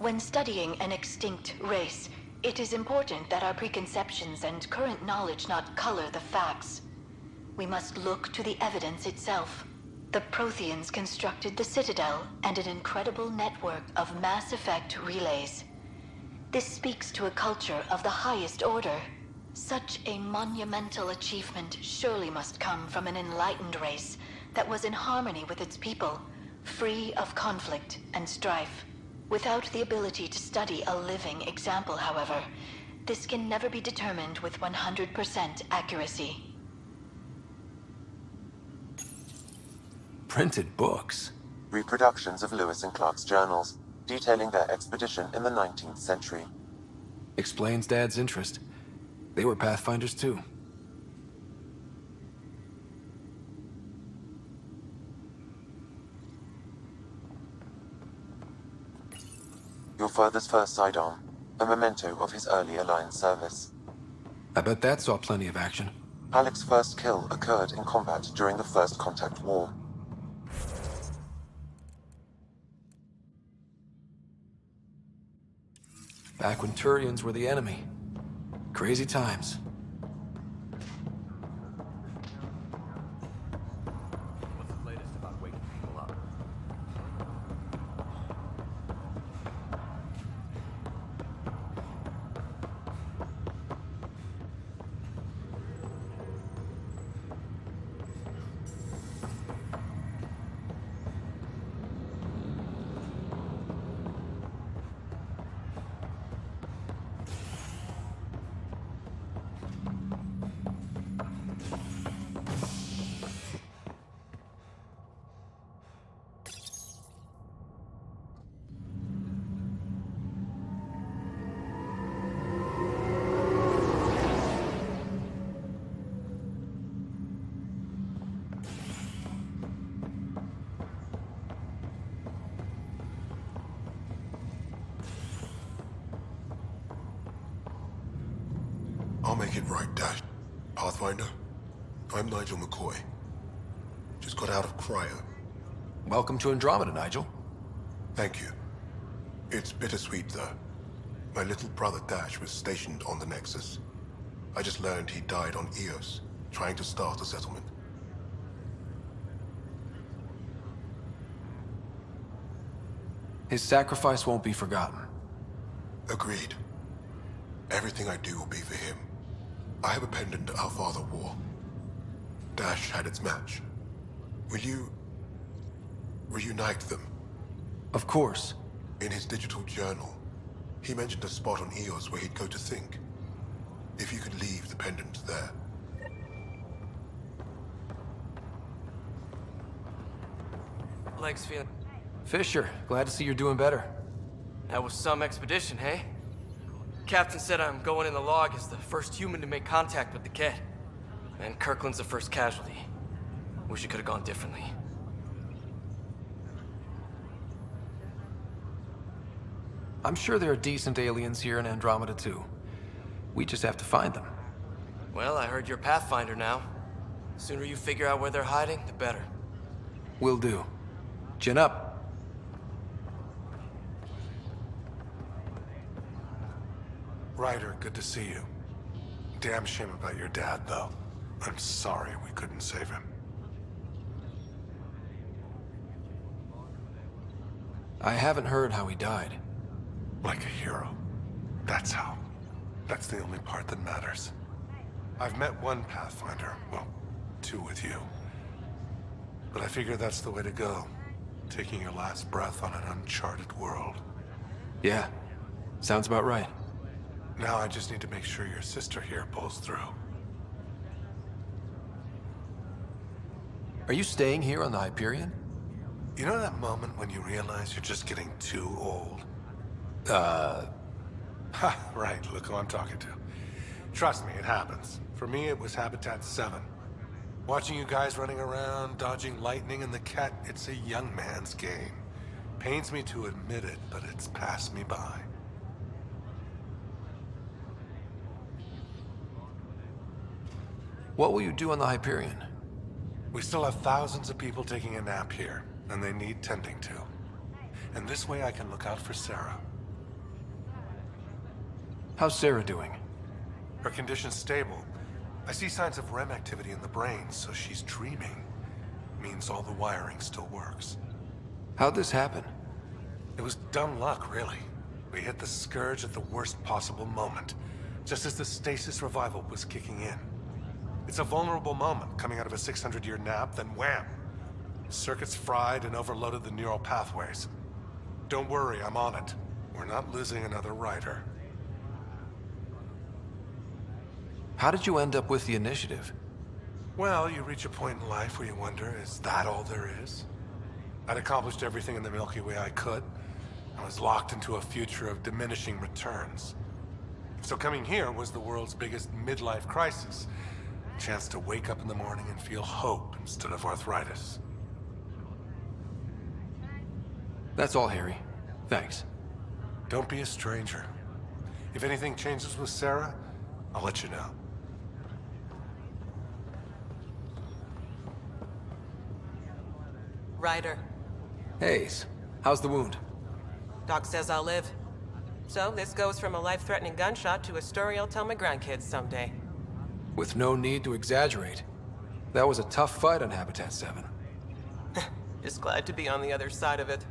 When studying an extinct race, it is important that our preconceptions and current knowledge not color the facts. We must look to the evidence itself. The Protheans constructed the Citadel and an incredible network of mass effect relays. This speaks to a culture of the highest order. Such a monumental achievement surely must come from an enlightened race that was in harmony with its people, free of conflict and strife. Without the ability to study a living example, however, this can never be determined with 100% accuracy. Printed books? Reproductions of Lewis and Clark's journals, detailing their expedition in the 19th century. Explains Dad's interest. They were Pathfinders too. Your father's first sidearm, a memento of his early Alliance service. I bet that saw plenty of action. Alec's first kill occurred in combat during the First Contact War. Back when Turians were the enemy. Crazy times. What's the latest about waking people up? I'll make it right, Dash. Pathfinder, I'm Nigel McCoy. Just got out of cryo. Welcome to Andromeda, Nigel. Thank you. It's bittersweet, though. My little brother Dash was stationed on the Nexus. I just learned he died on Eos, trying to start a settlement. His sacrifice won't be forgotten. Agreed. Everything I do will be for him. I have a pendant our father wore. Dash had its match. Will you reunite them? Of course. In his digital journal, he mentioned a spot on Eos where he'd go to think. If you could leave the pendant there. Legs feeling... Fisher, glad to see you're doing better. That was some expedition, hey? Captain said I'm going in the log as the first human to make contact with the Ket. And Kirkland's the first casualty. Wish it could have gone differently. I'm sure there are decent aliens here in Andromeda too. We just have to find them. Well, I heard you're Pathfinder now. Sooner you figure out where they're hiding, the better. Will do. Chin up. Ryder, good to see you. Damn shame about your dad, though. I'm sorry we couldn't save him. I haven't heard how he died. Like a hero. That's how. That's the only part that matters. I've met one Pathfinder, well, two with you. But I figure that's the way to go. Taking your last breath on an uncharted world. Yeah, sounds about right. Now I just need to make sure your sister here pulls through. Are you staying here on the Hyperion? You know that moment when you realize you're just getting too old? Uh, Ha, right, look who I'm talking to. Trust me, it happens. For me, it was Habitat 7. Watching you guys running around, dodging lightning and the Ket, it's a young man's game. Pains me to admit it, but it's passed me by. what will you do on the Hyperion? We still have thousands of people taking a nap here, and they need tending to. And this way I can look out for Sarah. How's Sarah doing? Her condition's stable. I see signs of REM activity in the brain, so she's dreaming. Means all the wiring still works. How'd this happen? It was dumb luck, really. We hit the Scourge at the worst possible moment, just as the stasis revival was kicking in. It's a vulnerable moment, coming out of a 600-year nap, then wham! Circuits fried and overloaded the neural pathways. Don't worry, I'm on it. We're not losing another rider. How did you end up with the initiative? Well, you reach a point in life where you wonder, is that all there is? I'd accomplished everything in the Milky Way I could. I was locked into a future of diminishing returns. So coming here was the world's biggest midlife crisis. A chance to wake up in the morning and feel hope instead of arthritis. That's all, Harry. Thanks. Don't be a stranger. If anything changes with Sarah, I'll let you know. Ryder. Hayes, how's the wound? Doc says I'll live. So this goes from a life-threatening gunshot to a story I'll tell my grandkids someday. With no need to exaggerate. That was a tough fight on Habitat 7. Just glad to be on the other side of it.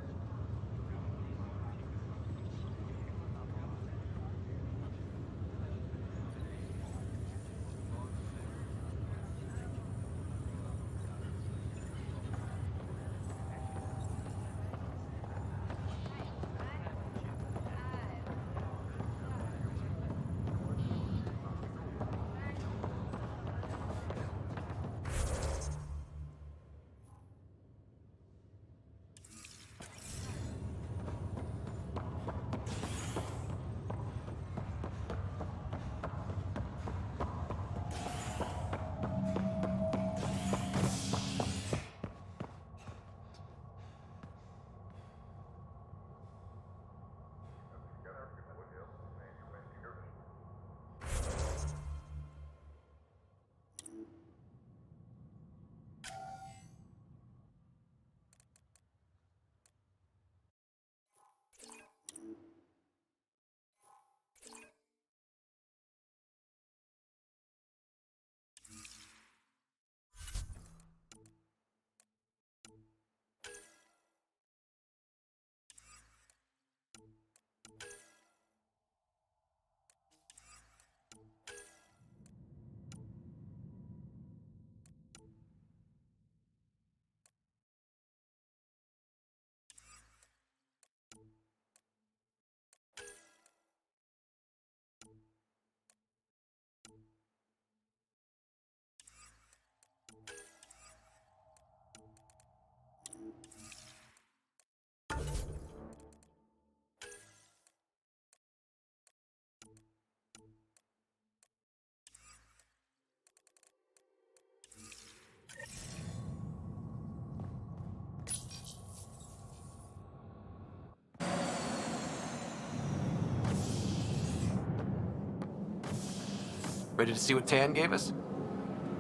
Ready to see what Tan gave us?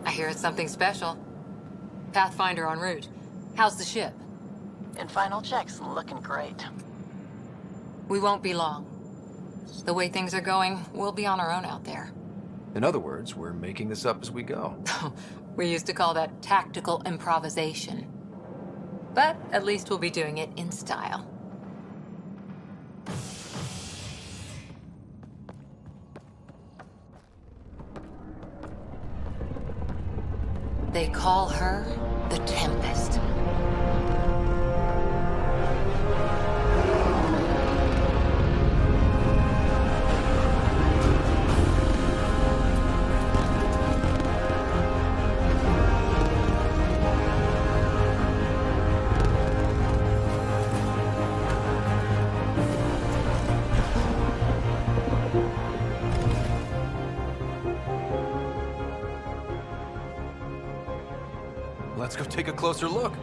I hear it's something special. Pathfinder en route. How's the ship? In final checks, looking great. We won't be long. The way things are going, we'll be on our own out there. In other words, we're making this up as we go. We used to call that tactical improvisation. But at least we'll be doing it in style. They call her the Tempest. Let's go take a closer look.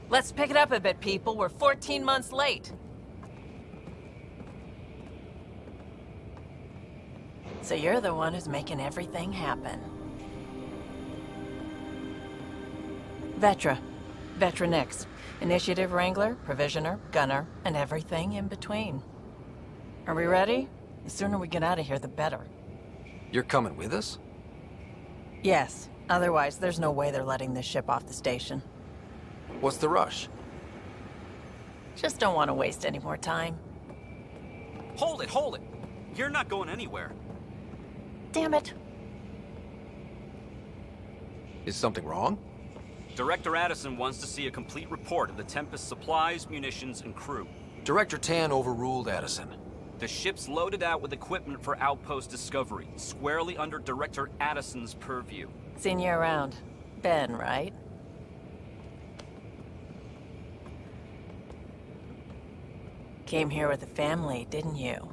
Let's pick it up a bit, people. We're 14 months late. So you're the one who's making everything happen. Vetra. Vetra Nix. Initiative Wrangler, Provisioner, Gunner, and everything in between. Are we ready? The sooner we get out of here, the better. You're coming with us? Yes. Otherwise, there's no way they're letting this ship off the station. What's the rush? Just don't want to waste any more time. Hold it, hold it! You're not going anywhere. Damn it. Is something wrong? Director Addison wants to see a complete report of the Tempest's supplies, munitions, and crew. Director Tan overruled Addison. The ship's loaded out with equipment for outpost discovery, squarely under Director Addison's purview. Seen you around. Ben, right? Came here with a family, didn't you?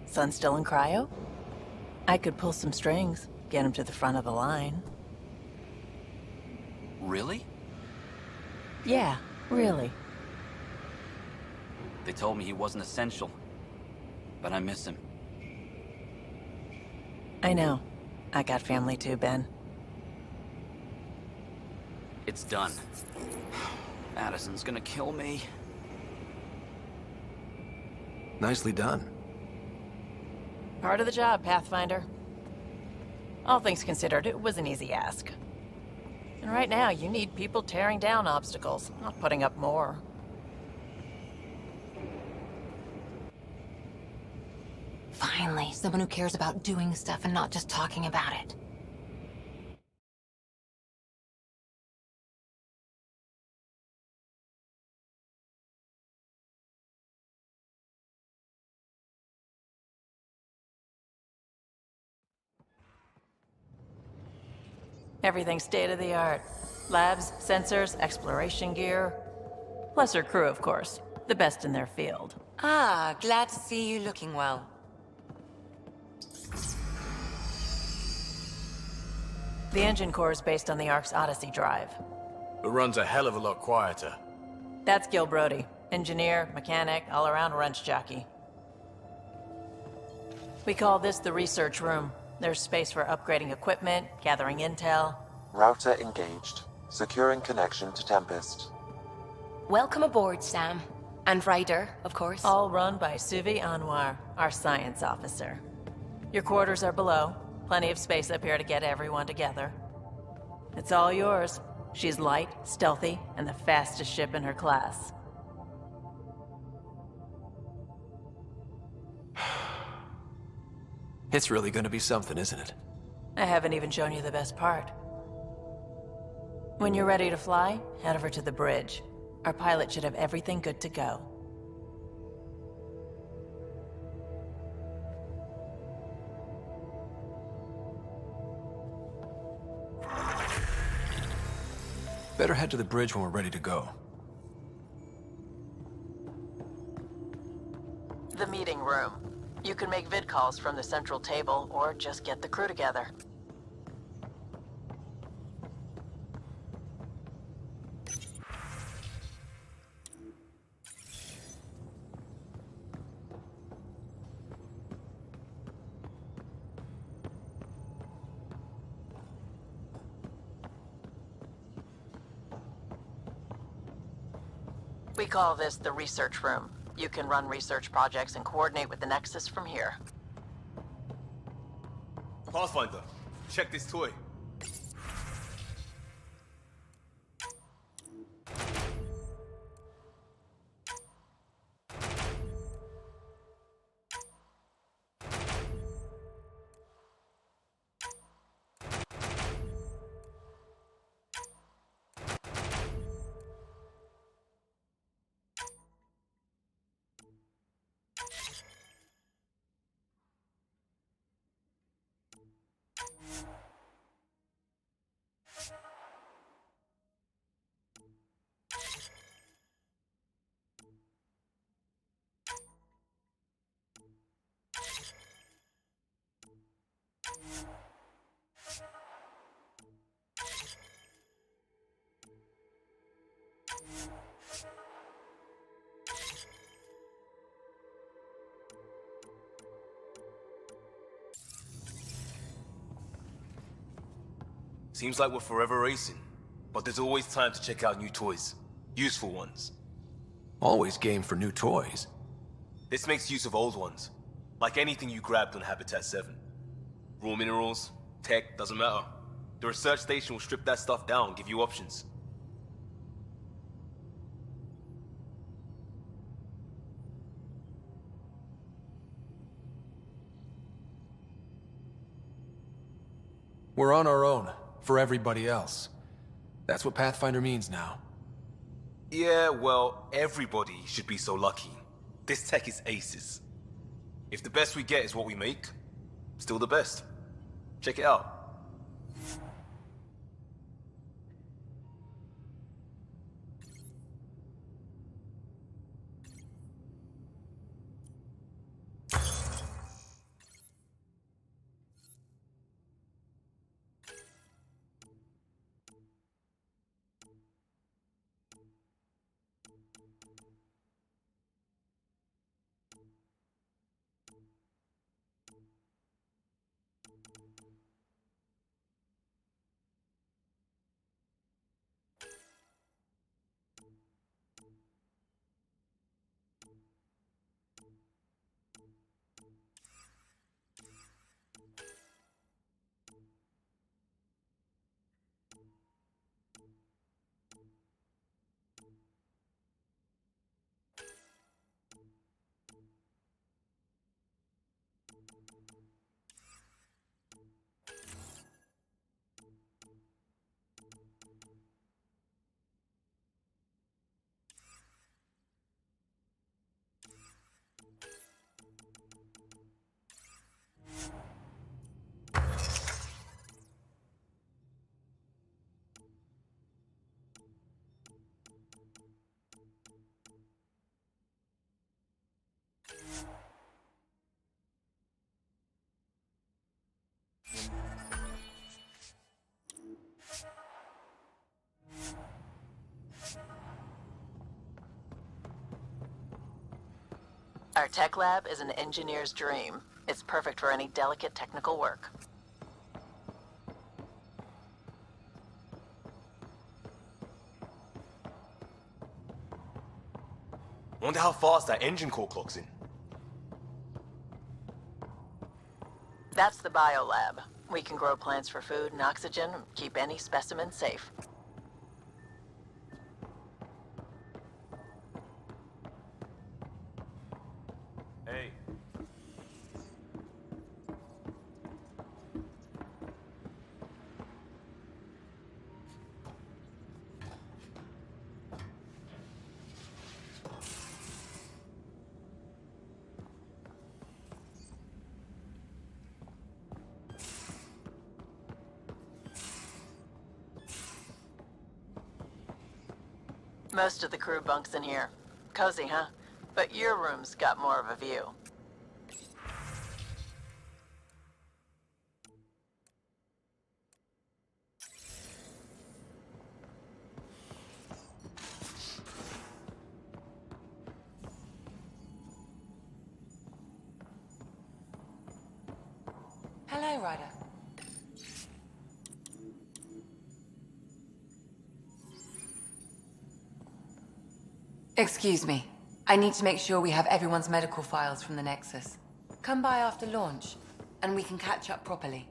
Son still in cryo? I could pull some strings, get him to the front of the line. Really? Yeah, really. They told me he wasn't essential, but I miss him. I know. I got family too, Ben. It's done. Addison's gonna kill me. Nicely done. Part of the job, Pathfinder. All things considered, it was an easy ask. And right now, you need people tearing down obstacles, not putting up more. Finally, someone who cares about doing stuff and not just talking about it. Everything's state-of-the-art. Labs, sensors, exploration gear. Plus her crew, of course. The best in their field. Ah, glad to see you looking well. The engine core is based on the Ark's Odyssey drive. It runs a hell of a lot quieter. That's Gil Brody. Engineer, mechanic, all-around wrench jockey. We call this the research room. There's space for upgrading equipment, gathering intel. Router engaged. Securing connection to Tempest. Welcome aboard, Sam. And Ryder, of course. All run by Suvi Anwar, our science officer. Your quarters are below. Plenty of space up here to get everyone together. It's all yours. She's light, stealthy, and the fastest ship in her class. It's really gonna be something, isn't it? I haven't even shown you the best part. When you're ready to fly, head over to the bridge. Our pilot should have everything good to go. Better head to the bridge when we're ready to go. The meeting room. You can make vid calls from the central table, or just get the crew together. We call this the research room. You can run research projects and coordinate with the Nexus from here. Pathfinder, check this toy. Seems like we're forever racing, but there's always time to check out new toys. Useful ones. Always game for new toys. This makes use of old ones. Like anything you grabbed on Habitat 7. Raw minerals, tech, doesn't matter. The research station will strip that stuff down and give you options. We're on our own, for everybody else. That's what Pathfinder means now. Yeah, well, everybody should be so lucky. This tech is aces. If the best we get is what we make, still the best. Check it out. Our tech lab is an engineer's dream. It's perfect for any delicate technical work. Wonder how fast that engine core clocks in. That's the biolab. We can grow plants for food and oxygen, keep any specimen safe. Hey. Most of the crew bunks in here. Cozy, huh? But your room's got more of a view. Hello, Ryder. Excuse me. I need to make sure we have everyone's medical files from the Nexus. Come by after launch, and we can catch up properly.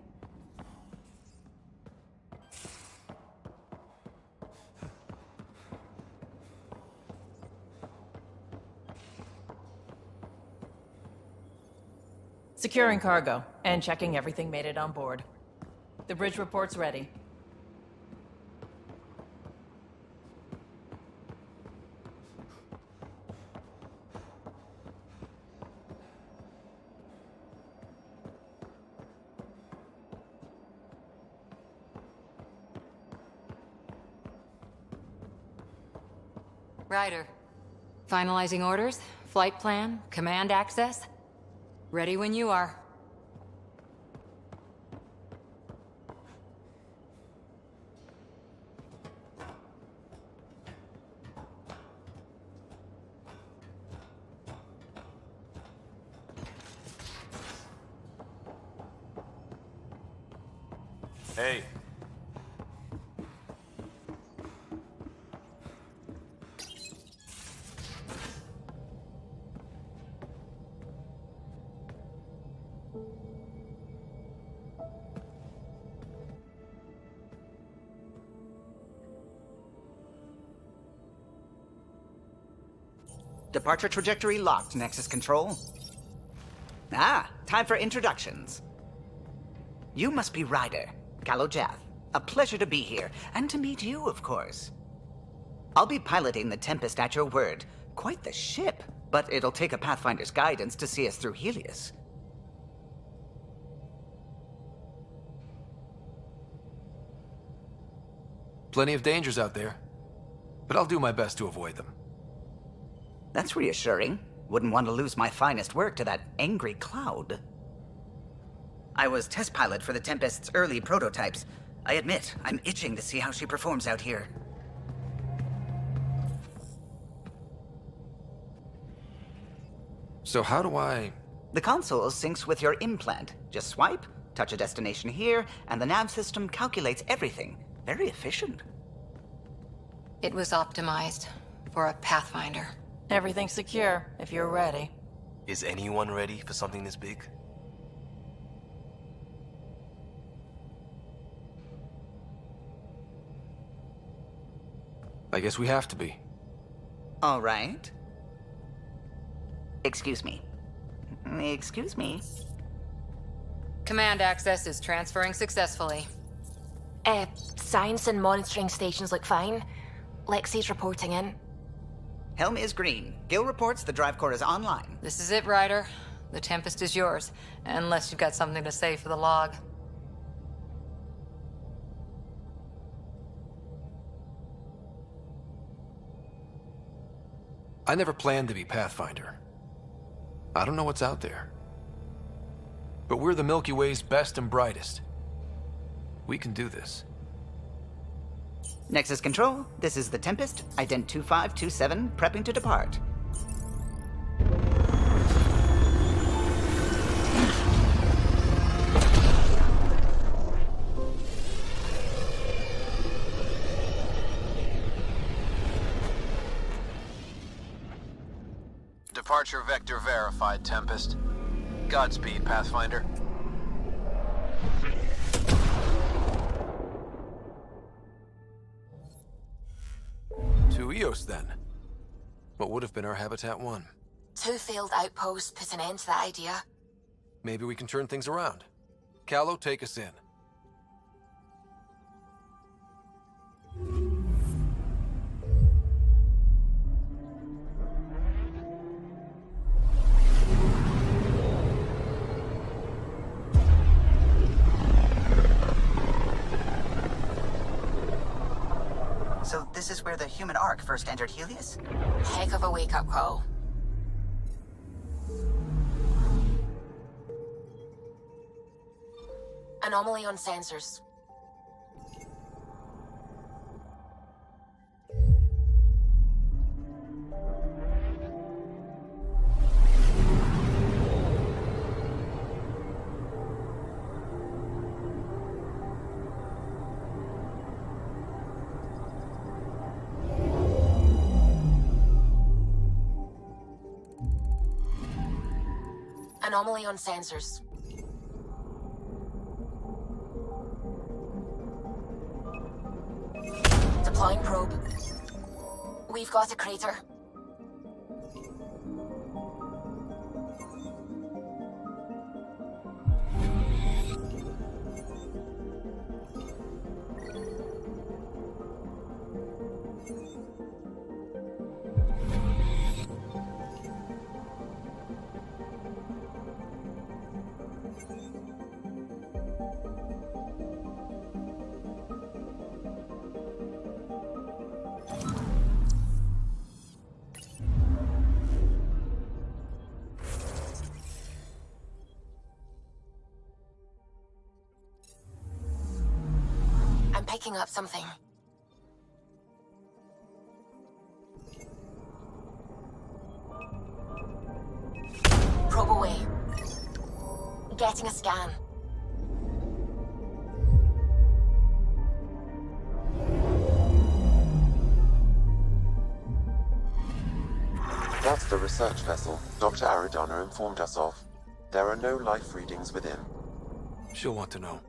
Securing cargo, and checking everything made it on board. The bridge report's ready. Ryder. Finalizing orders, flight plan, command access. Ready when you are. Hey. Departure trajectory locked, Nexus Control. Ah, time for introductions. You must be Ryder, Kalojath. A pleasure to be here, and to meet you, of course. I'll be piloting the Tempest at your word. Quite the ship, but it'll take a Pathfinder's guidance to see us through Helios. Plenty of dangers out there, but I'll do my best to avoid them. That's reassuring. Wouldn't want to lose my finest work to that angry cloud. I was test pilot for the Tempest's early prototypes. I admit, I'm itching to see how she performs out here. So how do I... The console syncs with your implant. Just swipe, touch a destination here, and the nav system calculates everything. Very efficient. It was optimized for a Pathfinder. Everything's secure, if you're ready. Is anyone ready for something this big? I guess we have to be. All right. Excuse me. Excuse me. Command access is transferring successfully. Science and monitoring stations look fine. Lexi's reporting in. Helm is green. Gil reports the drive core is online. This is it, Ryder. The Tempest is yours, unless you've got something to say for the log. I never planned to be Pathfinder. I don't know what's out there. But we're the Milky Way's best and brightest. We can do this. Nexus Control, this is the Tempest, ident 2527, prepping to depart. Departure vector verified, Tempest. Godspeed, Pathfinder. To Eos, then. What would have been our Habitat 1? 2 failed outposts put an end to that idea. Maybe we can turn things around. Callow, take us in. So this is where the human Ark first entered Helios? Heck of a wake-up call. Anomaly on sensors. Anomaly on sensors. Deploying probe. We've got a crater. Picking up something. Probe away. Getting a scan. That's the research vessel Dr. Aridana informed us of. There are no life readings within. She'll want to know.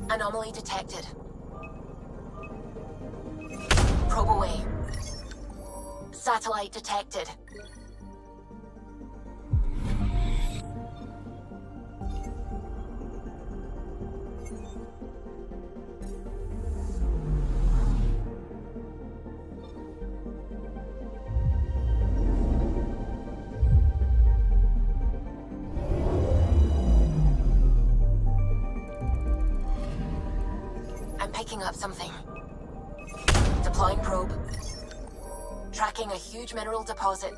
Anomaly detected. Probe away. Satellite detected. I'm picking up something. Deploying probe. Tracking a huge mineral deposit.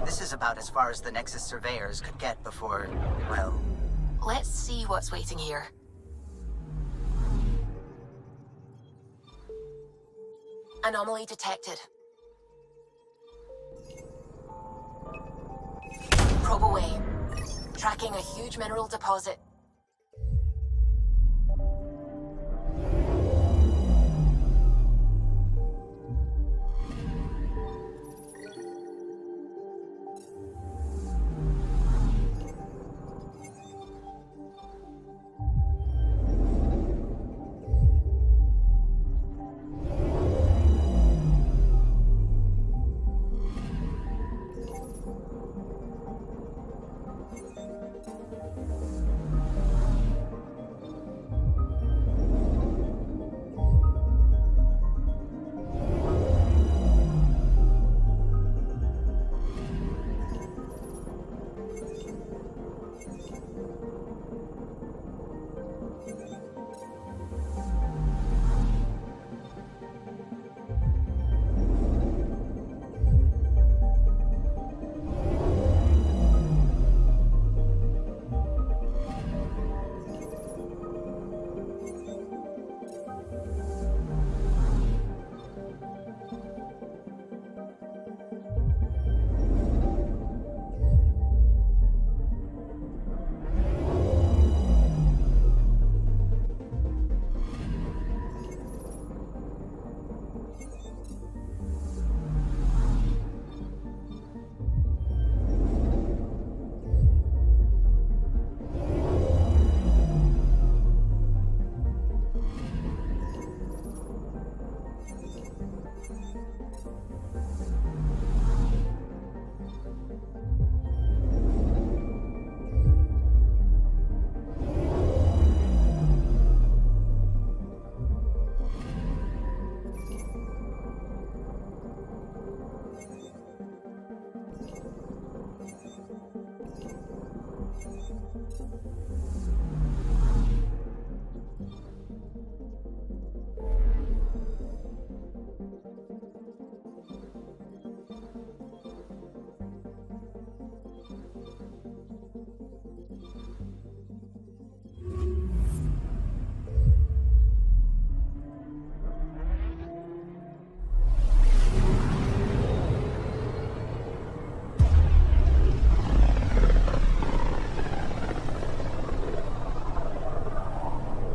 This is about as far as the Nexus surveyors could get before, well... Let's see what's waiting here. Anomaly detected. Probe away. Tracking a huge mineral deposit.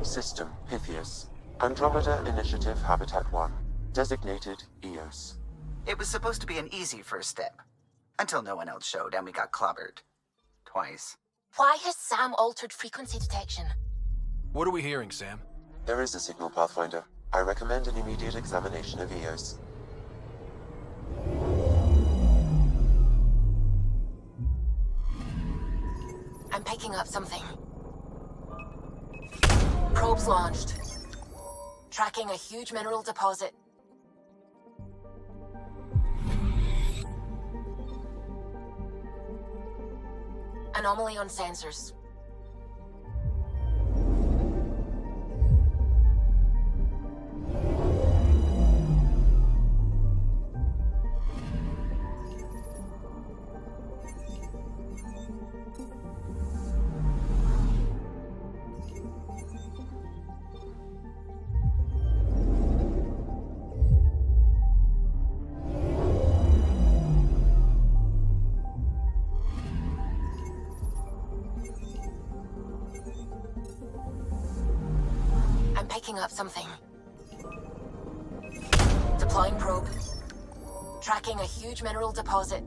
System Pythias. Andromeda Initiative Habitat 1. Designated EOS. It was supposed to be an easy first step. Until no one else showed and we got clobbered. Twice. Why has Sam altered frequency detection? What are we hearing, Sam? There is a signal, Pathfinder. I recommend an immediate examination of EOS. I'm picking up something. Probes launched. Tracking a huge mineral deposit. Anomaly on sensors. Picking up something. Deploying probe. Tracking a huge mineral deposit.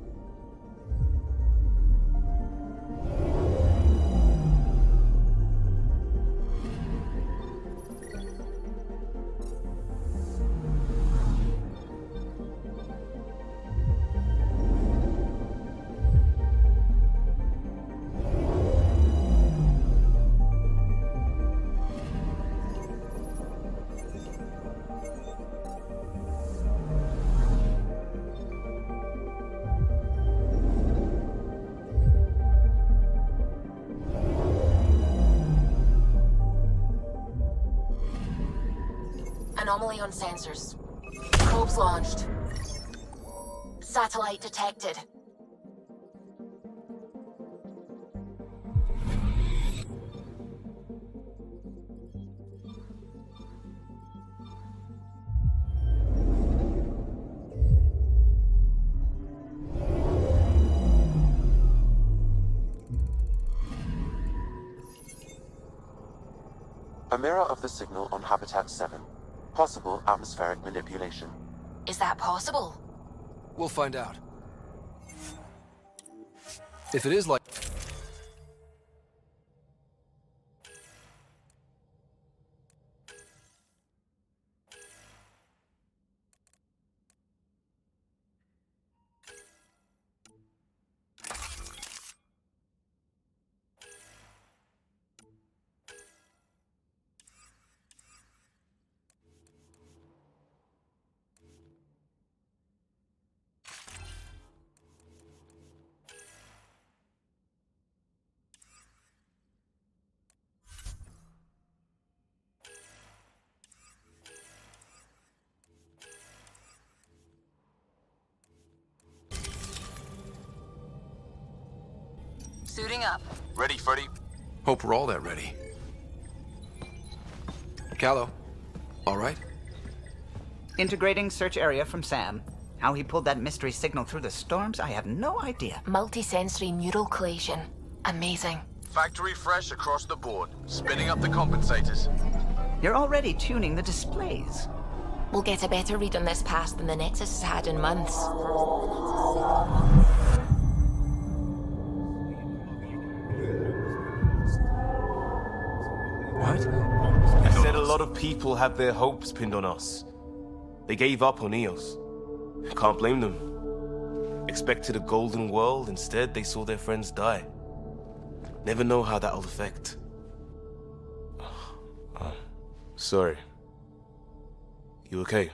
Anomaly on sensors. Probes launched. Satellite detected. A mirror of the signal on Habitat 7. Possible atmospheric manipulation. Is that possible? We'll find out. If it is like... Suiting up. Ready, Freddy? Hope we're all that ready. Callow, all right? Integrating search area from Sam. How he pulled that mystery signal through the storms, I have no idea. Multisensory neural collation. Amazing. Factory fresh across the board. Spinning up the compensators. You're already tuning the displays. We'll get a better read on this pass than the Nexus has had in months. What? I said a lot of people have their hopes pinned on us. They gave up on Eos. Can't blame them. Expected a golden world, instead they saw their friends die. Never know how that'll affect. Sorry. You okay?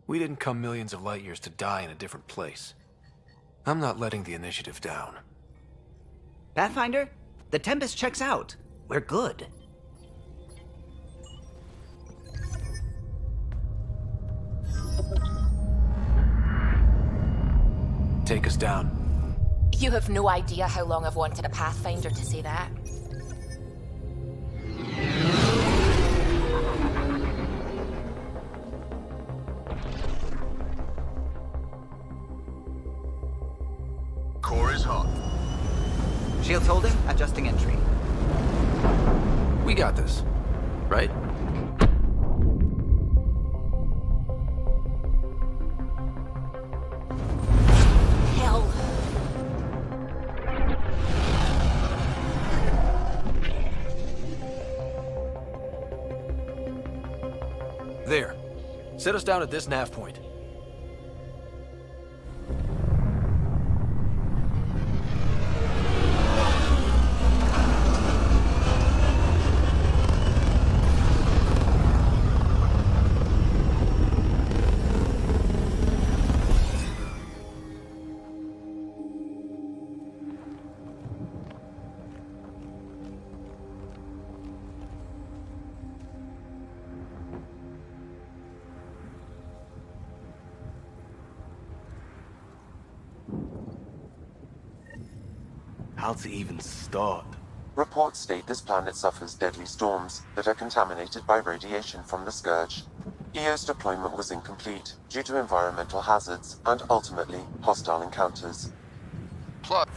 We didn't come millions of light years to die in a different place. I'm not letting the initiative down. Pathfinder, the Tempest checks out. We're good. Take us down. You have no idea how long I've wanted a Pathfinder to say that. Core is hot. Shields holding, adjusting entry. We got this, right? Hell. There. Set us down at this nav point. How to even start? Reports state this planet suffers deadly storms that are contaminated by radiation from the Scourge. EO's deployment was incomplete due to environmental hazards and ultimately hostile encounters. Plus,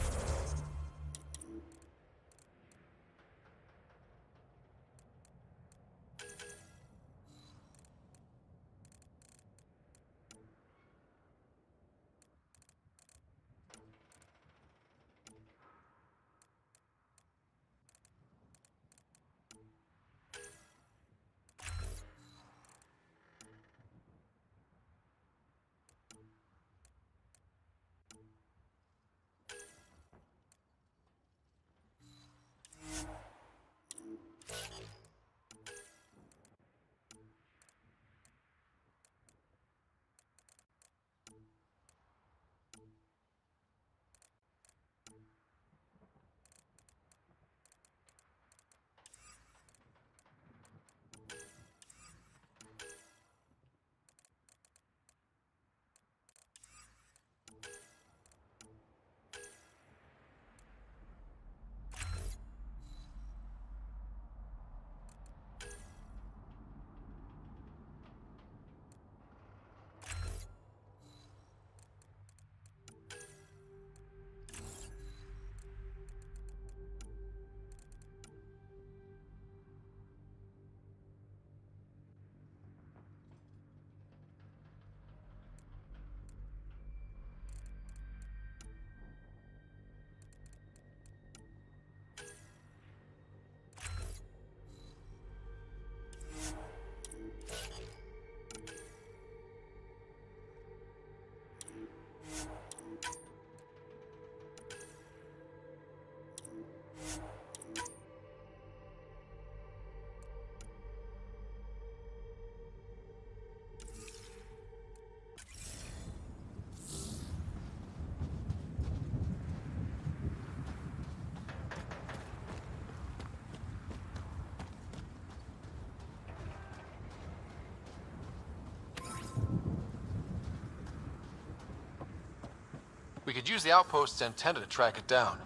we could use the outpost's antenna to track it down.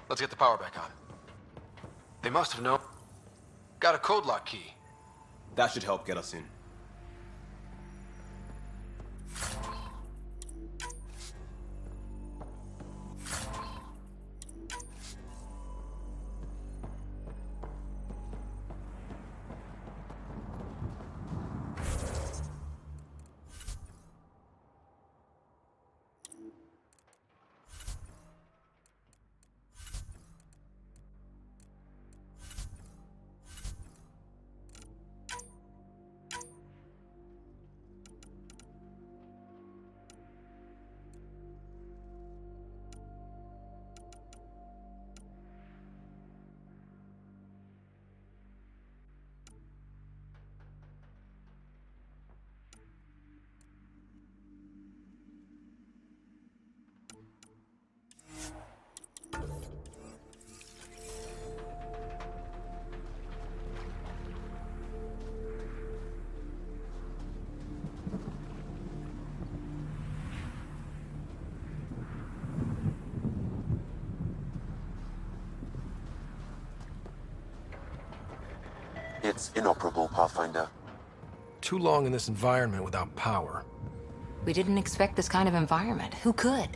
Let's get the power back on. They must have known. Got a code lock key. That should help get us in. It's inoperable, Pathfinder. Too long in this environment without power. We didn't expect this kind of environment. Who could?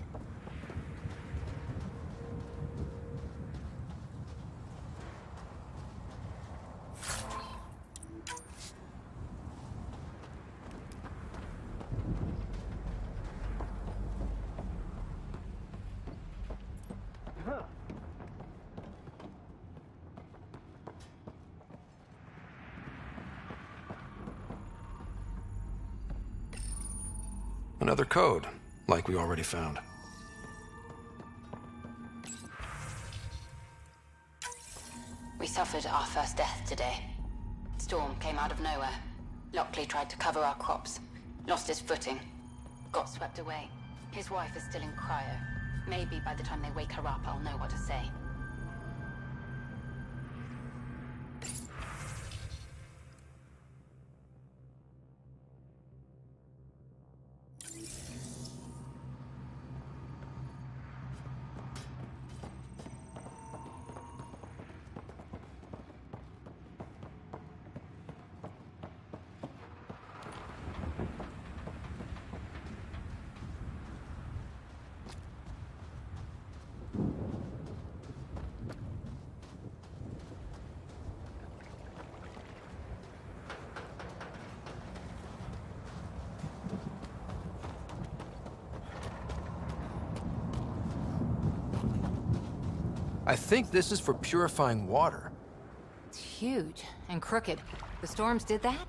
Another code, like we already found. We suffered our first death today. Storm came out of nowhere. Lockley tried to cover our crops. Lost his footing. Got swept away. His wife is still in cryo. Maybe by the time they wake her up, I'll know what to say. I think this is for purifying water. It's huge and crooked. The storms did that?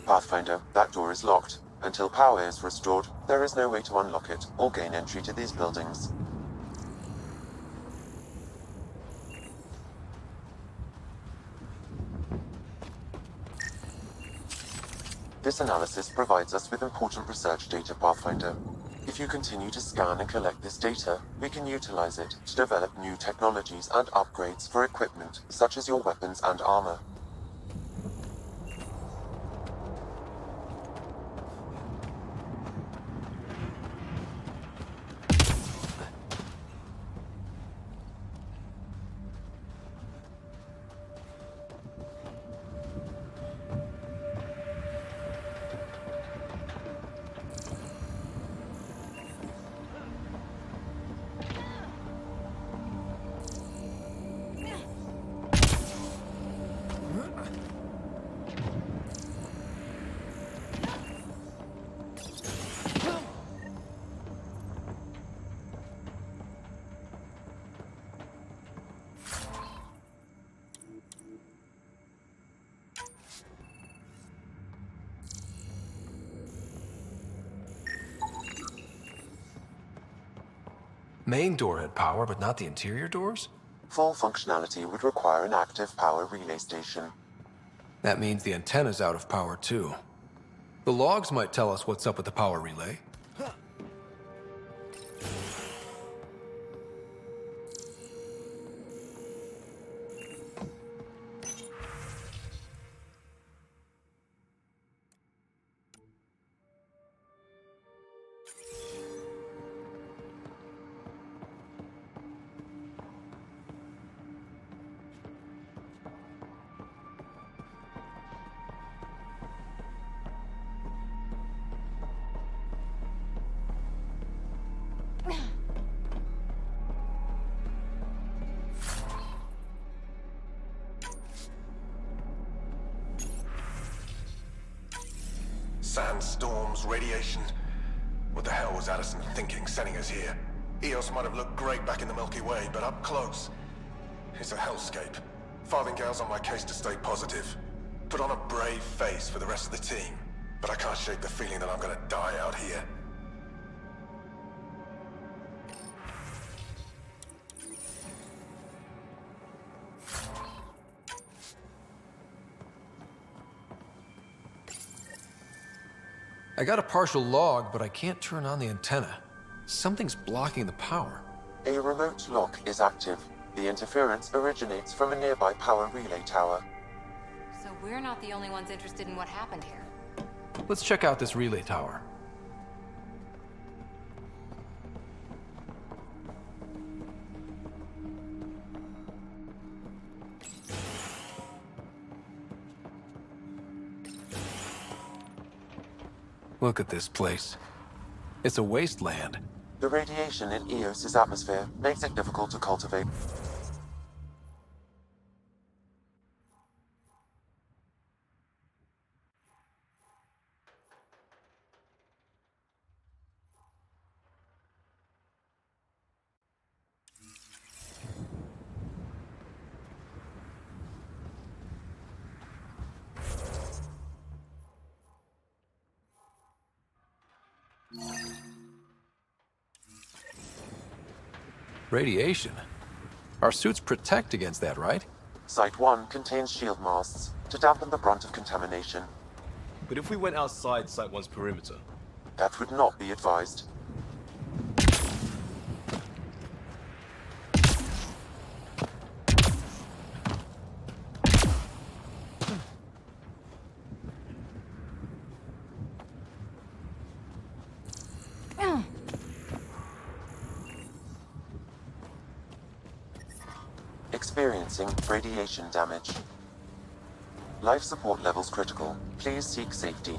Pathfinder, that door is locked. Until power is restored, there is no way to unlock it or gain entry to these buildings. This analysis provides us with important research data, Pathfinder. If you continue to scan and collect this data, we can utilize it to develop new technologies and upgrades for equipment, such as your weapons and armor. Main door had power, but not the interior doors? Full functionality would require an active power relay station. That means the antenna's out of power too. The logs might tell us what's up with the power relay. Sandstorms, radiation. What the hell was Addison thinking sending us here? Eos might have looked great back in the Milky Way, but up close, it's a hellscape. Farthingale's on my case to stay positive. Put on a brave face for the rest of the team, but I can't shake the feeling that I'm gonna die out here. I got a partial log, but I can't turn on the antenna. Something's blocking the power. A remote lock is active. The interference originates from a nearby power relay tower. So we're not the only ones interested in what happened here. Let's check out this relay tower. Look at this place. It's a wasteland. The radiation in Eos's atmosphere makes it difficult to cultivate. Radiation? Our suits protect against that, right? Site 1 contains shield masts to dampen the brunt of contamination. But if we went outside Site 1's perimeter? That would not be advised. Experiencing radiation damage. Life support levels critical. Please seek safety.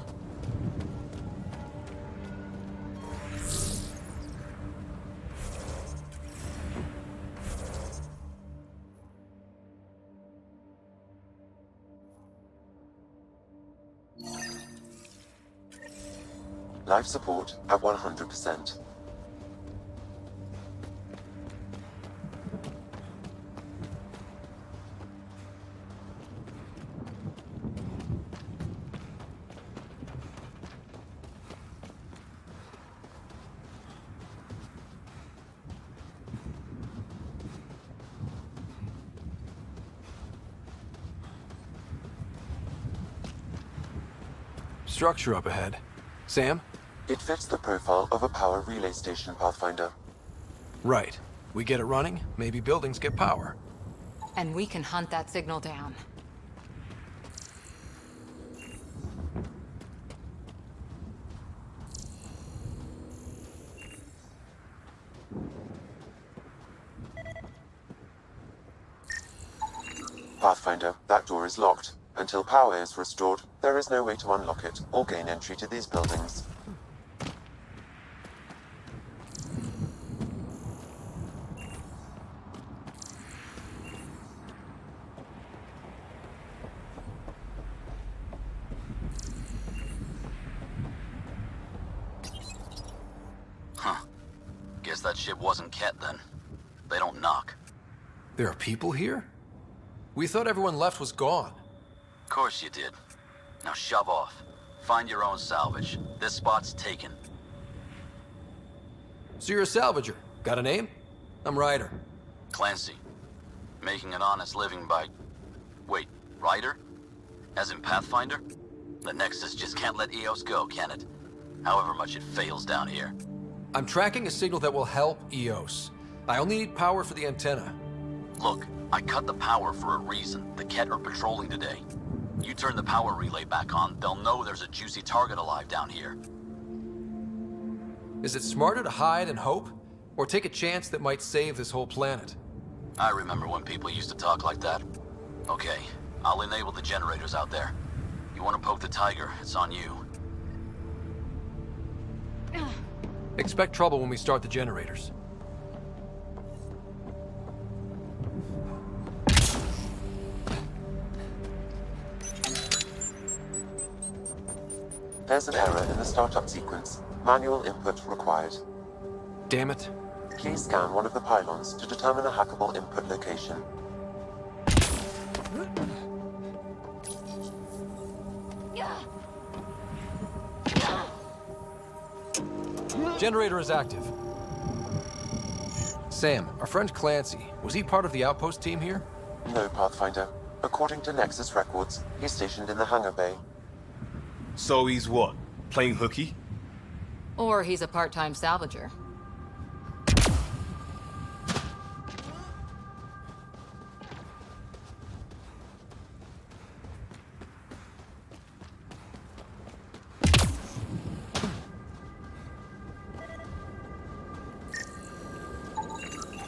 Life support at 100%. Structure up ahead. Sam? It fits the profile of a power relay station, Pathfinder. Right. We get it running, maybe buildings get power. And we can hunt that signal down. Pathfinder, that door is locked. Until power is restored, there is no way to unlock it or gain entry to these buildings. Huh. Guess that ship wasn't Ket then. They don't knock. There are people here? We thought everyone left was gone. Of course you did. Now shove off. Find your own salvage. This spot's taken. So you're a salvager. Got a name? I'm Ryder. Clancy. Making an honest living by... Wait, Ryder? As in Pathfinder? The Nexus just can't let EOS go, can it? However much it fails down here. I'm tracking a signal that will help EOS. I only need power for the antenna. Look, I cut the power for a reason. The Ket are patrolling today. You turn the power relay back on, they'll know there's a juicy target alive down here. Is it smarter to hide and hope? Or take a chance that might save this whole planet? I remember when people used to talk like that. Okay, I'll enable the generators out there. You want to poke the tiger, it's on you. Expect trouble when we start the generators. There's an error in the startup sequence. Manual input required. Damn it. Please scan one of the pylons to determine a hackable input location. Generator is active. Sam, our friend Clancy, was he part of the outpost team here? No, Pathfinder. According to Nexus records, he's stationed in the hangar bay. So he's what? Playing hooky? Or he's a part-time salvager.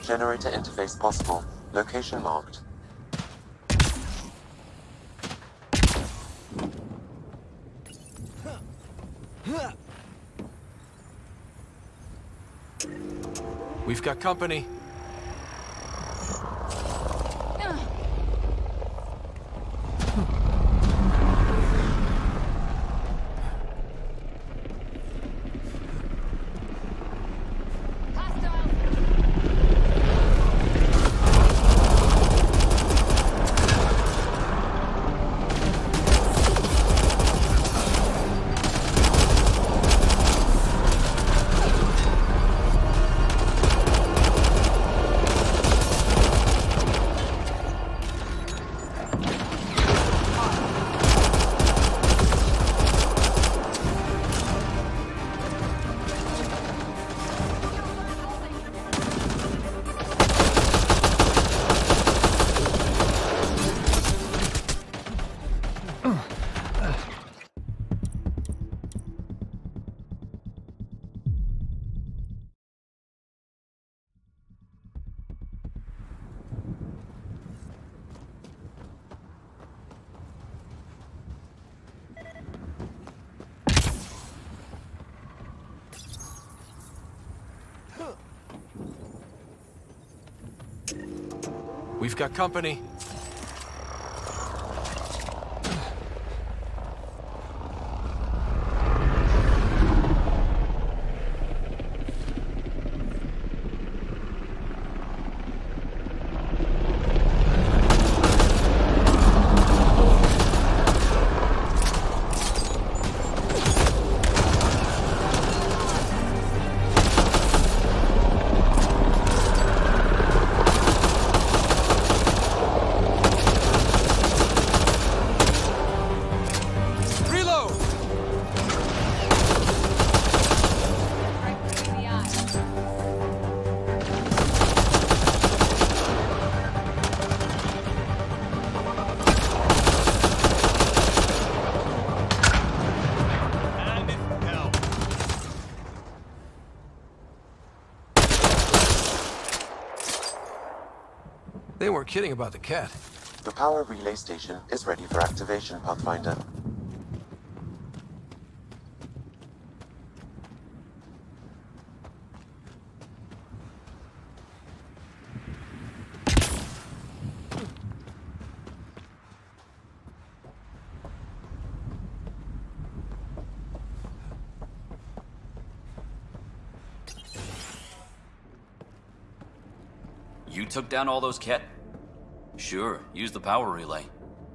Generator interface possible. Location marked. We've got company. We've got company. They weren't kidding about the cat. The power relay station is ready for activation, Pathfinder. You took down all those Ket? Sure, use the power relay.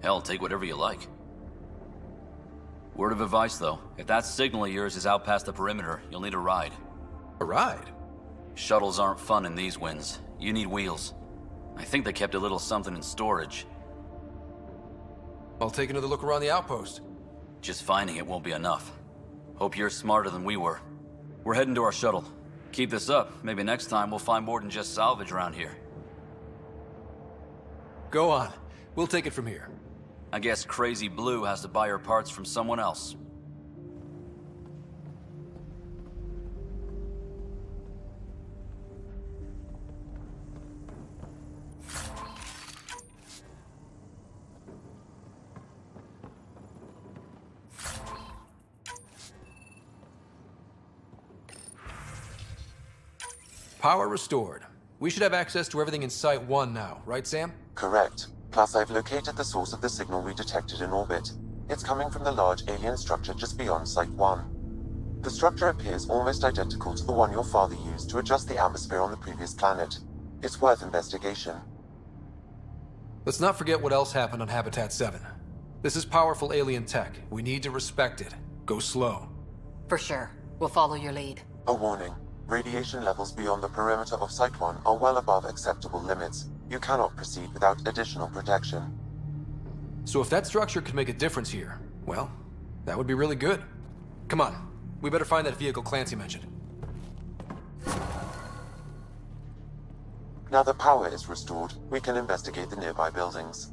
Hell, take whatever you like. Word of advice, though. If that signal of yours is out past the perimeter, you'll need a ride. A ride? Shuttles aren't fun in these winds. You need wheels. I think they kept a little something in storage. I'll take another look around the outpost. Just finding it won't be enough. Hope you're smarter than we were. We're heading to our shuttle. Keep this up. Maybe next time we'll find more than just salvage around here. Go on. We'll take it from here. I guess Crazy Blue has to buy her parts from someone else. Power restored. We should have access to everything in Site 1 now, right, Sam? Correct. Plus, I've located the source of the signal we detected in orbit. It's coming from the large alien structure just beyond Site 1. The structure appears almost identical to the one your father used to adjust the atmosphere on the previous planet. It's worth investigation. Let's not forget what else happened on Habitat 7. This is powerful alien tech. We need to respect it. Go slow. For sure. We'll follow your lead. A warning. Radiation levels beyond the perimeter of Site 1 are well above acceptable limits. You cannot proceed without additional protection. So if that structure could make a difference here, well, that would be really good. Come on. We better find that vehicle Clancy mentioned. Now that power is restored, we can investigate the nearby buildings.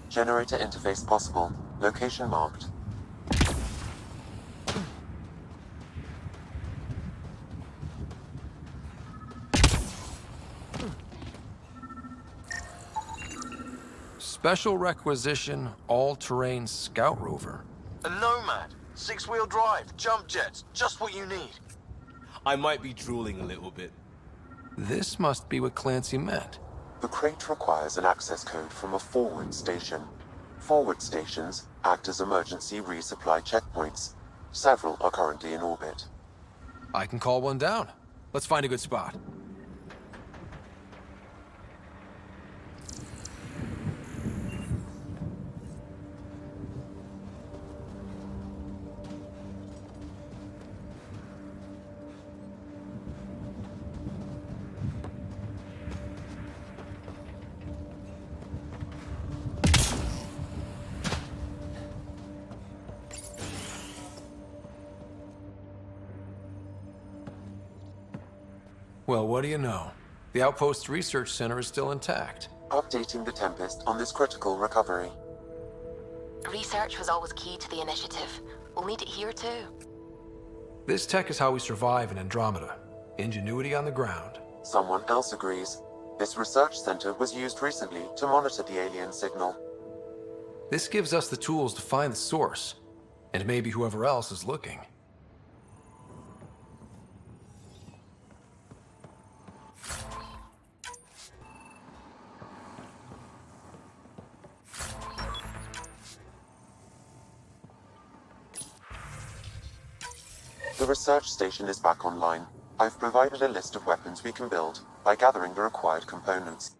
Generator interface possible. Location marked. Special requisition, all-terrain scout rover. A Nomad. 6-wheel drive, jump jets, just what you need. I might be drooling a little bit. This must be what Clancy meant. The crate requires an access code from a forward station. Forward stations act as emergency resupply checkpoints. Several are currently in orbit. I can call one down. Let's find a good spot. Well, what do you know? The Outpost's research center is still intact. Updating the Tempest on this critical recovery. Research was always key to the initiative. We'll need it here too. This tech is how we survive in Andromeda. Ingenuity on the ground. Someone else agrees. This research center was used recently to monitor the alien signal. This gives us the tools to find the source, and maybe whoever else is looking. The research station is back online. I've provided a list of weapons we can build by gathering the required components.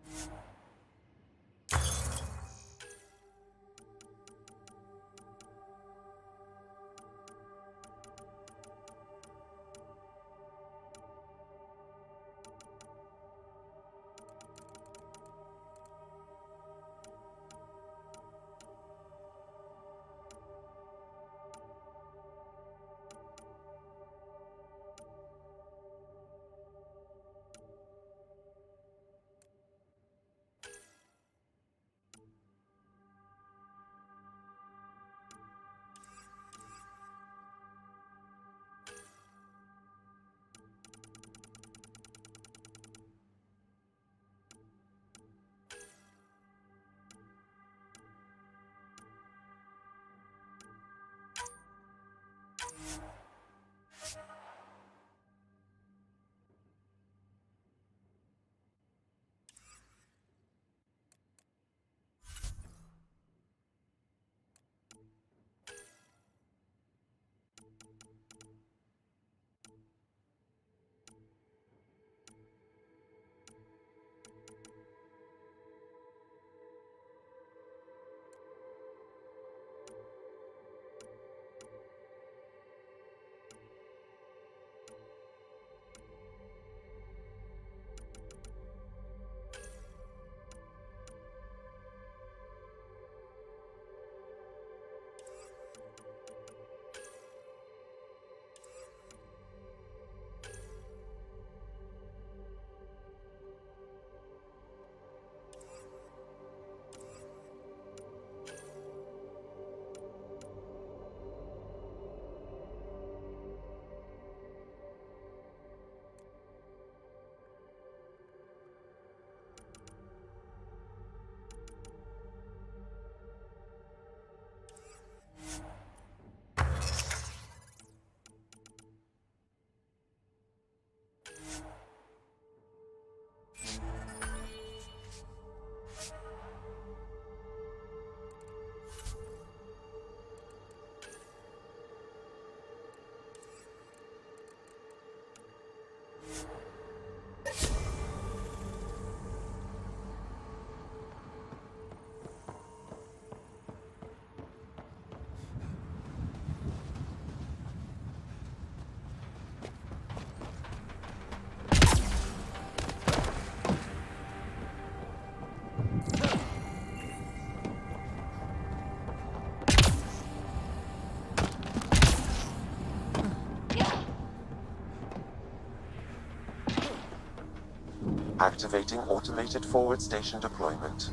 Activating automated forward station deployment.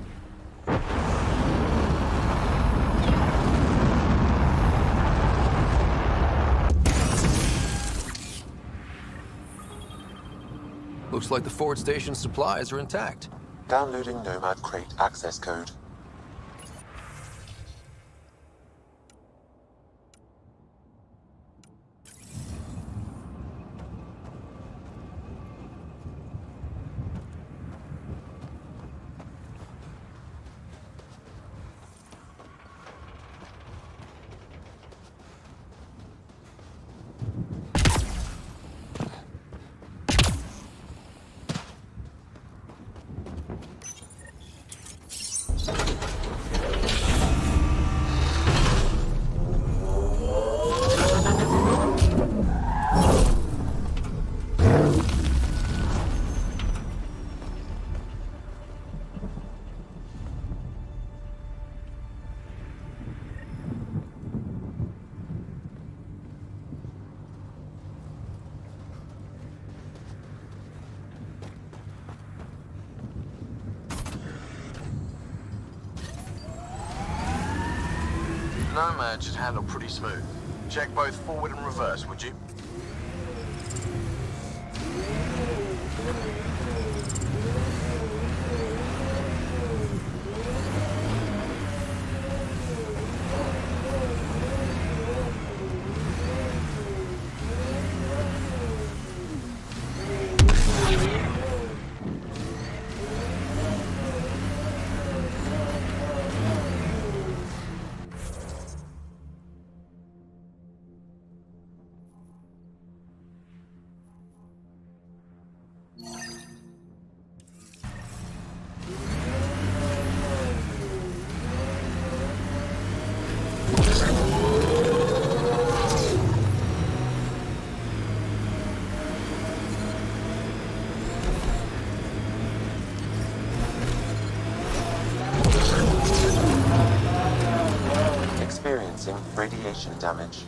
Looks like the forward station supplies are intact. Downloading Nomad Crate access code. Nomad should handle pretty smooth. Check both forward and reverse, would you? Experiencing radiation damage.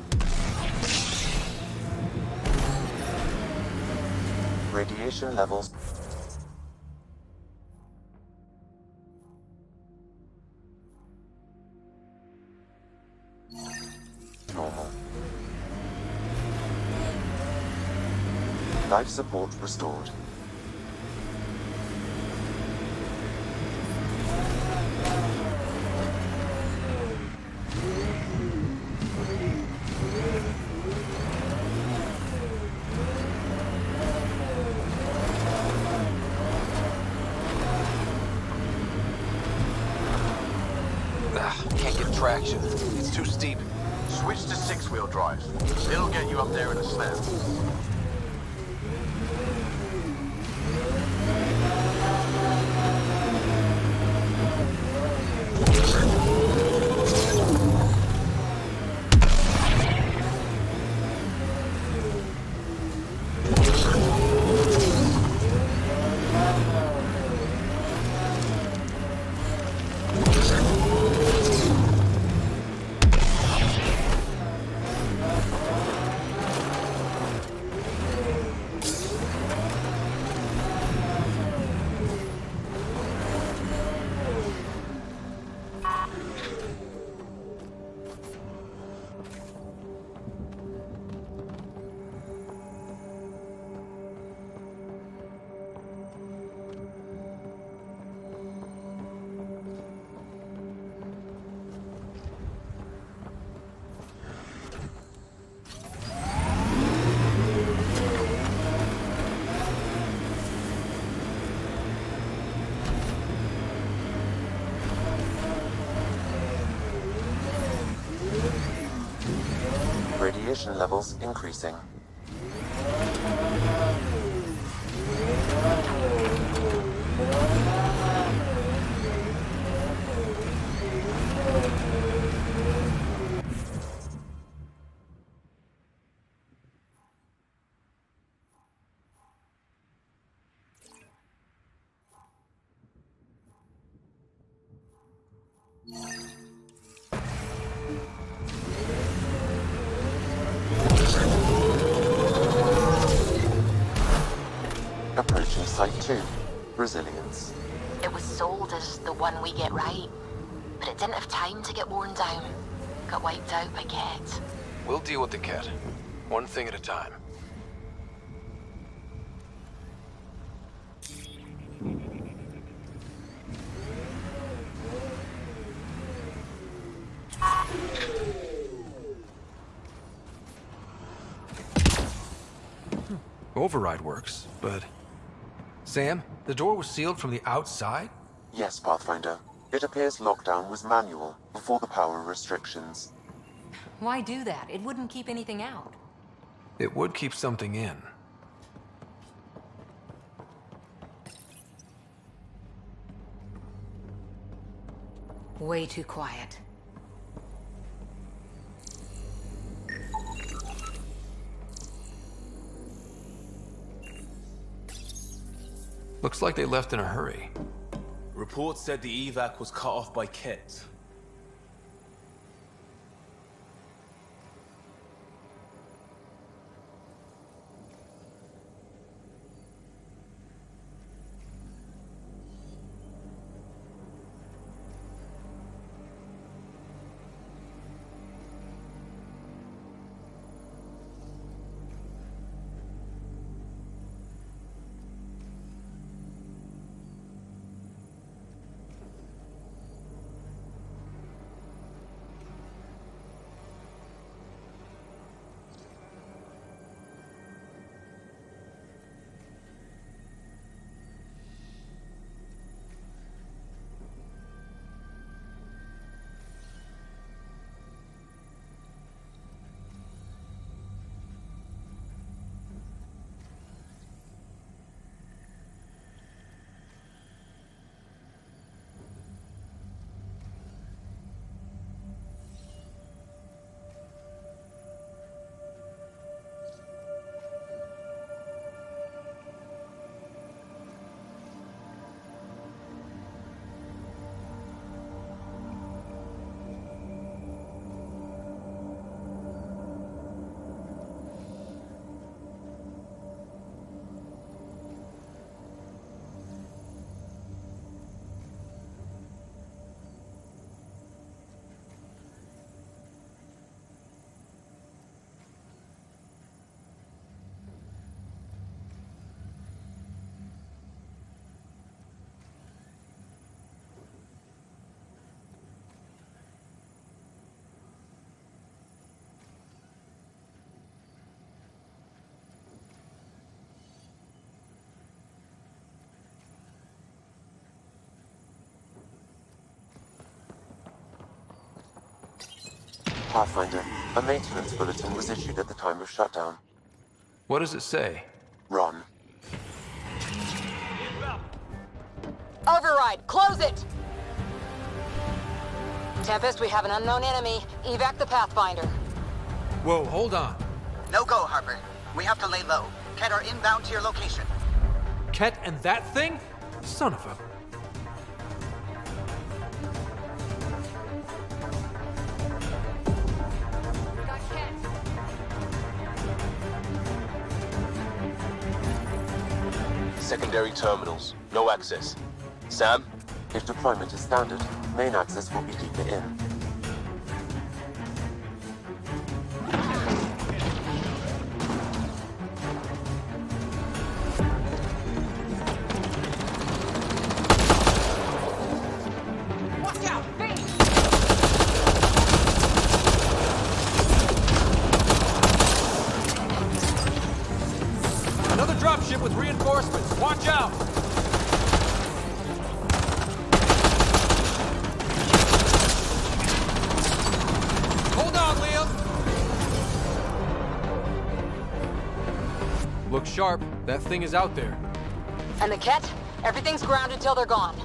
Radiation levels. Normal. Life support restored. Can't get traction. It's too steep. Switch to six-wheel drive. It'll get you up there in a snap. Radiation levels increasing. Approaching Site 2. Resilience. It was sold as the one we get right, but it didn't have time to get worn down. Got wiped out by Ket. We'll deal with the cat. One thing at a time. Override works, but... Sam, the door was sealed from the outside? Yes, Pathfinder. It appears lockdown was manual, before the power restrictions. Why do that? It wouldn't keep anything out. It would keep something in. Way too quiet. Looks like they left in a hurry. Reports said the evac was cut off by Ket. Pathfinder, a maintenance bulletin was issued at the time of shutdown. What does it say? Ron. Override, close it! Tempest, we have an unknown enemy. Evac the Pathfinder. Whoa, hold on. No go, Harper. We have to lay low. Ket are inbound to your location. Ket and that thing? Son of a... Secondary terminals. No access. Sam? If deployment is standard, main access will be deeper in. Watch out! Another dropship with reinforcements. Watch out! Hold on, Liam! Look sharp. That thing is out there. And the Ket? Everything's grounded till they're gone.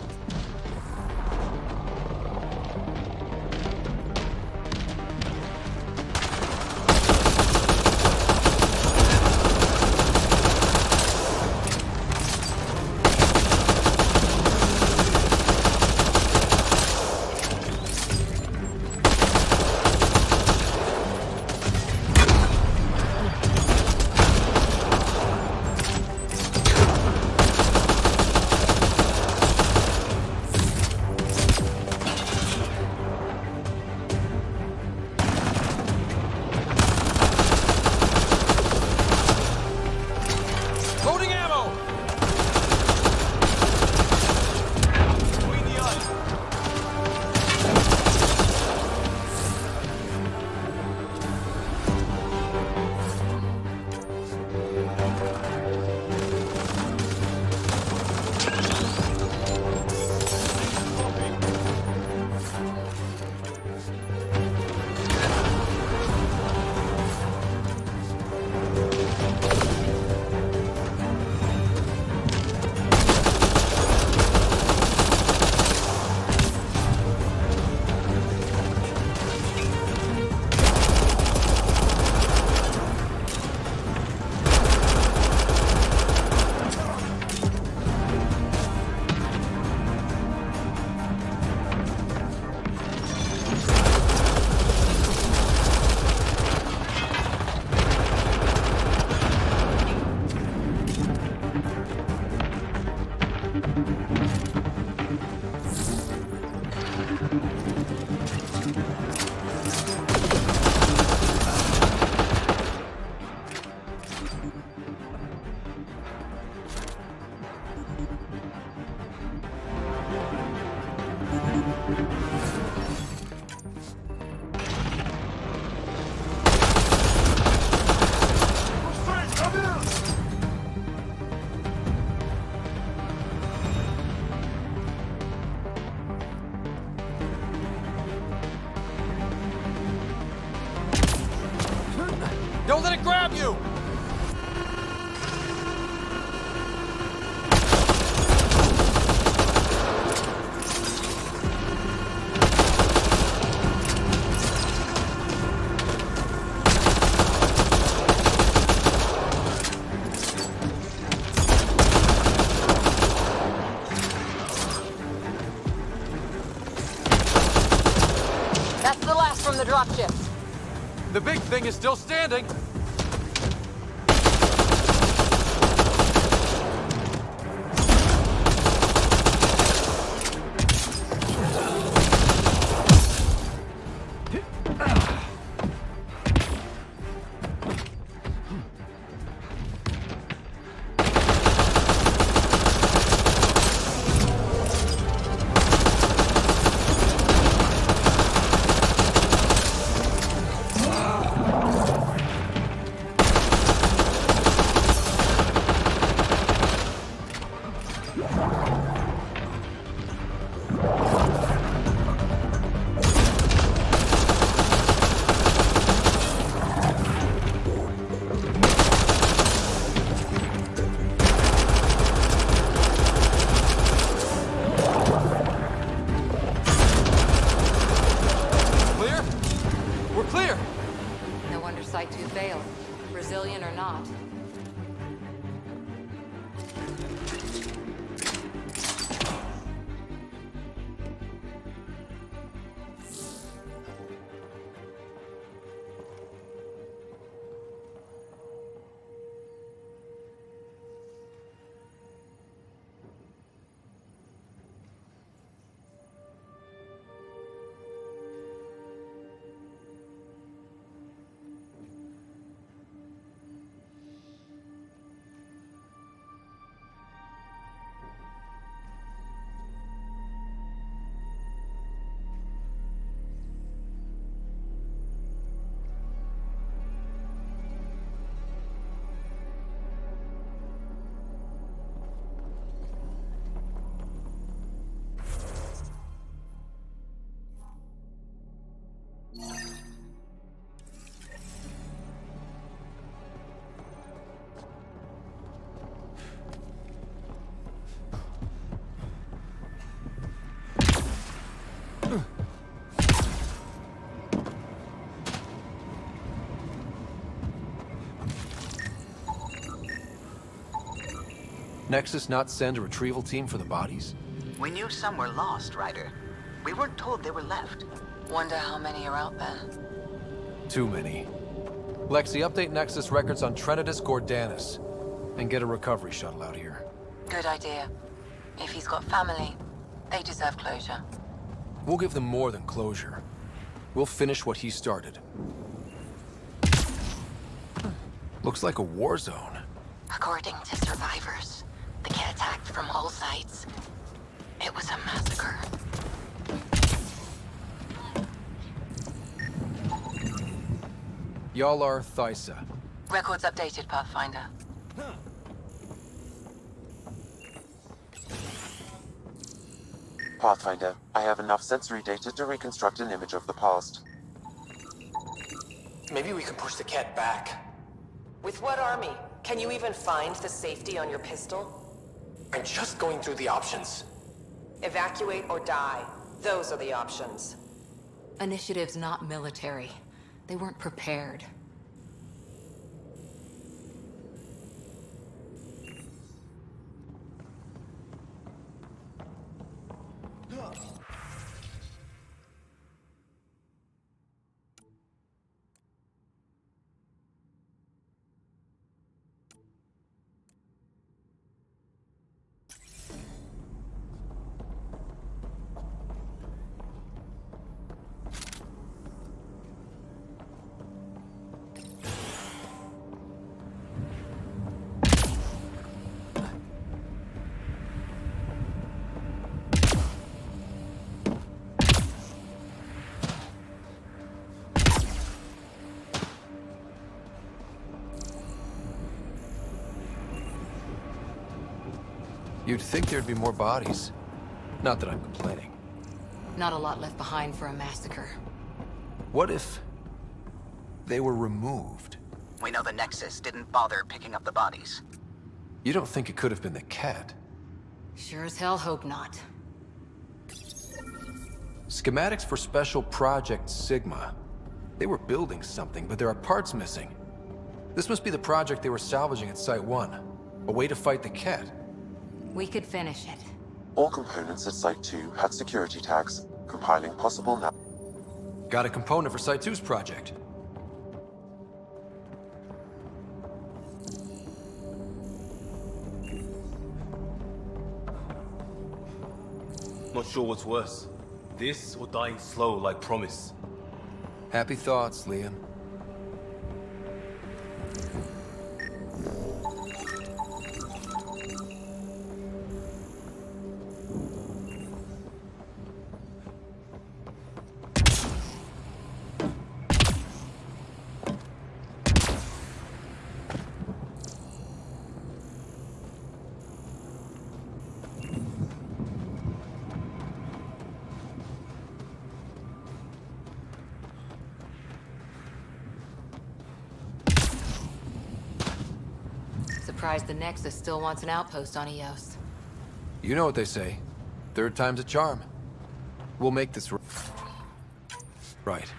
Don't let it grab you! That's the last from the dropships. The big thing is still standing. Nexus not send a retrieval team for the bodies? We knew some were lost, Ryder. We weren't told they were left. Wonder how many are out there. Too many. Lexi, update Nexus records on Trinitas Gordanis. And get a recovery shuttle out here. Good idea. If he's got family, they deserve closure. We'll give them more than closure. We'll finish what he started. Looks like a war zone. According to survivors, the kit attacked from all sides. It was a massacre. Y'all are Thysa. Records updated, Pathfinder. Pathfinder, I have enough sensory data to reconstruct an image of the past. Maybe we can push the cat back. With what army? Can you even find the safety on your pistol? I'm just going through the options. Evacuate or die. Those are the options. Initiative's not military. They weren't prepared. You'd think there'd be more bodies. Not that I'm complaining. Not a lot left behind for a massacre. What if they were removed? We know the Nexus didn't bother picking up the bodies. You don't think it could have been the cat? Sure as hell hope not. Schematics for Special Project Sigma. They were building something, but there are parts missing. This must be the project they were salvaging at Site 1. A way to fight the cat. We could finish it. All components at Site 2 had security tags, compiling possible Got a component for Site 2's project. Not sure what's worse. This or dying slow like Promise. Happy thoughts, Liam. Surprised the Nexus still wants an outpost on Eos. You know what they say. Third time's a charm. We'll make this right.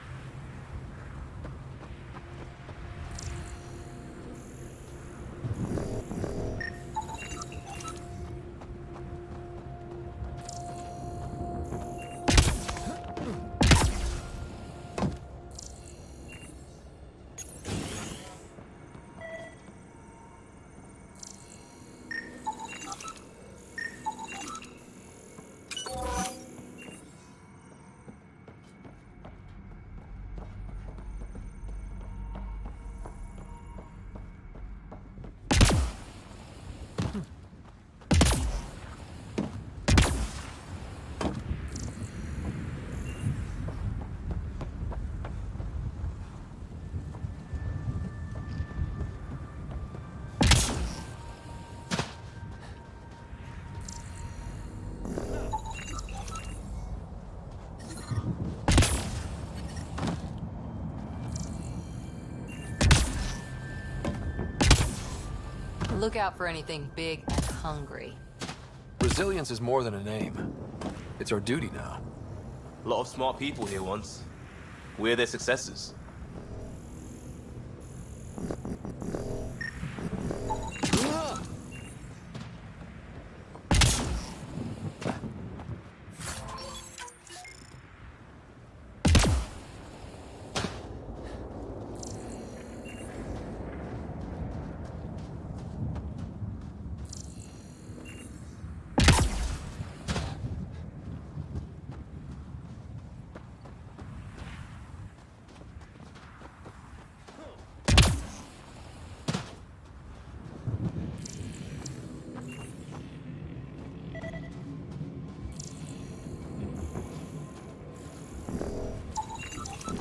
Look out for anything big and hungry. Resilience is more than a name. It's our duty now. A lot of smart people here once. We're their successors.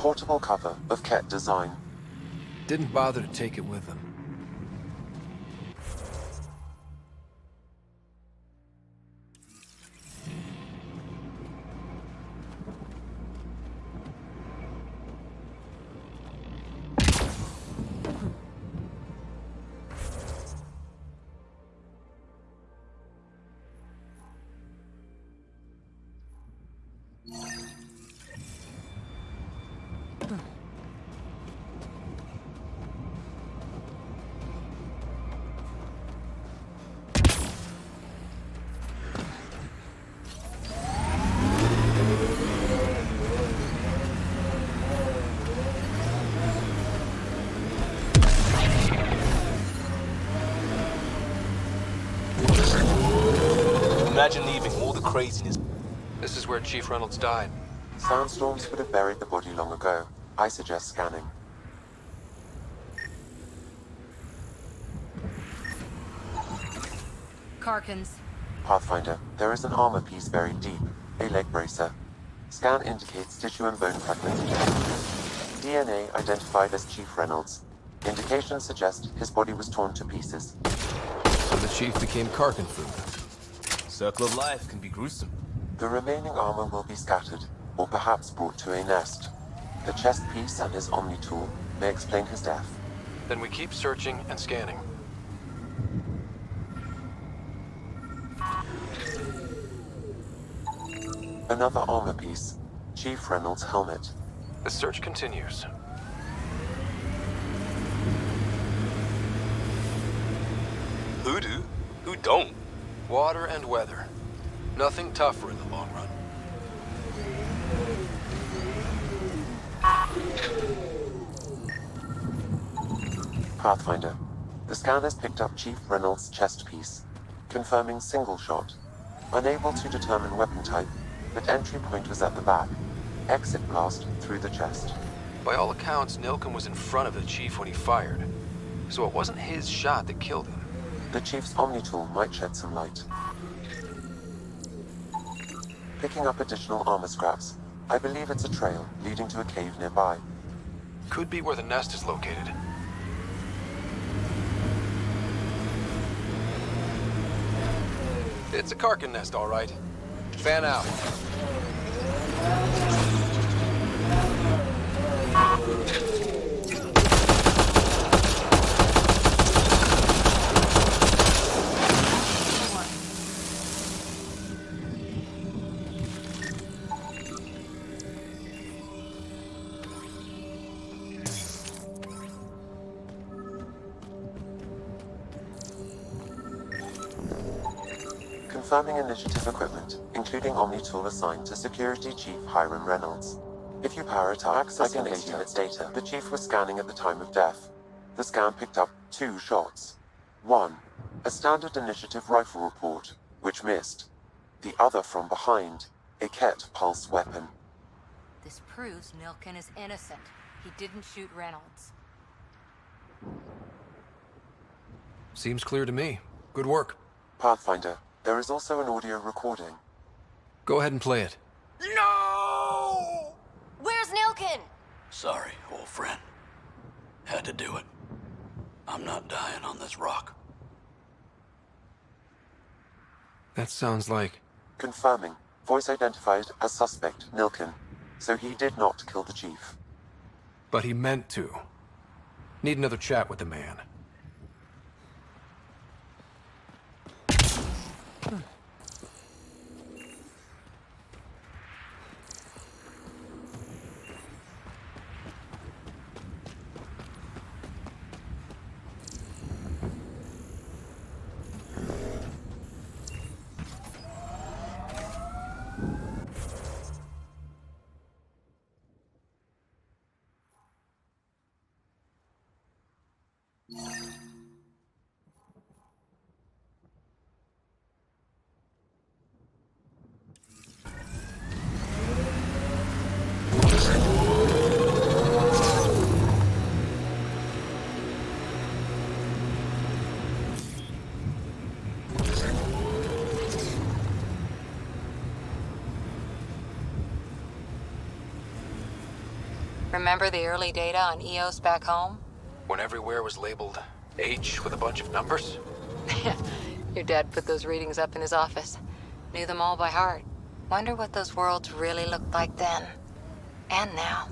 portable cover of Ket design. Didn't bother to take it with them. Imagine leaving all the craziness. This is where Chief Reynolds died. Sandstorms would have buried the body long ago. I suggest scanning. Karkins. Pathfinder, there is an armor piece buried deep. A leg bracer. Scan indicates tissue and bone fragment. DNA identified as Chief Reynolds. Indications suggest his body was torn to pieces. So the Chief became Karkin food. Circle of life can be gruesome. The remaining armor will be scattered, or perhaps brought to a nest. The chest piece and his Omni tool may explain his death. Then we keep searching and scanning. Another armor piece. Chief Reynolds' helmet. The search continues. Who do? Who don't? Water and weather. Nothing tougher in the long run. Pathfinder. The scan has picked up Chief Reynolds' chest piece, confirming single shot. Unable to determine weapon type, but entry point was at the back. Exit blast through the chest. By all accounts, Nilken was in front of the Chief when he fired. So it wasn't his shot that killed him. The Chief's Omni tool might shed some light. Picking up additional armor scraps. I believe it's a trail leading to a cave nearby. Could be where the nest is located. It's a Karkin nest, all right. Fan out. Confirming initiative equipment, including Omni tool assigned to Security Chief Hiram Reynolds. If you power it to access unit's data, the Chief was scanning at the time of death. The scan picked up 2 shots. One, a standard initiative rifle report, which missed. The other from behind, a Ket pulse weapon. This proves Nilken is innocent. He didn't shoot Reynolds. Seems clear to me. Good work. Pathfinder, there is also an audio recording. Go ahead and play it. No! Where's Nilken? Sorry, old friend. Had to do it. I'm not dying on this rock. That sounds like... Confirming. Voice identified as suspect, Nilken. So he did not kill the Chief. But he meant to. Need another chat with the man. Remember the early data on EOS back home? When everywhere was labeled H with a bunch of numbers? Your dad put those readings up in his office. Knew them all by heart. Wonder what those worlds really looked like then. And now.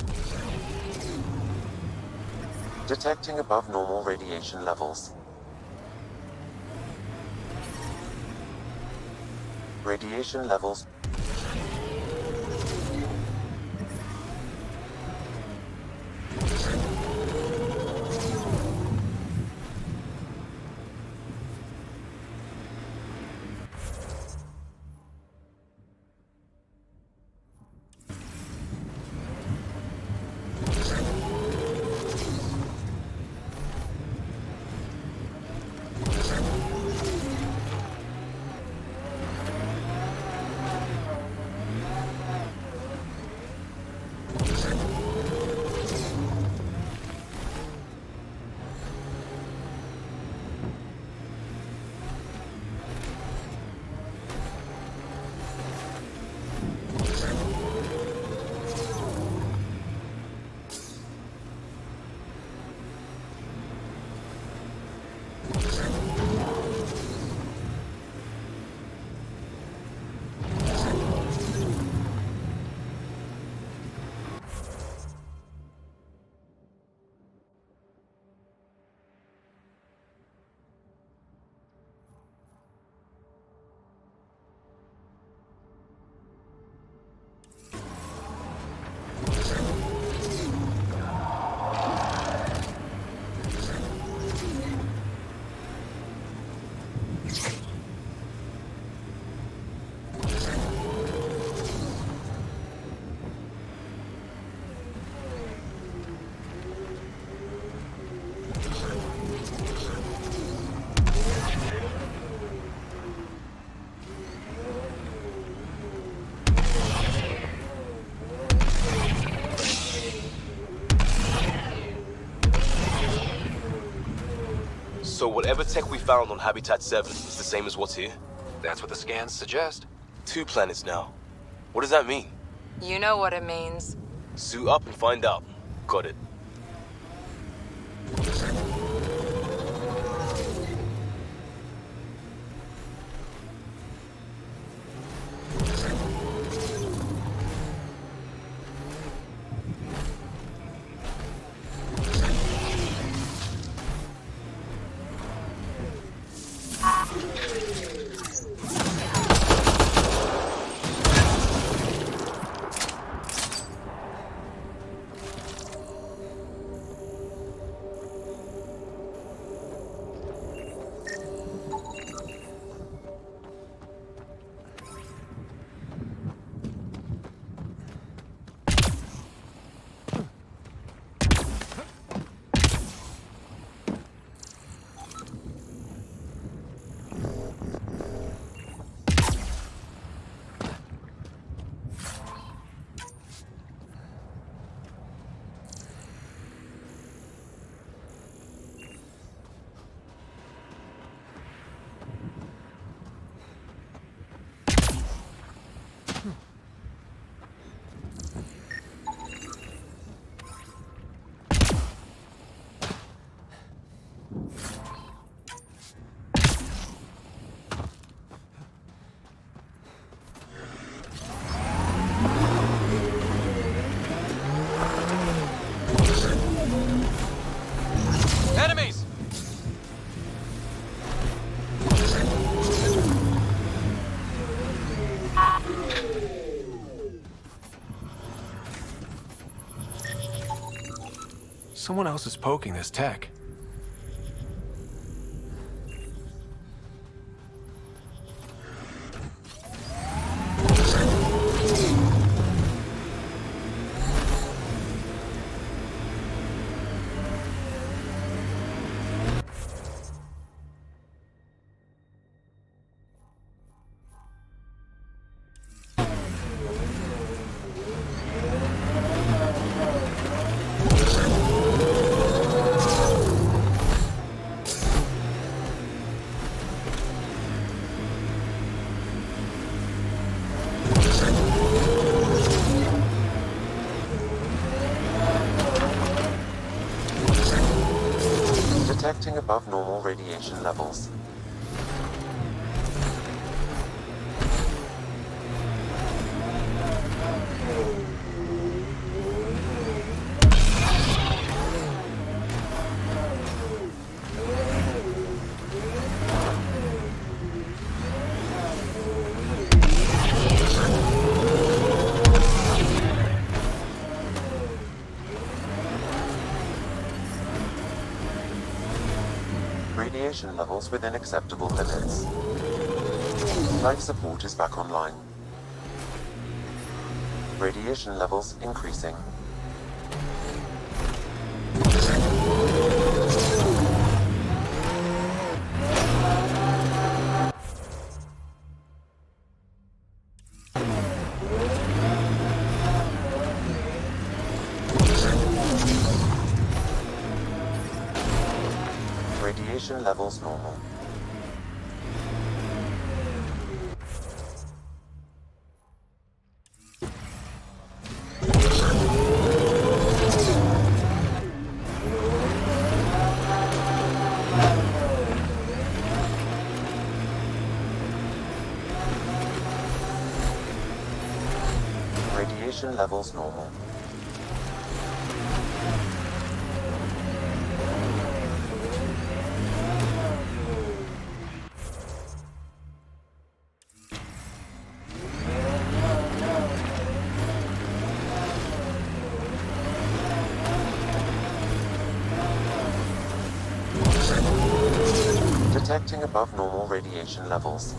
Detecting above normal radiation levels. Radiation levels. So whatever tech we found on Habitat 7 is the same as what's here? That's what the scans suggest. 2 planets now. What does that mean? You know what it means. Suit up and find out. Got it. Someone else is poking this tech. above normal radiation levels. Radiation levels within acceptable limits. Life support is back online. Radiation levels increasing. Radiation levels normal. Radiation levels normal. Detecting above normal radiation levels.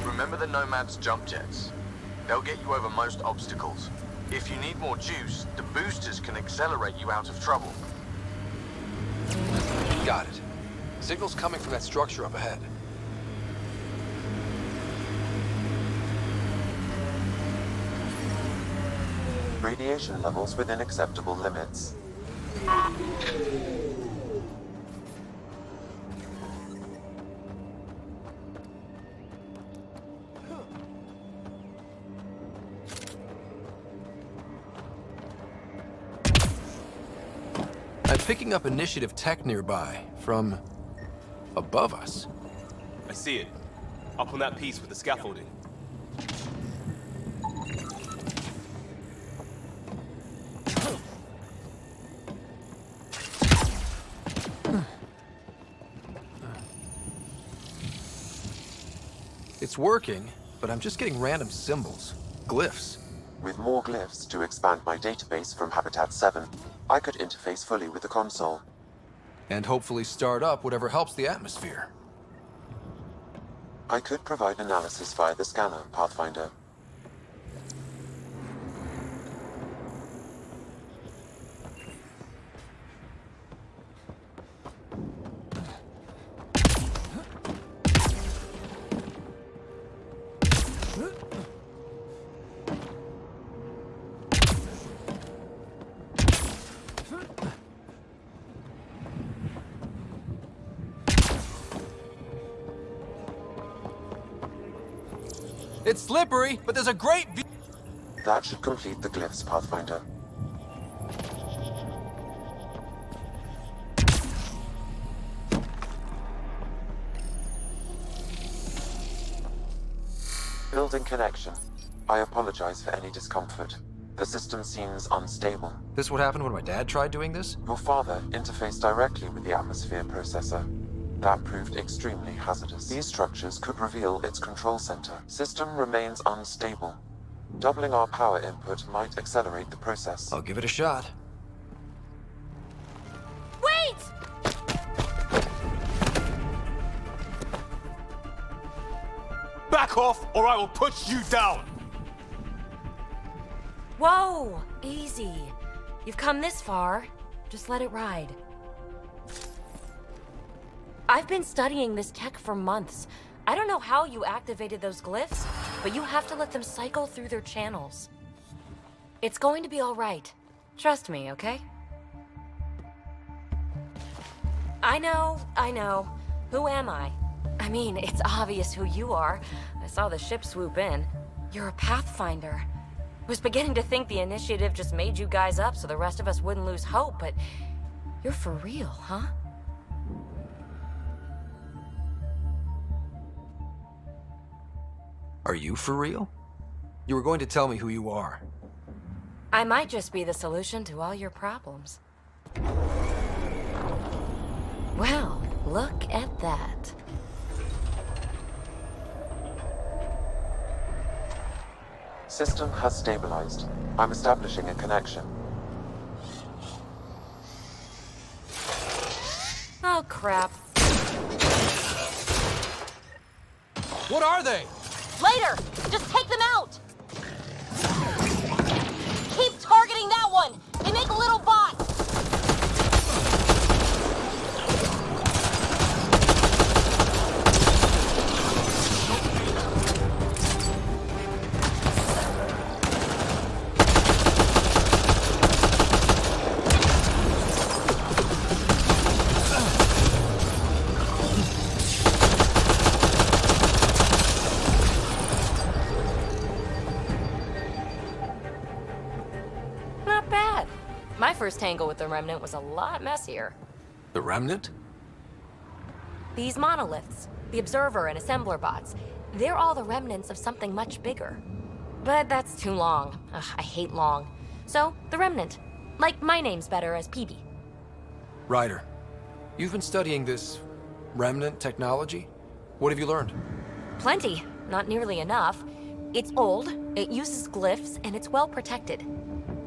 Remember the Nomad's jump jets. They'll get you over most obstacles. If you need more juice, the boosters can accelerate you out of trouble. Got it. Signal's coming from that structure up ahead. Radiation levels within acceptable limits. I'm picking up initiative tech nearby, from above us. I see it. Up on that piece with the scaffolding. It's working, but I'm just getting random symbols, glyphs. With more glyphs to expand my database from Habitat 7, I could interface fully with the console. And hopefully start up whatever helps the atmosphere. I could provide analysis via the scanner, Pathfinder. It's slippery, but there's a great view. That should complete the glyphs, Pathfinder. Building connection. I apologize for any discomfort. The system seems unstable. This what happened when my dad tried doing this? Your father interfaced directly with the atmosphere processor. That proved extremely hazardous. These structures could reveal its control center. System remains unstable. Doubling our power input might accelerate the process. I'll give it a shot. Wait! Back off, or I will put you down! Whoa! Easy. You've come this far. Just let it ride. I've been studying this tech for months. I don't know how you activated those glyphs, but you have to let them cycle through their channels. It's going to be all right. Trust me, okay? I know. Who am I? I mean, it's obvious who you are. I saw the ship swoop in. You're a Pathfinder. I was beginning to think the initiative just made you guys up so the rest of us wouldn't lose hope, but you're for real, huh? Are you for real? You were going to tell me who you are. I might just be the solution to all your problems. Well, look at that. System has stabilized. I'm establishing a connection. Oh, crap. What are they? Later! Just take them out! Keep targeting that one! They make little bots! My first tangle with the Remnant was a lot messier. The Remnant? These monoliths, the Observer and Assembler bots, they're all the remnants of something much bigger. But that's too long. Ugh, I hate long. So, the Remnant. Like, my name's better as PB. Ryder, you've been studying this Remnant technology? What have you learned? Plenty. Not nearly enough. It's old, it uses glyphs, and it's well protected.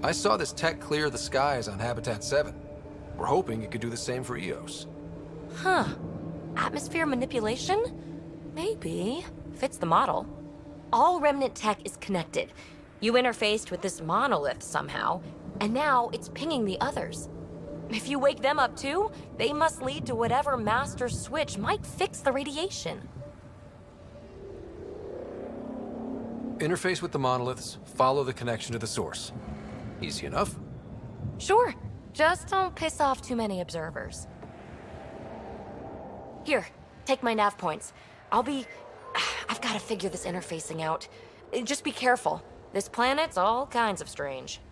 I saw this tech clear the skies on Habitat 7. We're hoping it could do the same for EOS. Huh. Atmosphere manipulation? Maybe. Fits the model. All Remnant tech is connected. You interfaced with this monolith somehow, and now it's pinging the others. If you wake them up too, they must lead to whatever master switch might fix the radiation. Interface with the monoliths, follow the connection to the source. Easy enough. Sure. Just don't piss off too many observers. Here, take my nav points. I've got to figure this interfacing out. Just be careful. This planet's all kinds of strange.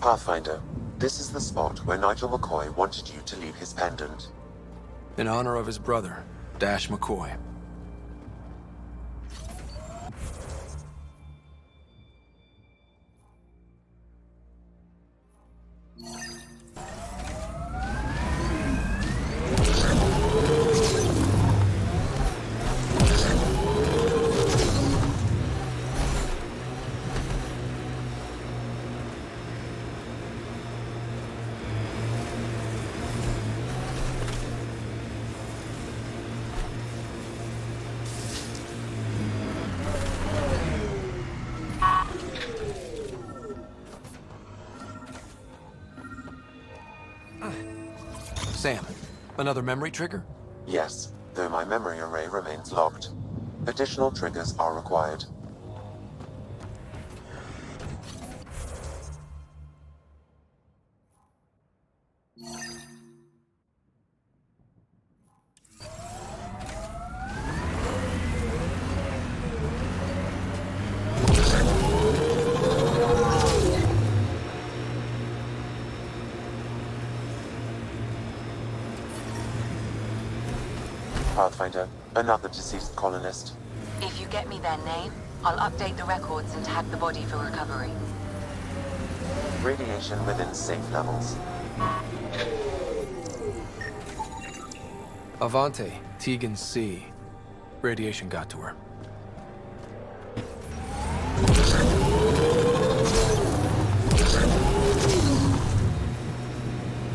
Pathfinder, this is the spot where Nigel McCoy wanted you to leave his pendant. In honor of his brother, Dash McCoy. Sam, another memory trigger? Yes, though my memory array remains locked. Additional triggers are required. Pathfinder, another deceased colonist. If you get me their name, I'll update the records and tag the body for recovery. Radiation within safe levels. Avante, Tegan C. Radiation got to her.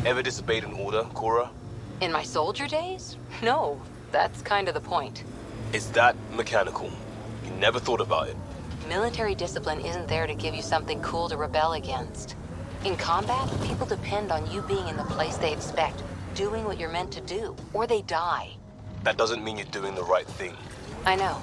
Ever disobeyed an order, Cora? In my soldier days? No, that's kind of the point. It's that mechanical. You never thought about it. Military discipline isn't there to give you something cool to rebel against. In combat, people depend on you being in the place they expect, doing what you're meant to do, or they die. That doesn't mean you're doing the right thing. I know.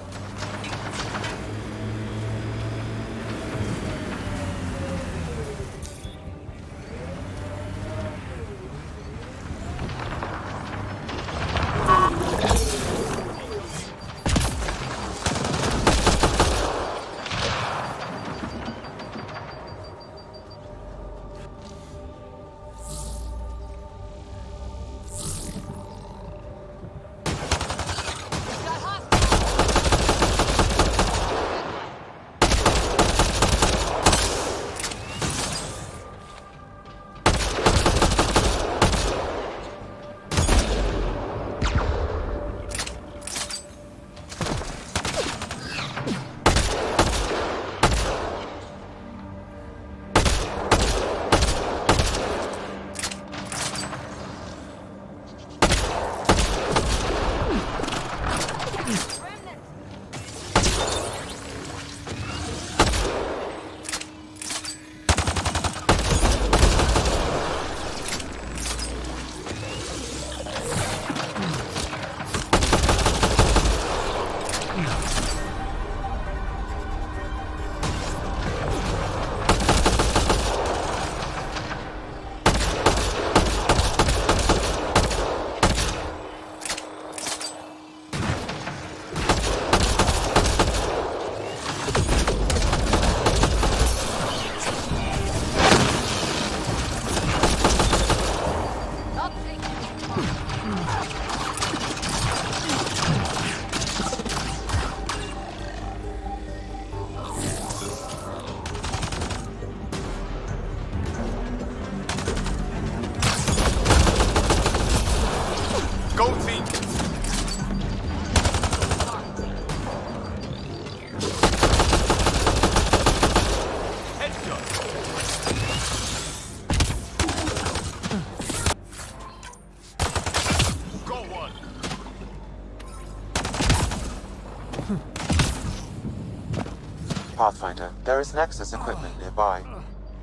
Pathfinder, there is Nexus equipment nearby.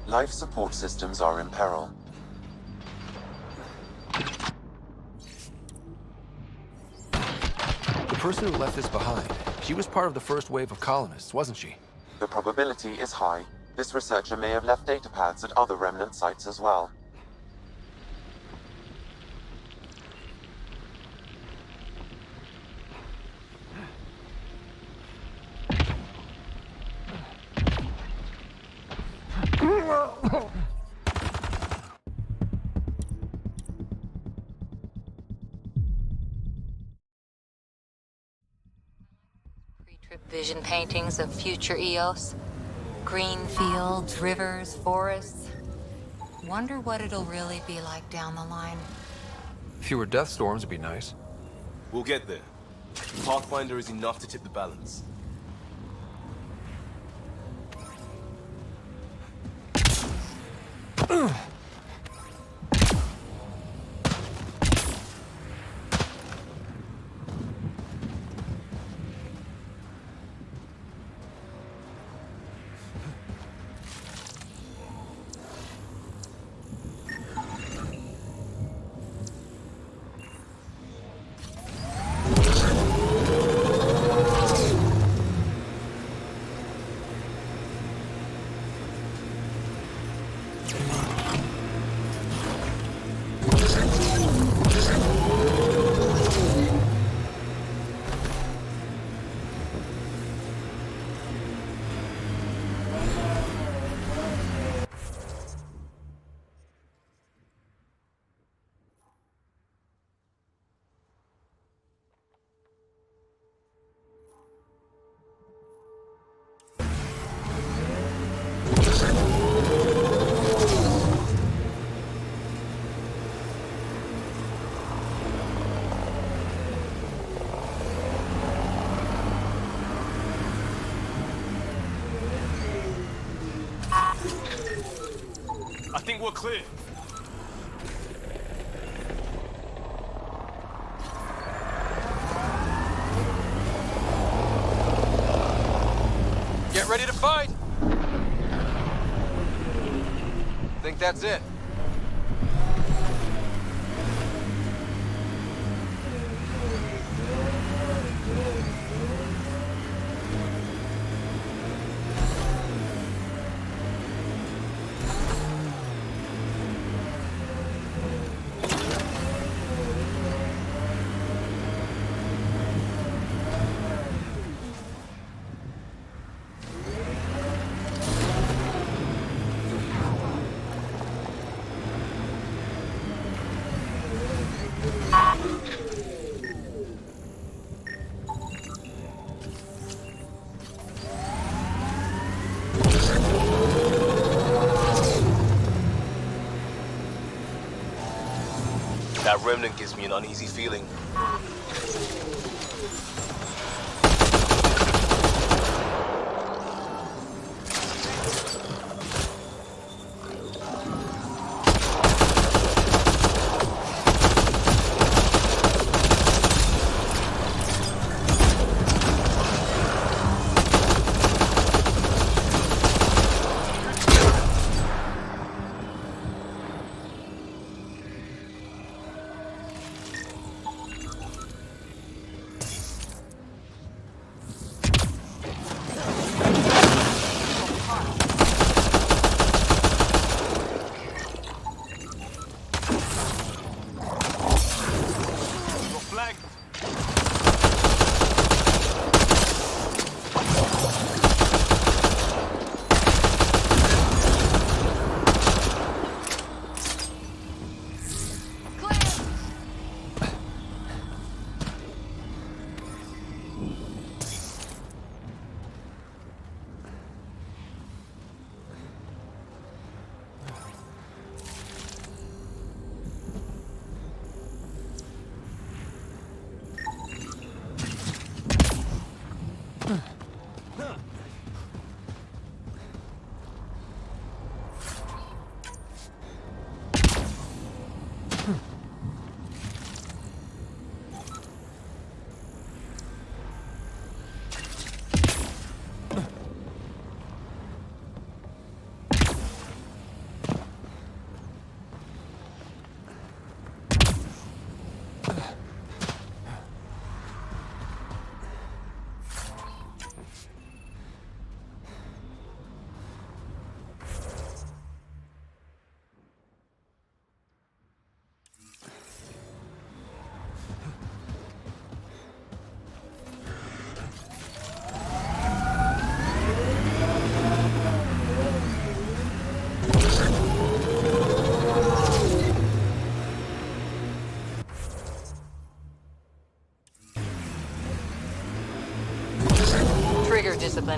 Life support systems are in peril. The person who left this behind, she was part of the first wave of colonists, wasn't she? The probability is high. This researcher may have left data pads at other remnant sites as well. vision paintings of future Eos. Green fields, rivers, forests. Wonder what it'll really be like down the line. Fewer death storms would be nice. We'll get there. Pathfinder is enough to tip the balance. I think we're clear. Get ready to fight! Think that's it. That remnant gives me an uneasy feeling.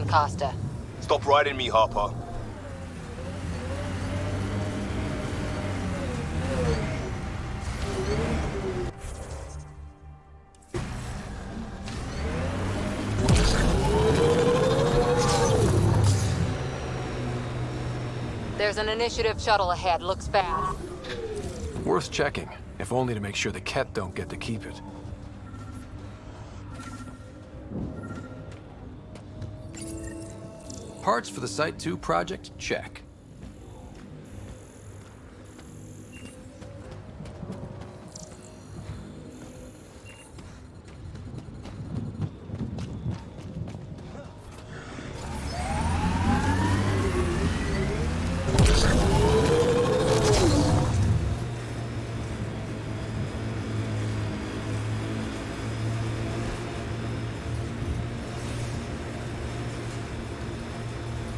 Acosta. Stop riding me, Harper. There's an initiative shuttle ahead. Looks bad. Worth checking, if only to make sure the Ket don't get to keep it. Parts for the Site 2 project, check.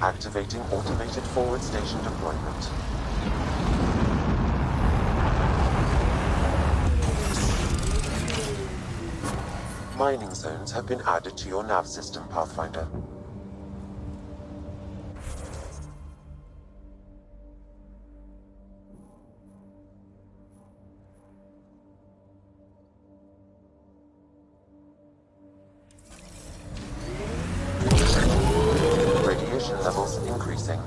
Activating automated forward station deployment. Mining zones have been added to your nav system, Pathfinder. Levels increasing.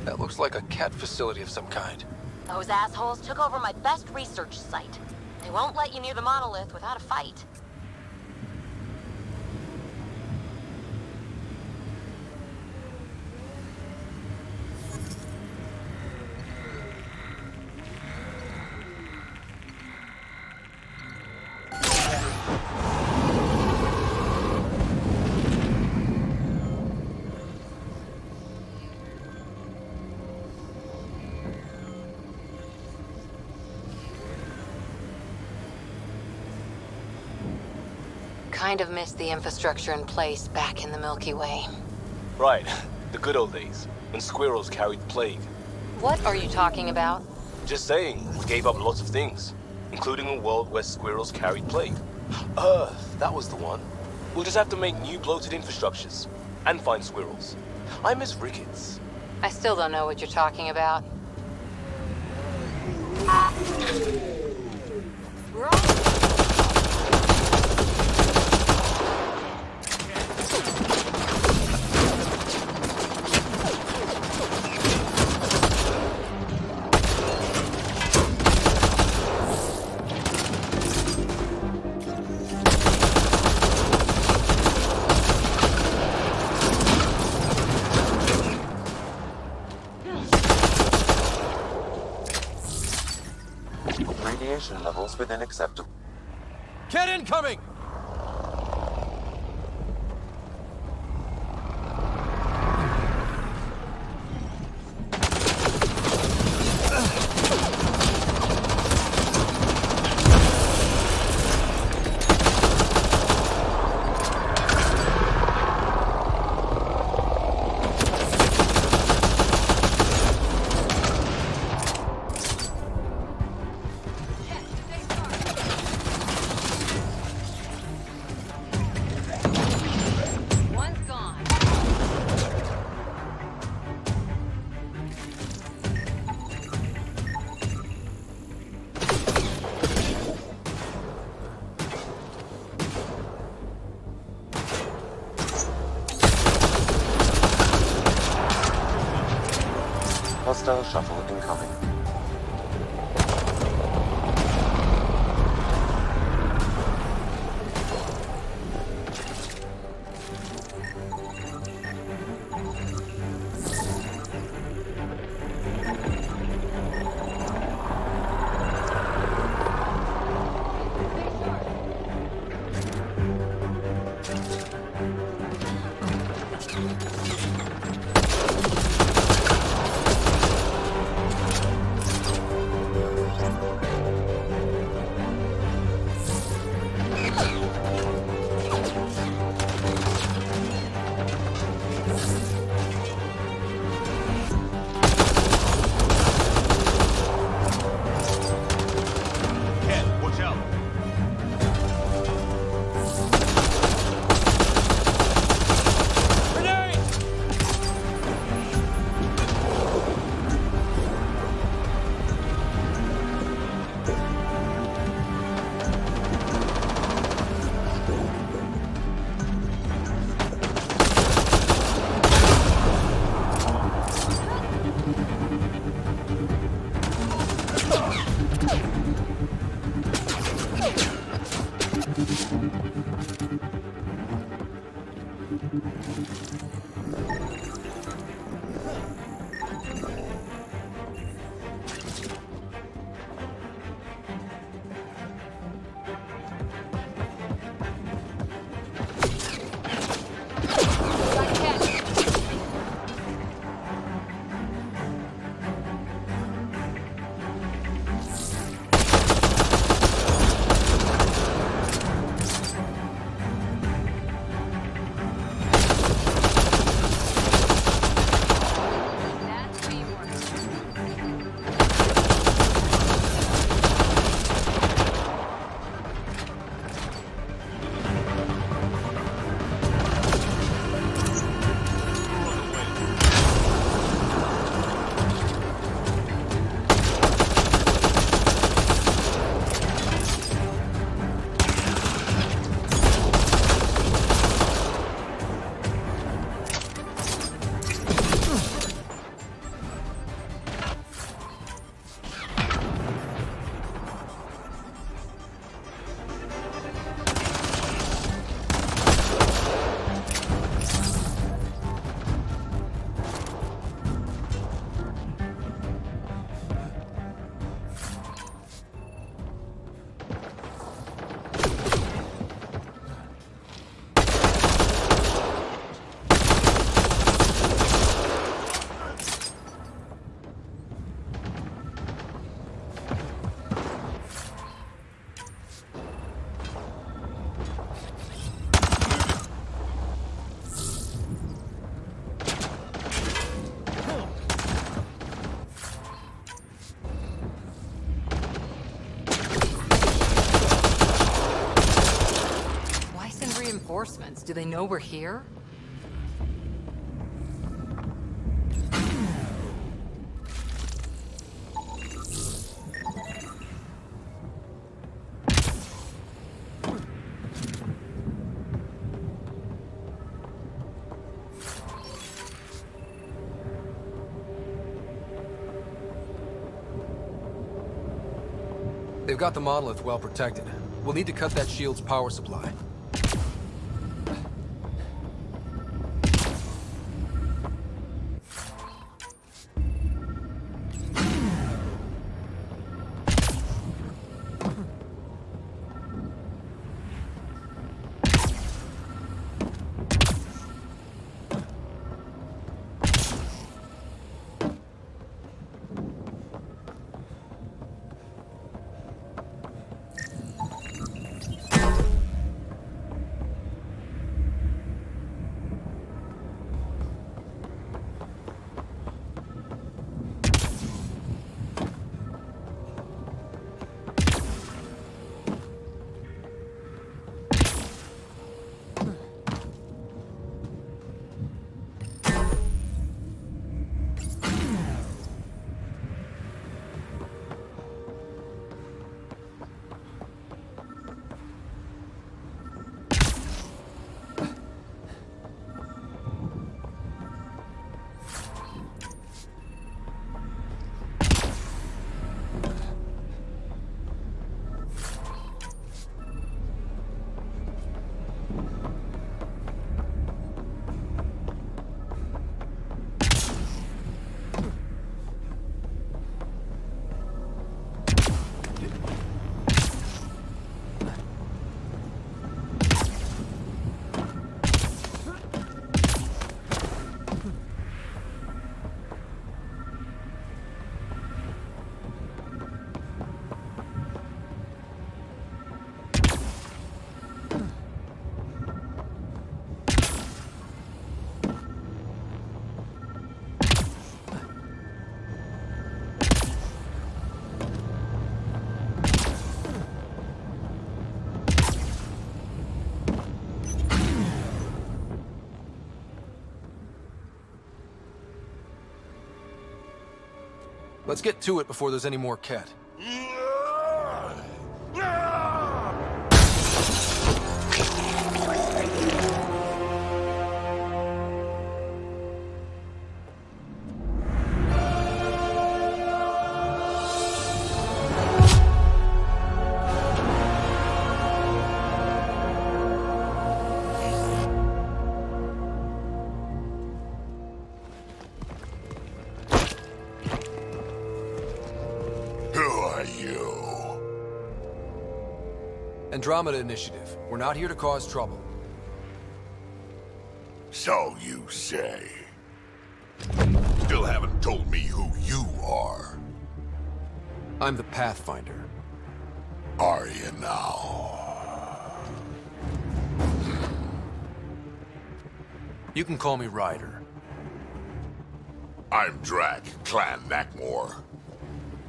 That looks like a Ket facility of some kind. Those assholes took over my best research site. They won't let you near the monolith without a fight. Kind of missed the infrastructure in place back in the Milky Way. Right, the good old days, when squirrels carried plague. What are you talking about? Just saying, we gave up lots of things, including a world where squirrels carried plague. Earth, that was the one. We'll just have to make new bloated infrastructures, and find squirrels. I miss rickets. I still don't know what you're talking about. Radiation levels within acceptable. Ket incoming! Hostile shuttle incoming. Do they know we're here? They've got the monolith well protected. We'll need to cut that shield's power supply. Let's get to it before there's any more Ket. Andromeda Initiative. We're not here to cause trouble. So you say. Still haven't told me who you are. I'm the Pathfinder. Are you now? You can call me Ryder. I'm Drac, Clan Nakmor.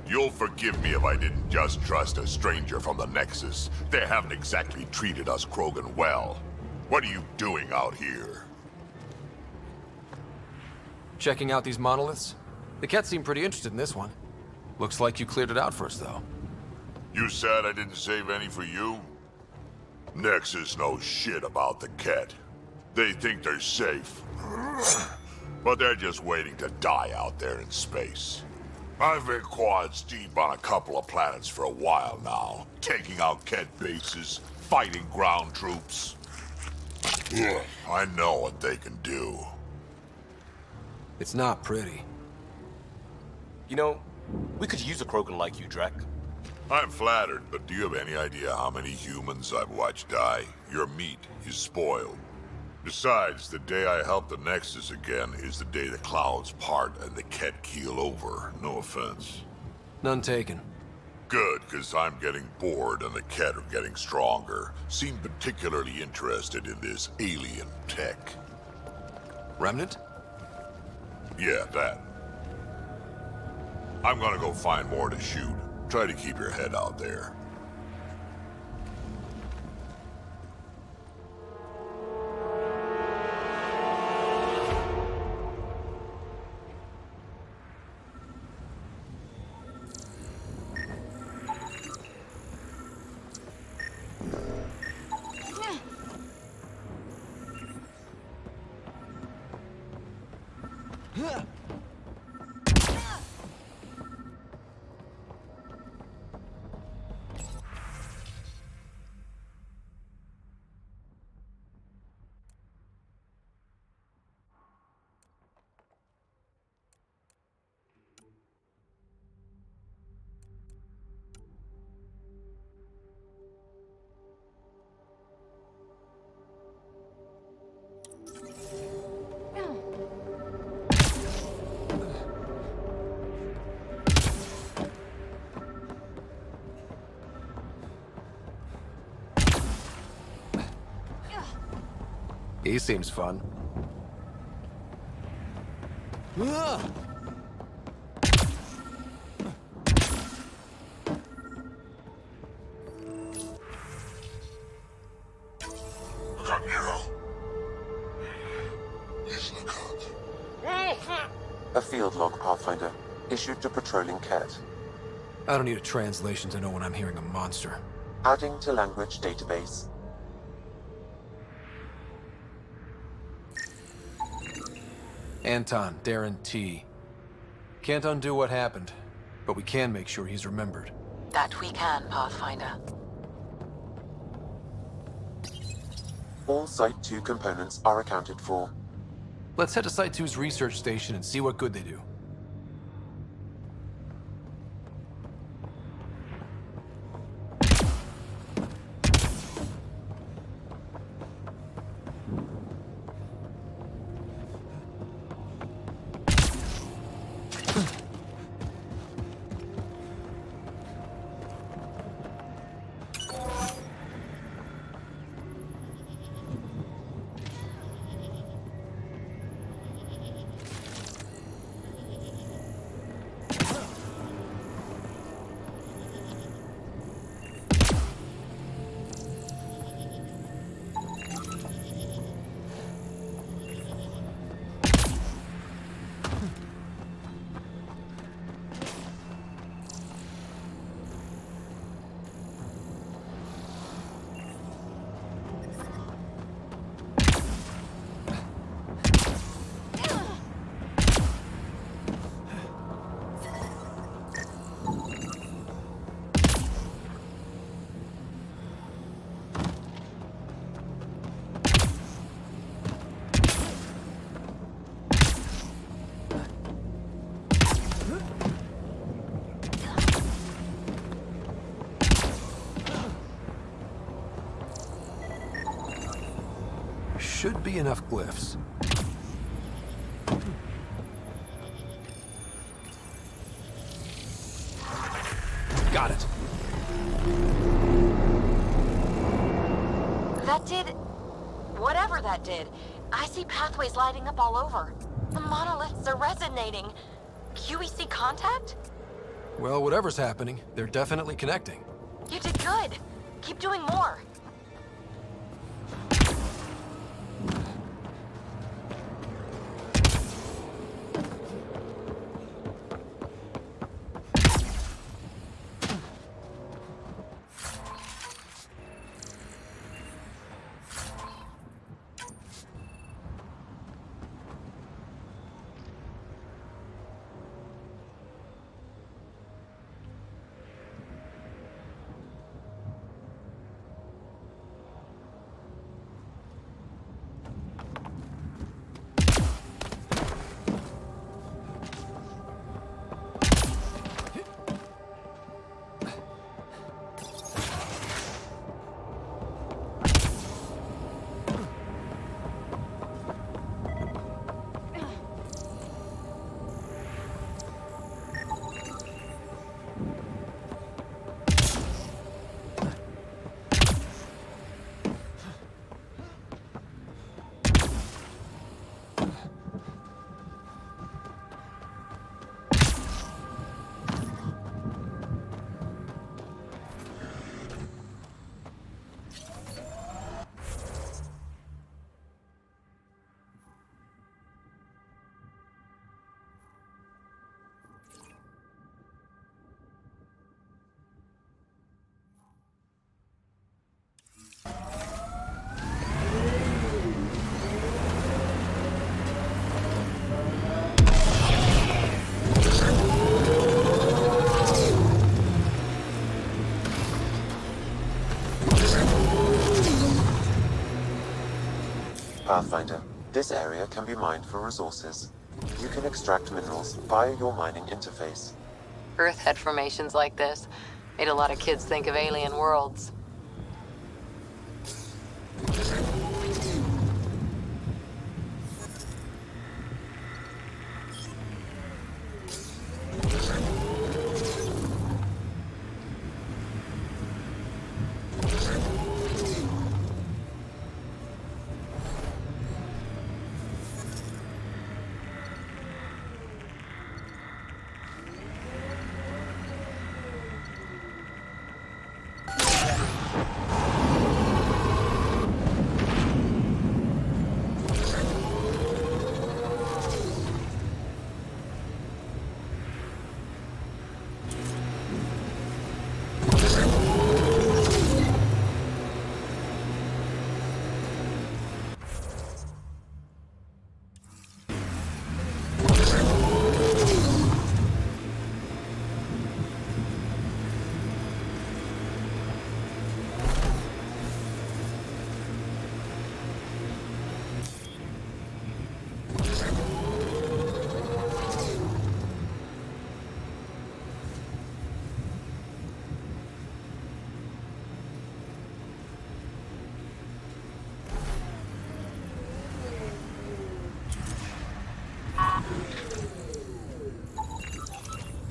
You'll forgive me if I didn't just trust a stranger from the Nexus. They haven't exactly treated us Krogan well. What are you doing out here? Checking out these monoliths? The Ket seem pretty interested in this one. Looks like you cleared it out for us, though. You said I didn't save any for you? Nexus knows shit about the Ket. They think they're safe. But they're just waiting to die out there in space. I've been quads deep on a couple of planets for a while now, taking out Ket bases, fighting ground troops. I know what they can do. It's not pretty. You know, we could use a Krogan like you, Drac. I'm flattered, but do you have any idea how many humans I've watched die? Your meat is spoiled. Besides, the day I help the Nexus again is the day the clouds part and the Ket keel over. No offense. None taken. Good, because I'm getting bored and the Ket are getting stronger. Seem particularly interested in this alien tech. Remnant? Yeah, that. I'm gonna go find more to shoot. Try to keep your head out there. He seems fun. A field log, Pathfinder, issued to patrolling Ket. I don't need a translation to know when I'm hearing a monster. Adding to language database. Anton, Darren T. Can't undo what happened, but we can make sure he's remembered. That we can, Pathfinder. All Site 2 components are accounted for. Let's head to Site 2's research station and see what good they do. Should be enough glyphs. Got it. That did... whatever that did. I see pathways lighting up all over. The monoliths are resonating. QEC contact? Well, whatever's happening, they're definitely connecting. You did good. Keep doing more. Pathfinder, this area can be mined for resources. You can extract minerals via your mining interface. Earth had formations like this. Made a lot of kids think of alien worlds.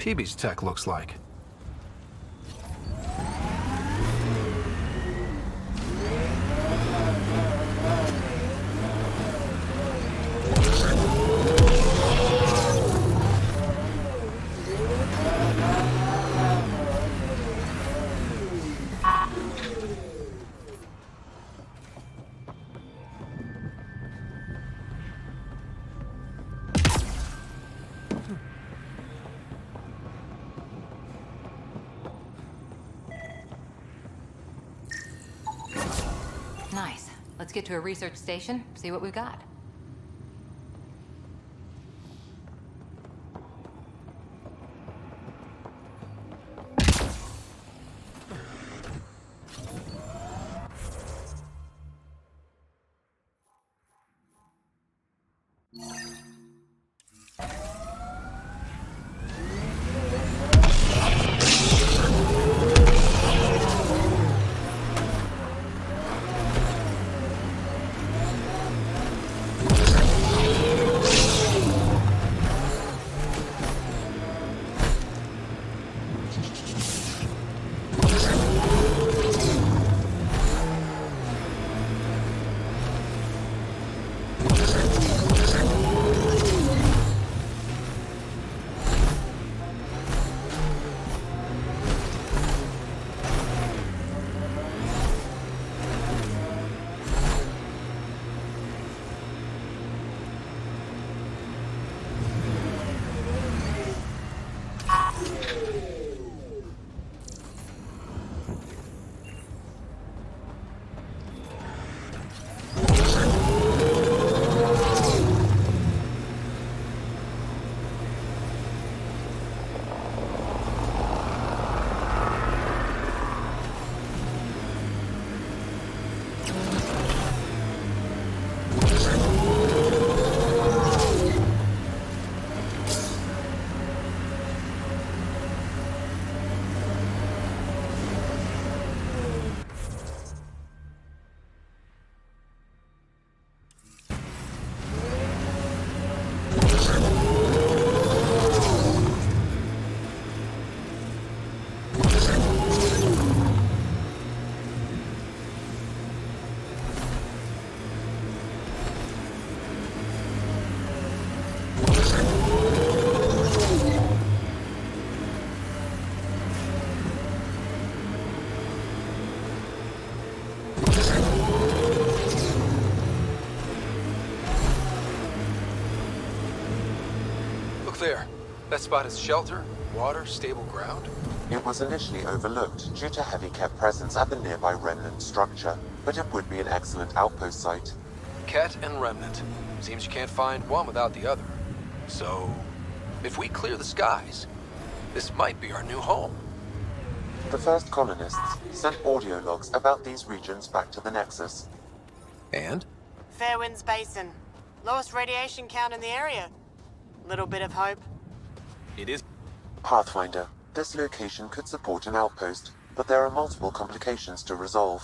PB's tech looks like. Nice. Let's get to a research station, see what we've got. There. That spot is shelter, water, stable ground. It was initially overlooked due to heavy kept presence at the nearby remnant structure, but it would be an excellent outpost site. Ket and remnant. Seems you can't find one without the other. So, if we clear the skies, this might be our new home. The first colonists sent audio logs about these regions back to the Nexus. And? Fairwinds Basin. Lowest radiation count in the area. Little bit of hope. It is. Pathfinder, this location could support an outpost, but there are multiple complications to resolve.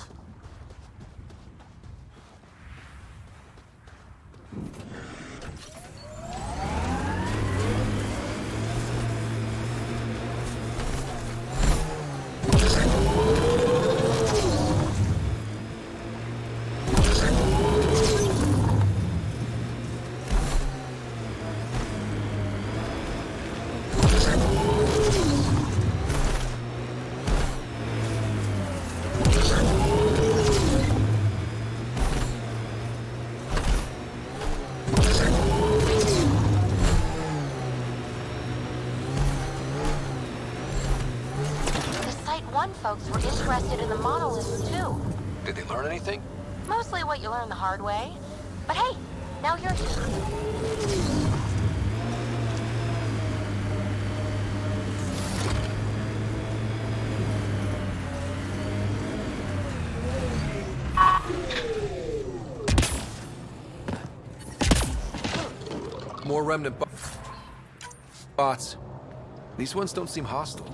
Folks were interested in the monoliths, too. Did they learn anything? Mostly what you learn the hard way. But hey, now you're here. More remnant bots. These ones don't seem hostile.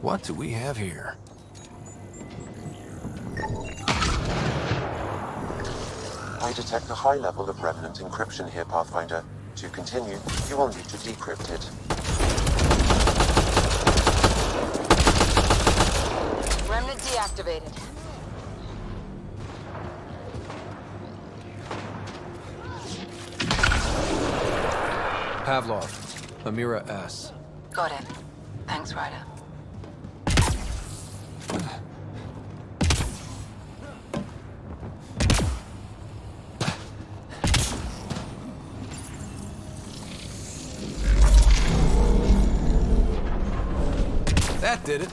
What do we have here? I detect a high level of remnant encryption here, Pathfinder. To continue, you will need to decrypt it. Remnant deactivated. Pavlov, Amira S. Got it. Thanks, Ryder. That did it.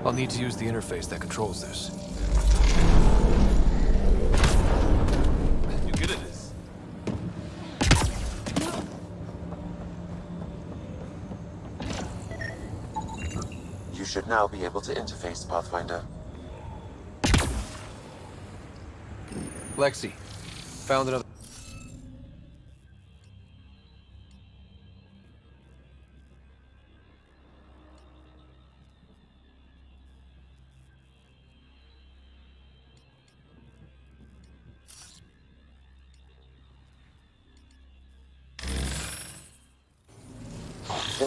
I'll need to use the interface that controls this. You're good at this. You should now be able to interface, Pathfinder. Lexi, found another.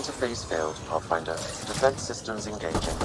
Interface failed, Pathfinder. Defense systems engaging.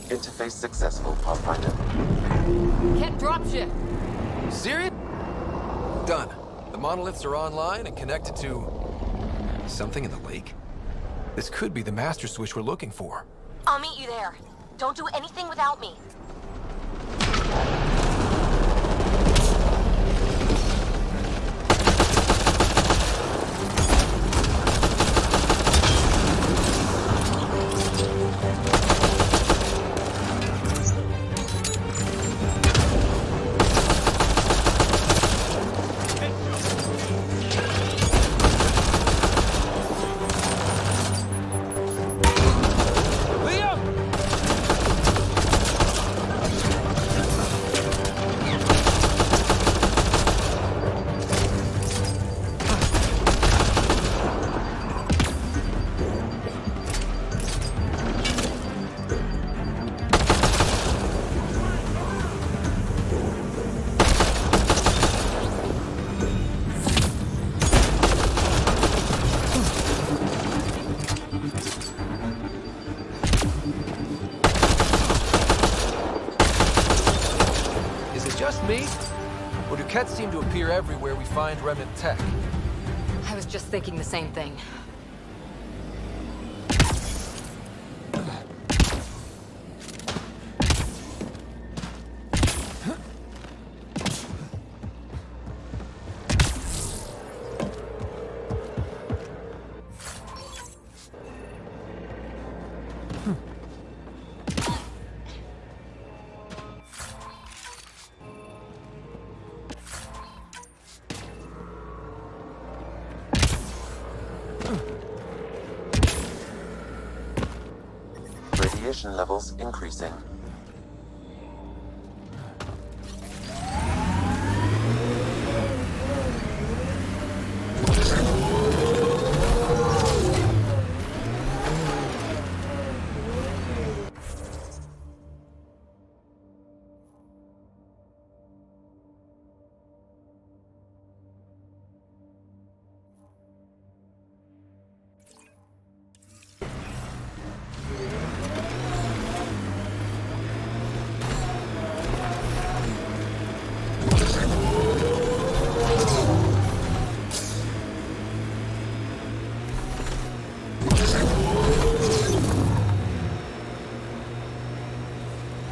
Interface successful, Pathfinder. Can't dropship. Serious? Done. The monoliths are online and connected to... something in the lake? This could be the master switch we're looking for. I'll meet you there. Don't do anything without me. Kets seem to appear everywhere we find remnant tech. I was just thinking the same thing. Radiation levels increasing.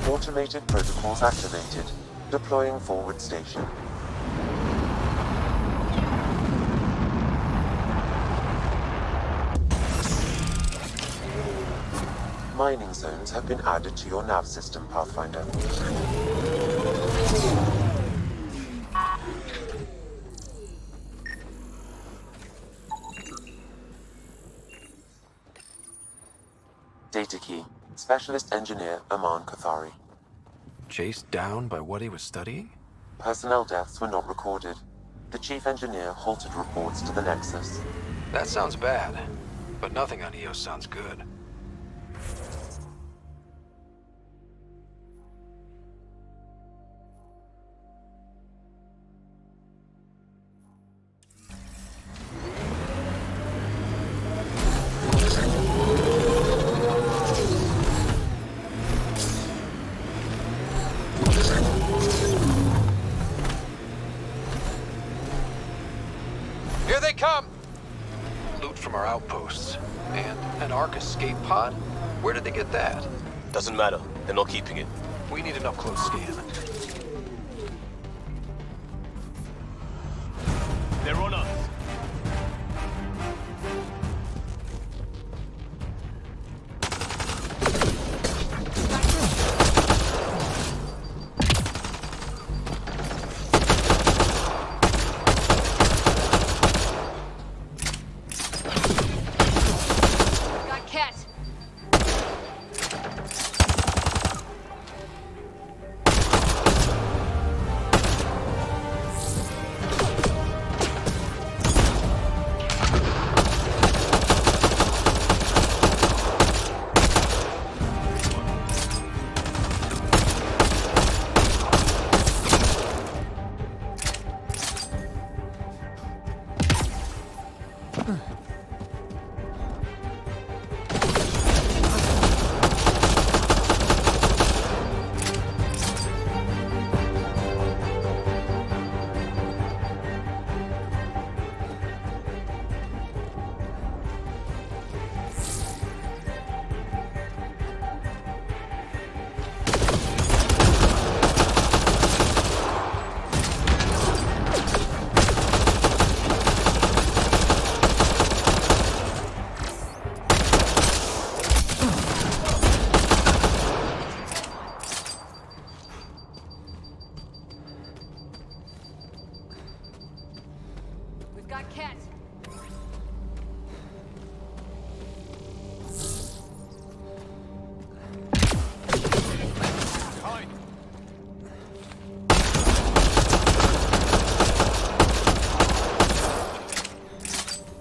Automated protocols activated. Deploying forward station. Mining zones have been added to your nav system, Pathfinder. Data key. Specialist Engineer Aman Kathari. Chased down by what he was studying? Personnel deaths were not recorded. The Chief Engineer halted reports to the Nexus. That sounds bad, but nothing on EOS sounds good. Here they come! Loot from our outposts. And an Ark escape pod? Where did they get that? Doesn't matter. They're not keeping it. We need an up-close scan. They're on us.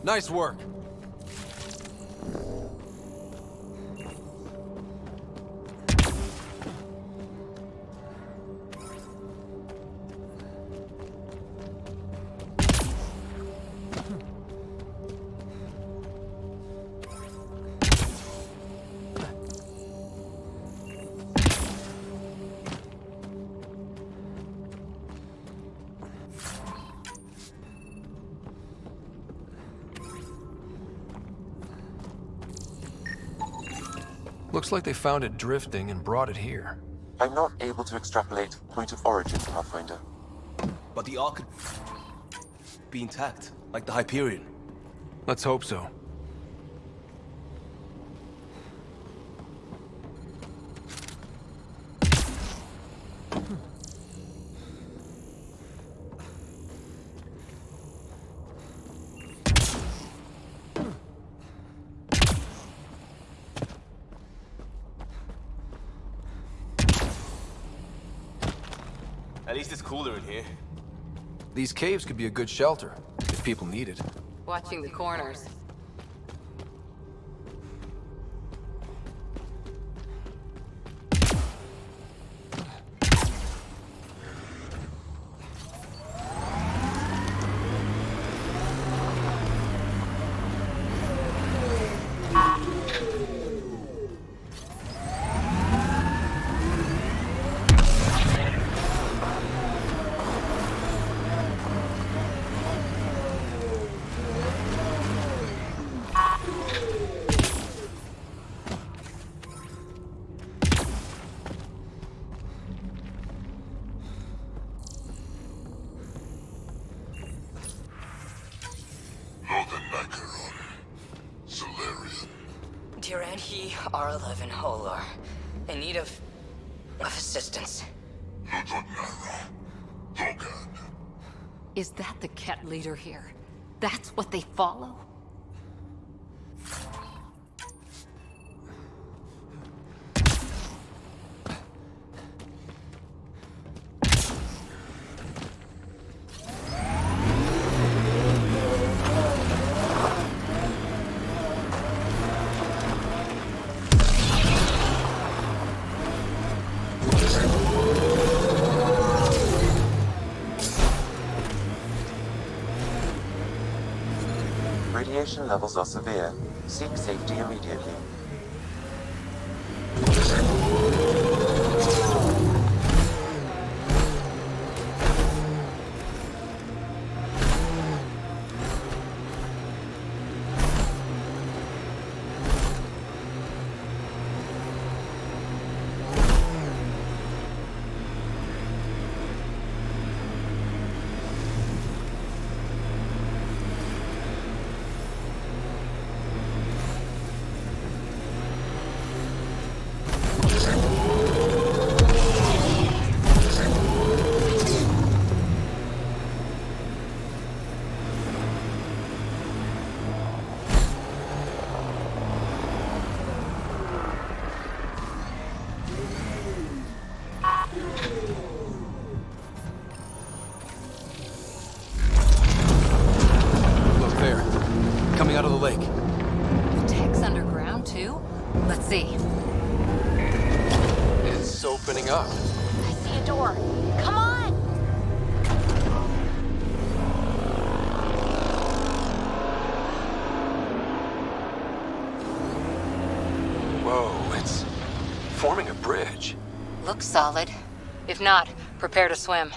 Nice work. Looks like they found it drifting and brought it here. I'm not able to extrapolate point of origin, Pathfinder. But the Ark could be intact, like the Hyperion. Let's hope so. At least it's cooler in here. These caves could be a good shelter, if people need it. Watching the corners. And he are a living holler. In need of assistance. Is that the cat leader here? That's what they follow? Radiation levels are severe. Seek safety immediately. Out of the lake. The tech's underground too? Let's see. It's opening up. I see a door. Come on! Whoa, it's forming a bridge. Looks solid. If not, prepare to swim.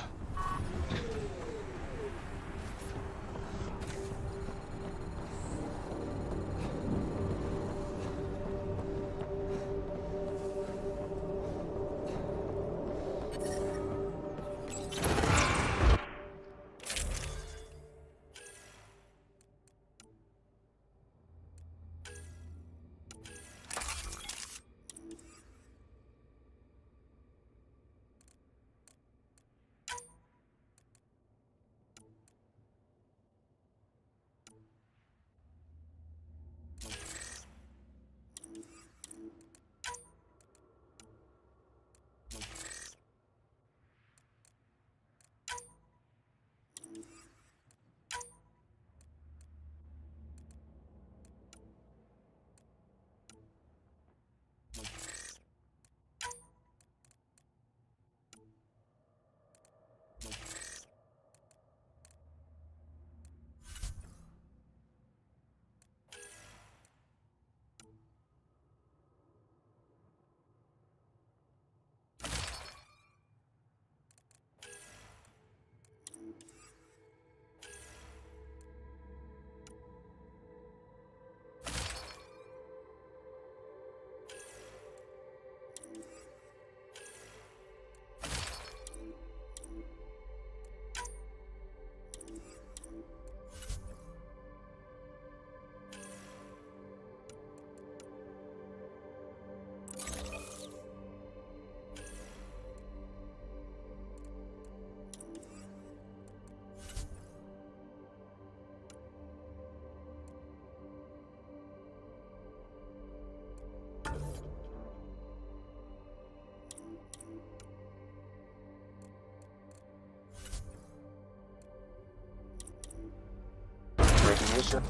Radiation.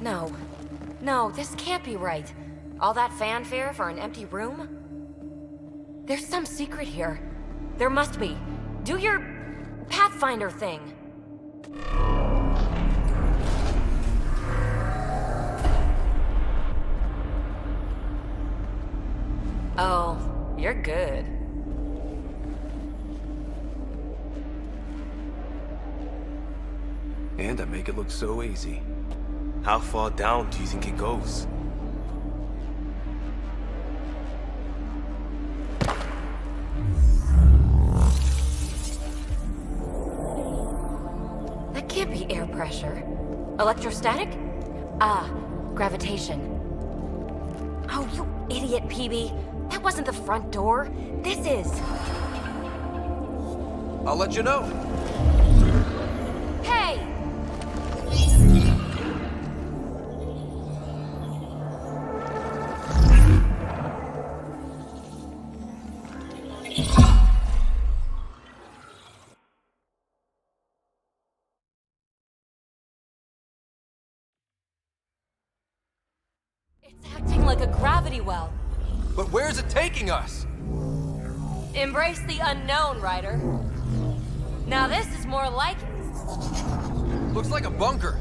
No. No, this can't be right. All that fanfare for an empty room? There's some secret here. There must be. Do your Pathfinder thing. Oh, you're good. And I make it look so easy. How far down do you think it goes? can't be air pressure. Electrostatic? Ah, gravitation. Oh, you idiot, PB. That wasn't the front door. This is. I'll let you know. Hey! It's acting like a gravity well. But where's it taking us? Embrace the unknown, Ryder. Now this is more like it. Looks like a bunker.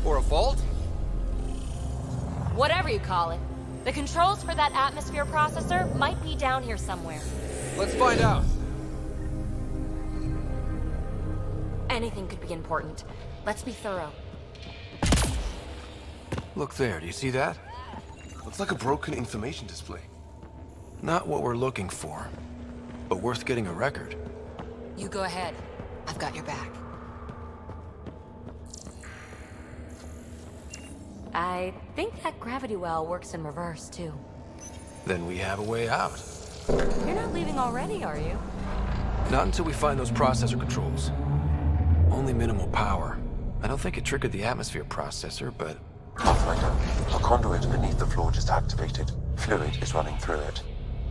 Or a vault? Whatever you call it. The controls for that atmosphere processor might be down here somewhere. Let's find out. Anything could be important. Let's be thorough. Look there, do you see that? Looks like a broken information display. Not what we're looking for, but worth getting a record. You go ahead. I've got your back. I think that gravity well works in reverse, too. Then we have a way out. You're not leaving already, are you? Not until we find those processor controls. Only minimal power. I don't think it triggered the atmosphere processor, but... Pathfinder, a conduit beneath the floor just activated. Fluid is running through it.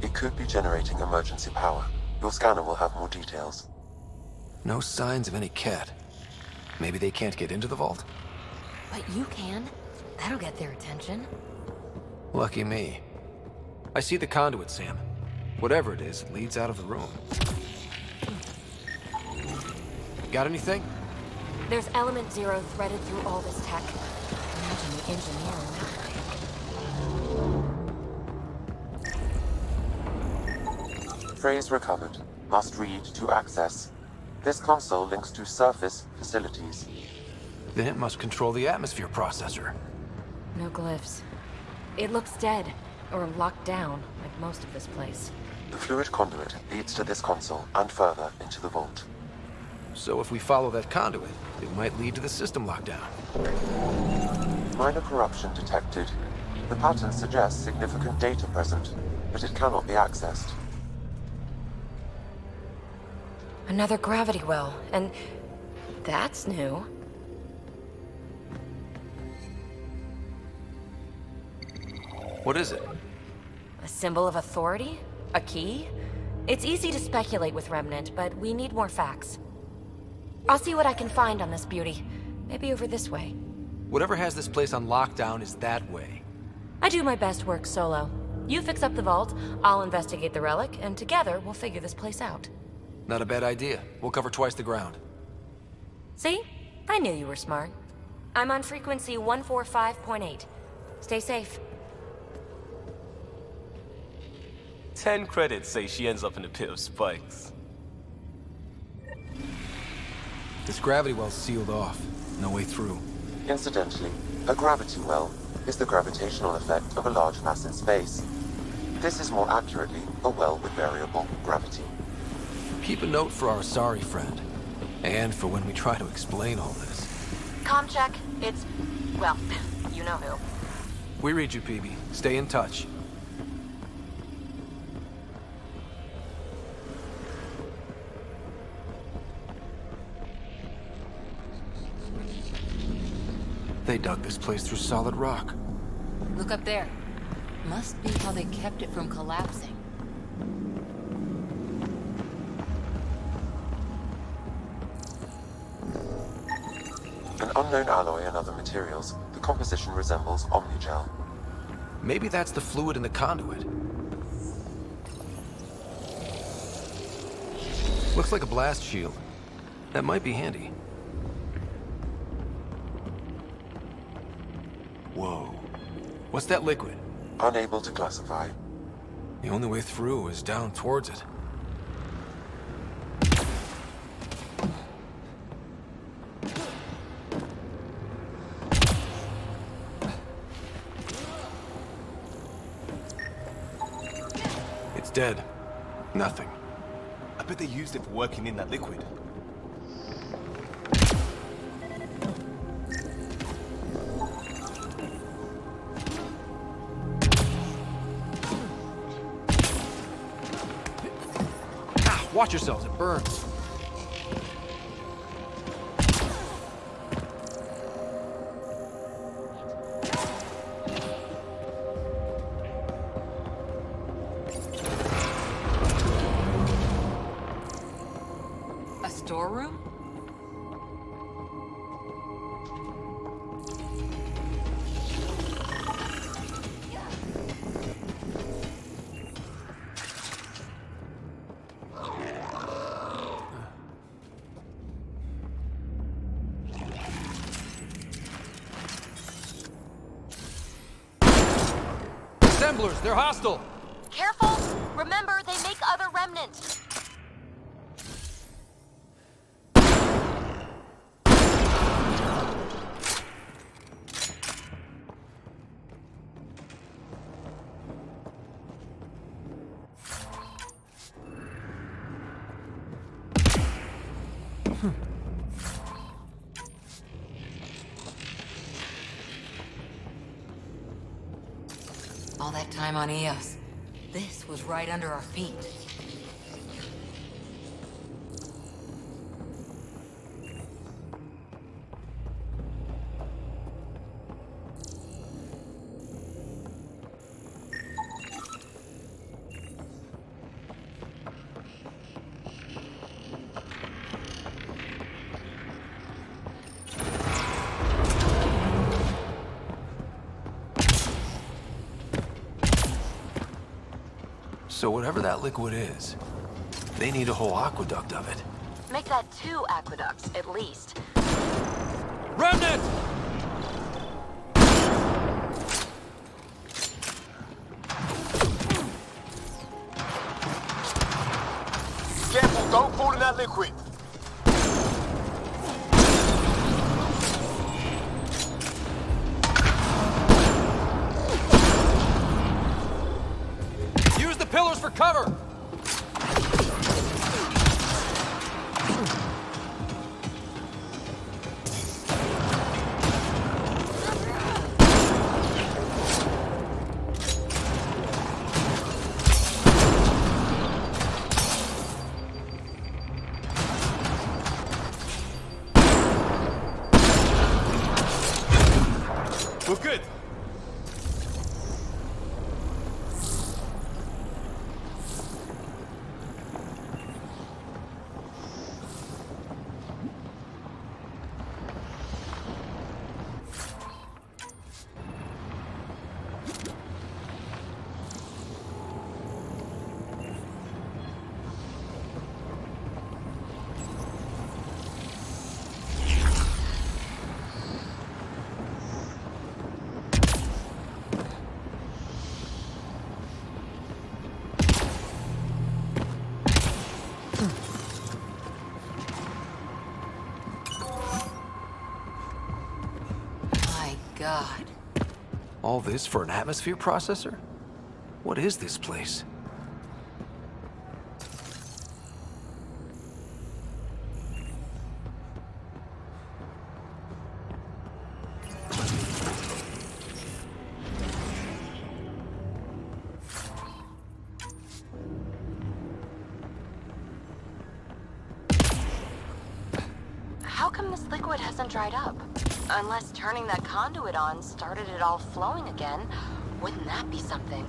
It could be generating emergency power. Your scanner will have more details. No signs of any cat. Maybe they can't get into the vault? But you can. That'll get their attention. Lucky me. I see the conduit, Sam. Whatever it is, it leads out of the room. Got anything? There's element 0 threaded through all this tech. Imagine the engineering that way. Phrase recovered. Must read to access. This console links to surface facilities. Then it must control the atmosphere processor. No glyphs. It looks dead, or locked down, like most of this place. The fluid conduit leads to this console and further into the vault. So if we follow that conduit, it might lead to the system lockdown. Minor corruption detected. The pattern suggests significant data present, but it cannot be accessed. Another gravity well, and that's new. What is it? A symbol of authority? A key? It's easy to speculate with Remnant, but we need more facts. I'll see what I can find on this beauty. Maybe over this way. Whatever has this place on lockdown is that way. I do my best work solo. You fix up the vault, I'll investigate the relic, and together we'll figure this place out. Not a bad idea. We'll cover twice the ground. See? I knew you were smart. I'm on frequency 145.8. Stay safe. 10 credits say she ends up in a pit of spikes. This gravity well's sealed off. No way through. Incidentally, a gravity well is the gravitational effect of a large mass in space. This is more accurately a well with variable gravity. Keep a note for our sorry friend. And for when we try to explain all this. Comm check. It's... well, you know who. We read you, PB. Stay in touch. They dug this place through solid rock. Look up there. Must be how they kept it from collapsing. An unknown alloy and other materials, the composition resembles omnigel. Maybe that's the fluid in the conduit. Looks like a blast shield. That might be handy. Whoa. What's that liquid? Unable to classify. The only way through is down towards it. It's dead. Nothing. I bet they used it for working in that liquid. Watch yourselves, it burns. A storeroom? Assemblers, they're hostile! Careful! Remember, they make other remnants. All that time on Eos. This was right under our feet. So whatever that liquid is, they need a whole aqueduct of it. Make that 2 aqueducts, at least. Remnant! Careful, don't fall in that liquid. Use the pillars for cover! We're good. My God. All this for an atmosphere processor? What is this place? How come this liquid hasn't dried up? Unless turning that conduit on started it all flowing again. Wouldn't that be something?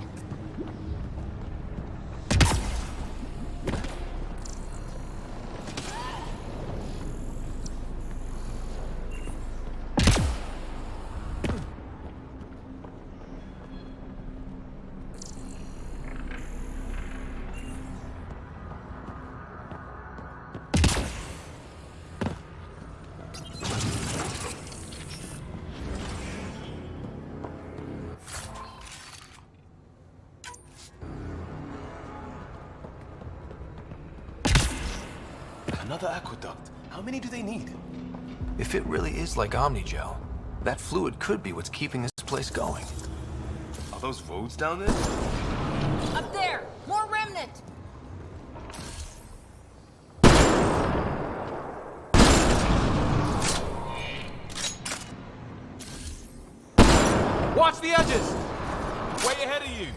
Another aqueduct. How many do they need? If it really is like Omnigel, that fluid could be what's keeping this place going. Are those roads down there? Up there! More remnant! Watch the edges! Way ahead of you!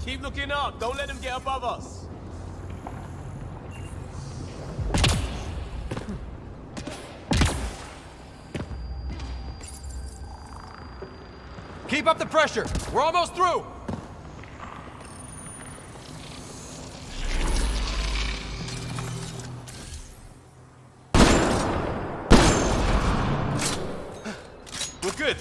Keep looking up. Don't let them get above us. Keep up the pressure. We're almost through. We're good.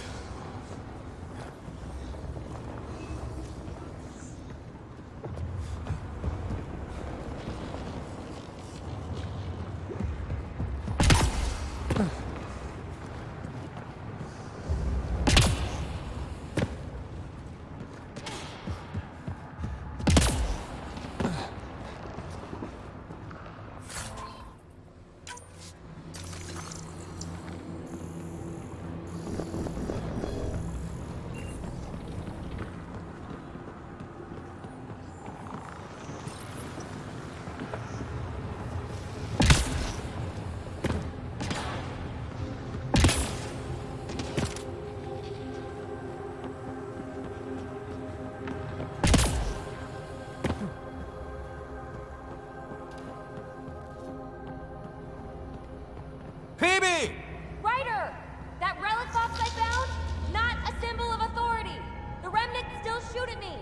Ryder! That relic box I found? Not a symbol of authority. The remnants still shoot at me.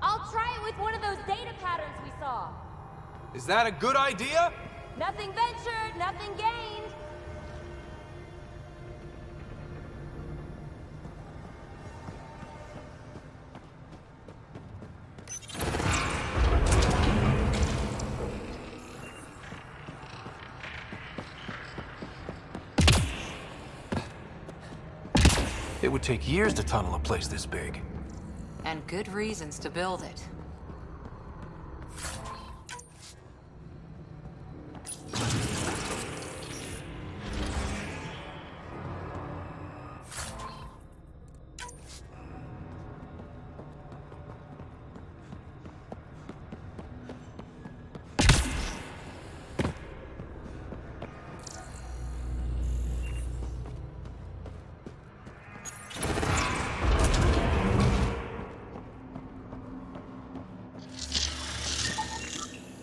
I'll try it with one of those data patterns we saw. Is that a good idea? Nothing ventured, nothing gained. It would take years to tunnel a place this big. And good reasons to build it.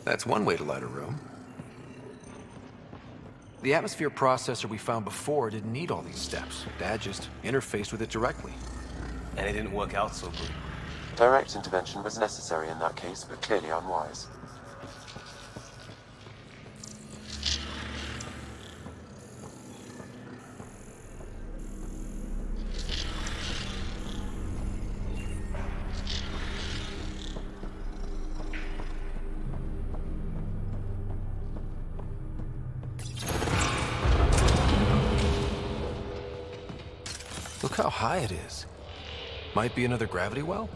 That's one way to light a room. The atmosphere processor we found before didn't need all these steps. Dad just interfaced with it directly. And it didn't work out so good. Direct intervention was necessary in that case, but clearly unwise. Look how high it is. Might be another gravity well?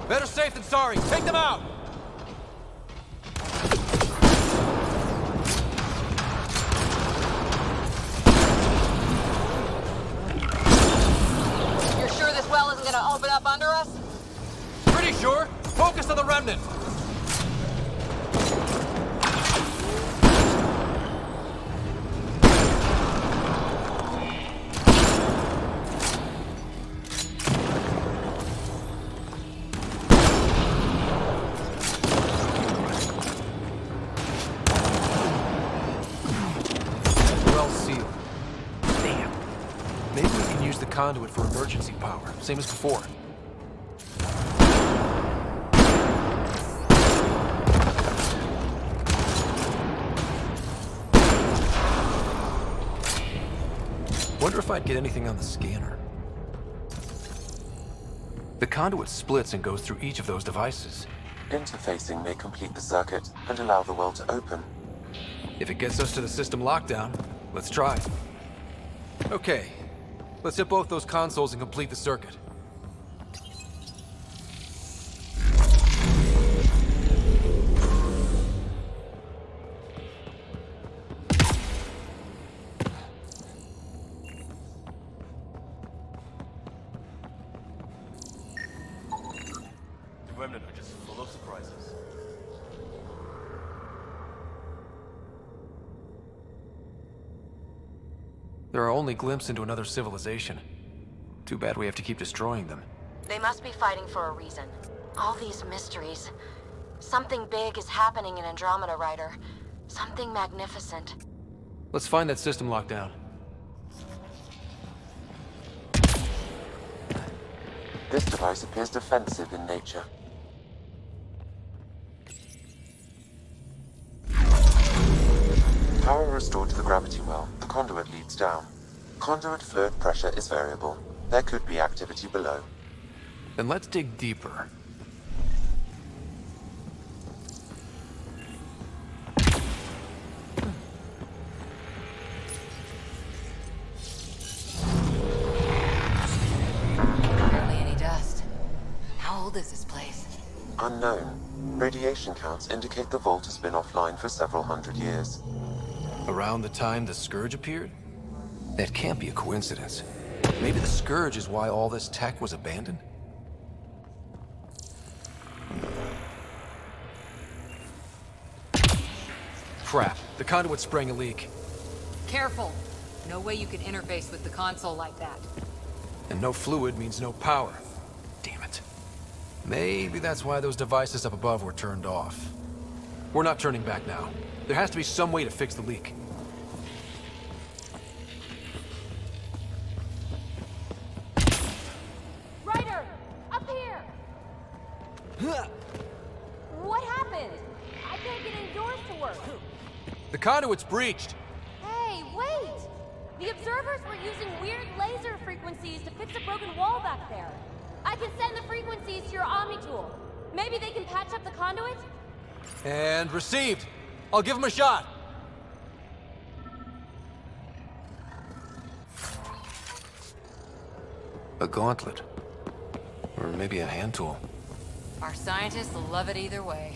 Better safe than sorry. Take them out! You're sure this well isn't gonna open up under us? Pretty sure. Focus on the remnant. Conduit for emergency power, same as before. Wonder if I'd get anything on the scanner. The conduit splits and goes through each of those devices. Interfacing may complete the circuit and allow the well to open. If it gets us to the system lockdown, let's try. Okay. Let's hit both those consoles and complete the circuit. The remnant are just full of surprises. There are only glimpses into another civilization. Too bad we have to keep destroying them. They must be fighting for a reason. All these mysteries. Something big is happening in Andromeda, Ryder. Something magnificent. Let's find that system lockdown. This device appears defensive in nature. Power restored to the gravity well. The conduit leads down. Conduit fluid pressure is variable. There could be activity below. Then let's dig deeper. Barely any dust. How old is this place? Unknown. Radiation counts indicate the vault has been offline for several hundred years. Around the time the Scourge appeared? That can't be a coincidence. Maybe the Scourge is why all this tech was abandoned? Crap, the conduit's spraying a leak. Careful. No way you can interface with the console like that. And no fluid means no power. Damn it. Maybe that's why those devices up above were turned off. We're not turning back now. There has to be some way to fix the leak. Ryder! Up here! What happened? I can't get indoors to work. The conduit's breached. Hey, wait! The observers were using weird laser frequencies to fix a broken wall back there. I can send the frequencies to your Omni tool. Maybe they can patch up the conduit? And received. I'll give him a shot. A gauntlet. Or maybe a hand tool. Our scientists will love it either way.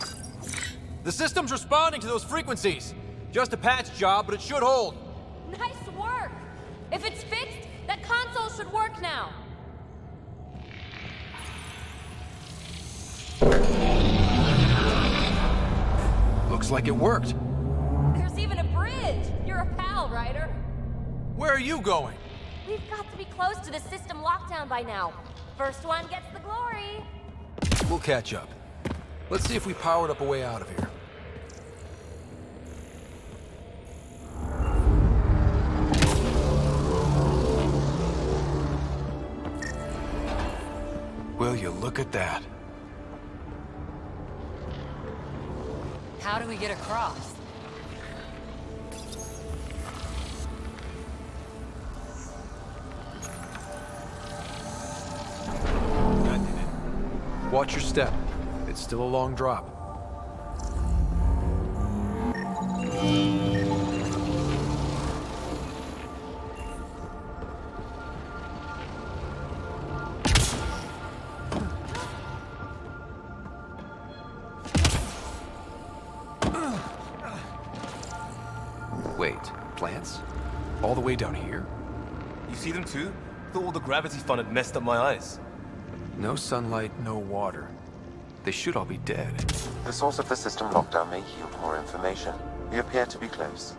The system's responding to those frequencies. Just a patch job, but it should hold. Nice work! If it's fixed, that console should work now. Looks like it worked. There's even a bridge! You're a pal, Ryder. Where are you going? We've got to be close to the system lockdown by now. First one gets the glory. We'll catch up. Let's see if we powered up a way out of here. Will you look at that? How do we get across? That did it. Watch your step. It's still a long drop. Wait, plants? All the way down here? You see them too? Thought all the gravity fun had messed up my eyes. No sunlight, no water. They should all be dead. The source of the system lockdown may yield more information. We appear to be close.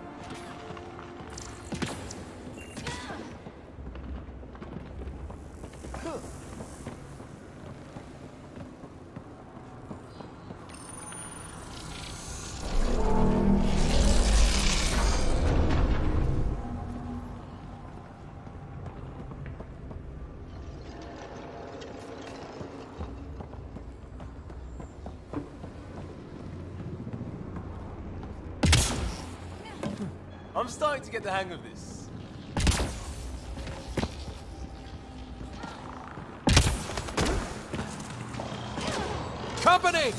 I'm starting to get the hang of this. Company!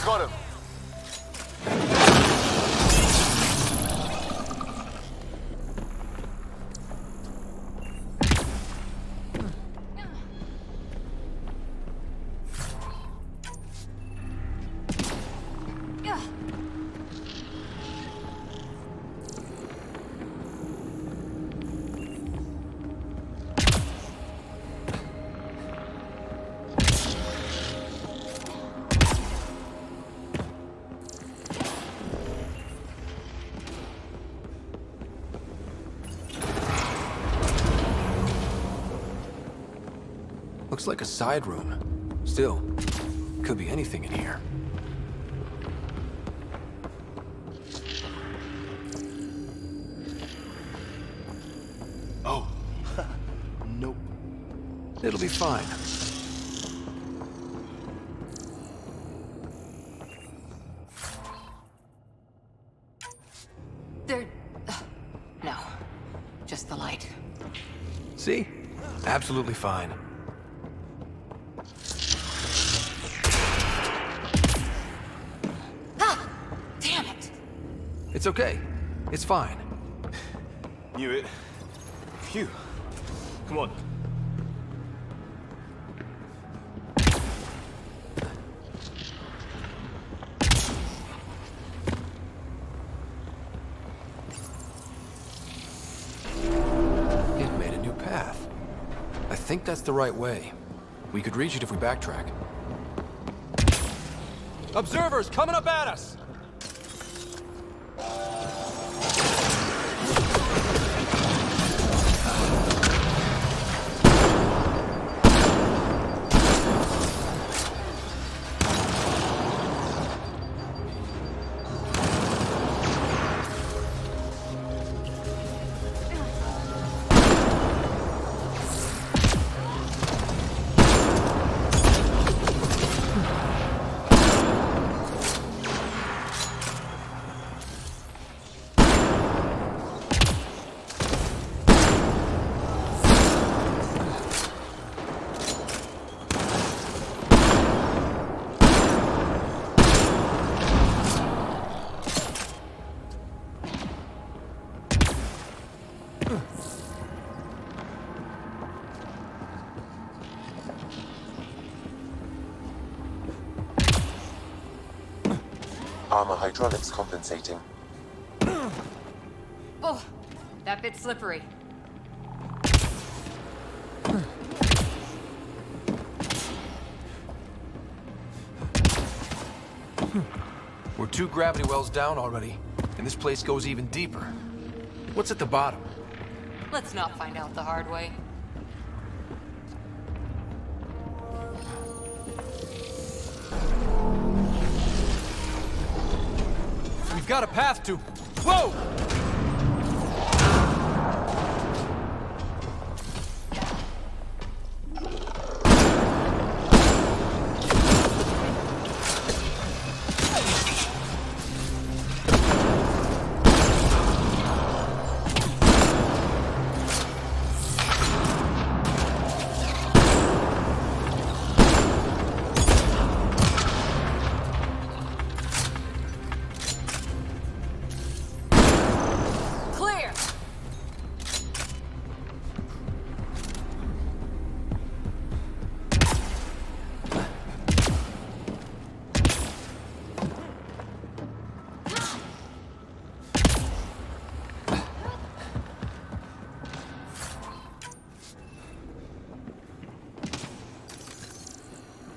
Got him. Looks like a side room. Still, could be anything in here. Oh. Nope. It'll be fine. There... no. Just the light. See? Absolutely fine. Ah! Damn it! It's okay. It's fine. Knew it. Phew. Come on. It made a new path. I think that's the right way. We could reach it if we backtrack. Observers coming up at us! Armor hydraulics compensating. Oh, that bit's slippery. We're 2 gravity wells down already, and this place goes even deeper. What's at the bottom? Let's not find out the hard way. We've got a path to... Whoa!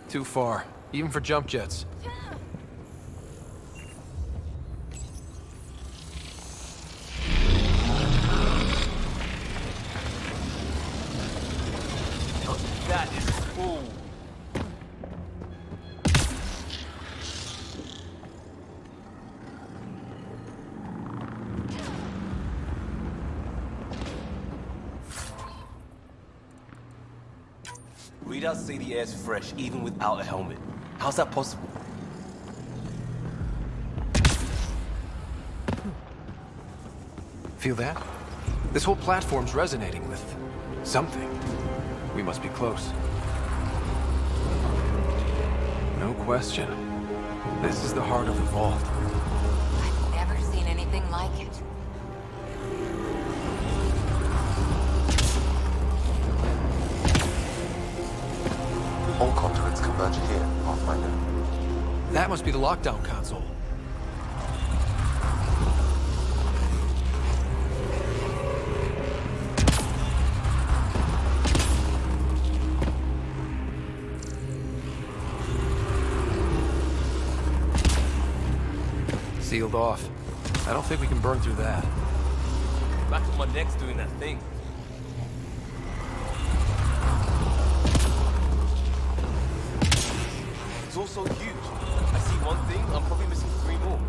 Too far, even for jump jets. That is cool. Readouts say the air's fresh even without a helmet. How's that possible? Feel that? This whole platform's resonating with something. We must be close. No question. This is the heart of the vault. I've never seen anything like it. All conduits converge here, Pathfinder. That must be the lockdown console. Sealed off. I don't think we can burn through that. Back on my neck's doing that thing. It's all so huge. I see one thing, I'm probably missing 3 more.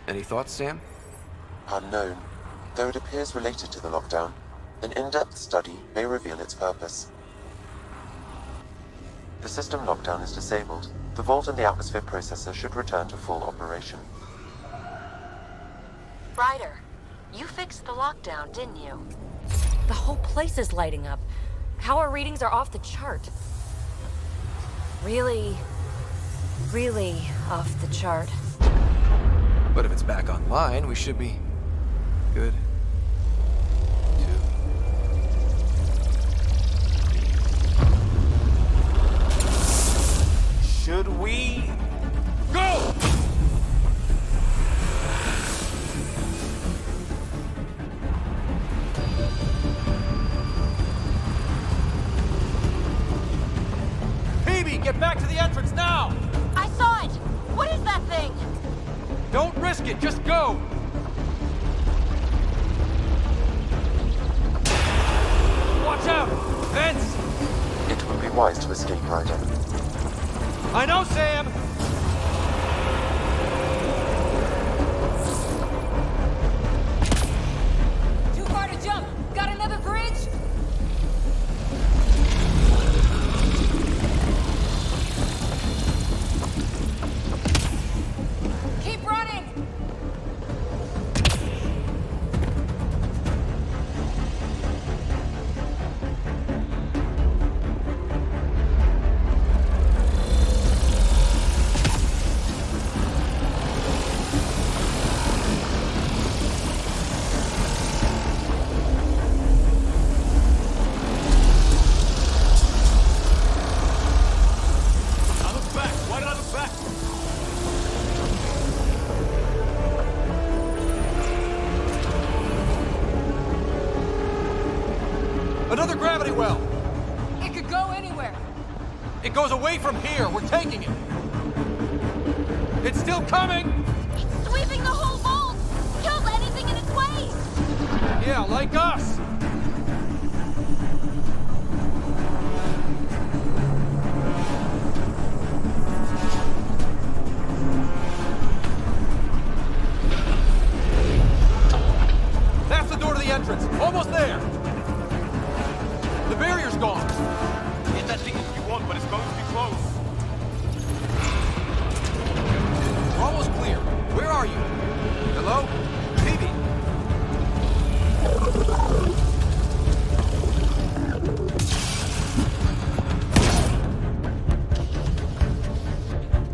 Any thoughts, Sam? Unknown. Though it appears related to the lockdown, an in-depth study may reveal its purpose. The system lockdown is disabled. The vault and the atmosphere processor should return to full operation. Ryder, you fixed the lockdown, didn't you? The whole place is lighting up. Power readings are off the chart. Really, really off the chart. But if it's back online, we should be good. Should we go? Phoebe, get back to the entrance now! I saw it! What is that thing? Don't risk it, just go! Watch out! Vents! It would be wise to escape, Ryder. I know, Sam! Too far to jump! Got another bridge? Keep running! I look back! Why did I look back? Another gravity well! It could go anywhere. It goes away from here. We're taking it. It's still coming! It's sweeping the whole vault! Kills anything in its way! Yeah, like us! That's the door to the entrance. Almost there. The barrier's gone. Get that thing if you want, but it's going to be close. We're almost clear. Where are you? Hello? Phoebe?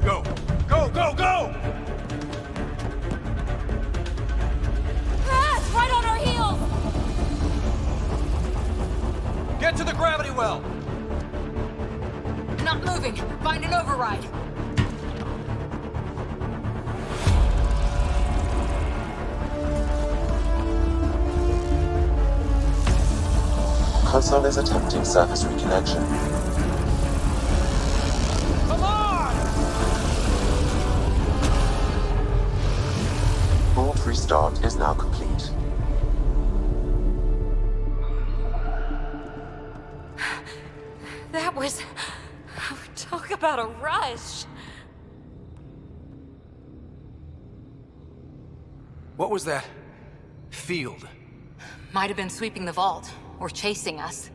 Go! Go, go, go! Ah, it's right on our heels! Get to the gravity well! Not moving. Find an override. Console is attempting surface reconnection. Come on! Vault restart is now complete. That was... Talk about a rush. What was that field? Might have been sweeping the vault. or chasing us.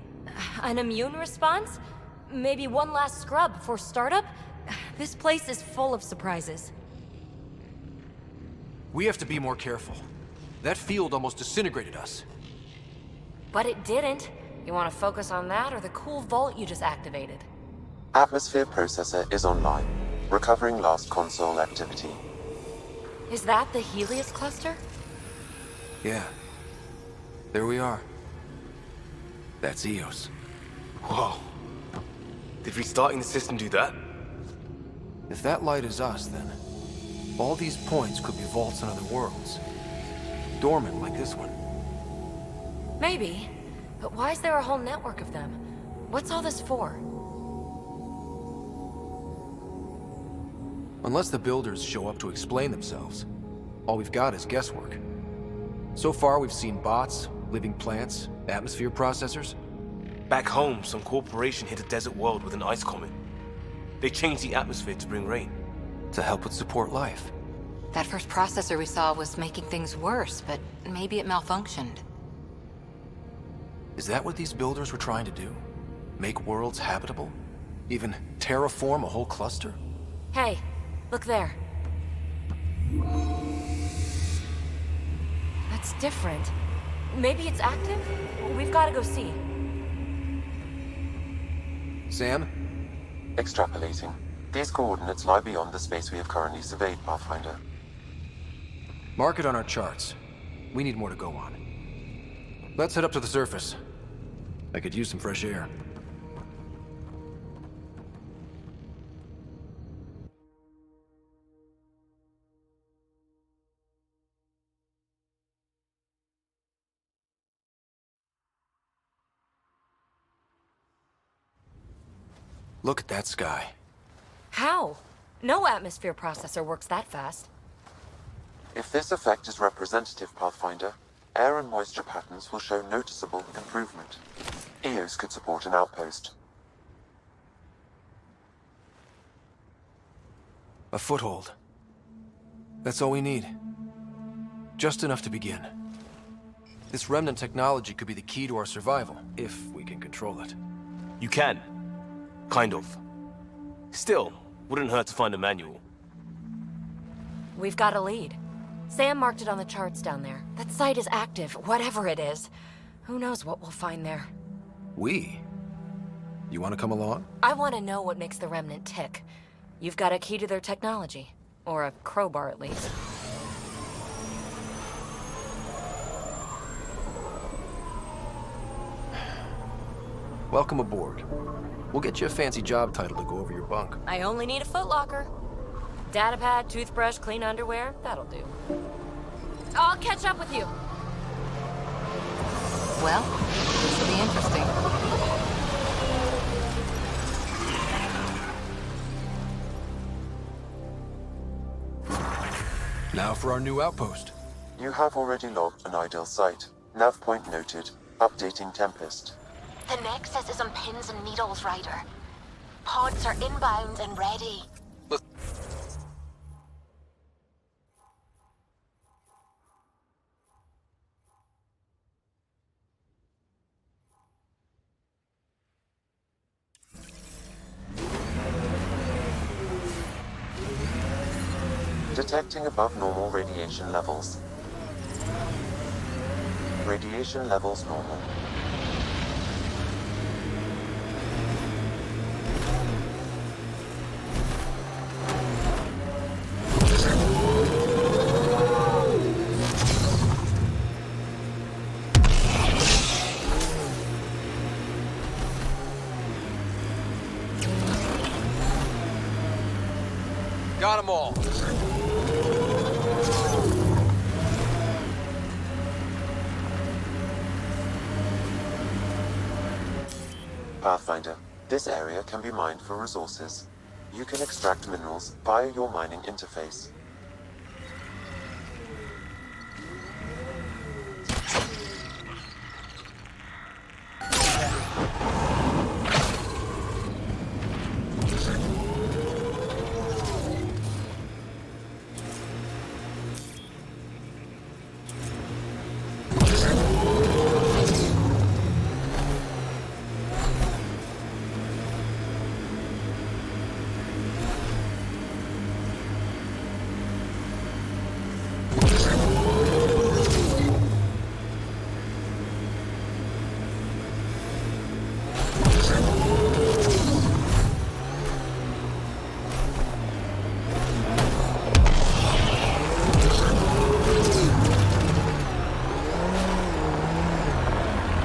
An immune response? Maybe one last scrub before startup? This place is full of surprises. We have to be more careful. That field almost disintegrated us. But it didn't. You want to focus on that or the cool vault you just activated? Atmosphere processor is online, recovering last console activity. Is that the Helios cluster? Yeah. There we are. That's Eos. Whoa. Did restarting the system do that? If that light is us, then all these points could be vaults in other worlds. Dormant like this one. Maybe. But why is there a whole network of them? What's all this for? Unless the builders show up to explain themselves, all we've got is guesswork. So far, we've seen bots, living plants, atmosphere processors. Back home, some corporation hit a desert world with an ice comet. They changed the atmosphere to bring rain. To help it support life. That first processor we saw was making things worse, but maybe it malfunctioned. Is that what these builders were trying to do? Make worlds habitable? Even terraform a whole cluster? Hey, look there. That's different. Maybe it's active? We've got to go see. Sam? Extrapolating. These coordinates lie beyond the space we have currently surveyed, Pathfinder. Mark it on our charts. We need more to go on. Let's head up to the surface. I could use some fresh air. Look at that sky. How? No atmosphere processor works that fast. If this effect is representative, Pathfinder, air and moisture patterns will show noticeable improvement. Eos could support an outpost. A foothold. That's all we need. Just enough to begin. This remnant technology could be the key to our survival, if we can control it. You can. Kind of. Still, wouldn't hurt to find a manual. We've got a lead. Sam marked it on the charts down there. That site is active, whatever it is. Who knows what we'll find there. We? You want to come along? I want to know what makes the Remnant tick. You've got a key to their technology. Or a crowbar, at least. Welcome aboard. We'll get you a fancy job title to go over your bunk. I only need a footlocker. Datapad, toothbrush, clean underwear, that'll do. I'll catch up with you. Well, this will be interesting. Now for our new outpost. You have already logged an ideal site. Nav point noted. Updating Tempest. The Nexus is on pins and needles, Ryder. Pods are inbound and ready. Detecting above normal radiation levels. Radiation levels normal. Got them all. Pathfinder, this area can be mined for resources. You can extract minerals via your mining interface.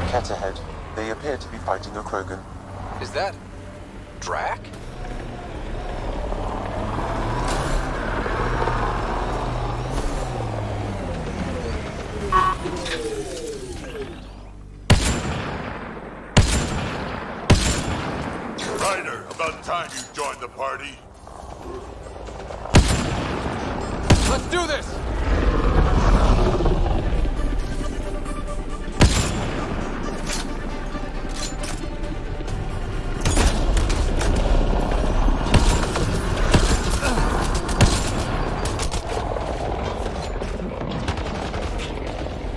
Ket ahead. They appear to be fighting a Krogan. Is that... Drac? Ryder, about time you joined the party. Let's do this!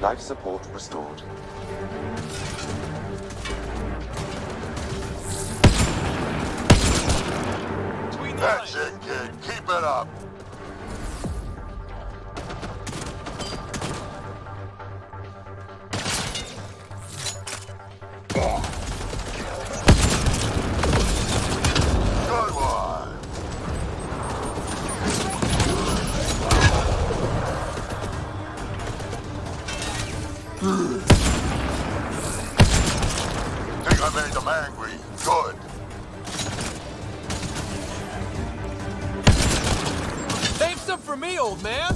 Life support restored. That's it, kid. Keep it up. Good one. Think I made them angry. Good. Save some for me, old man!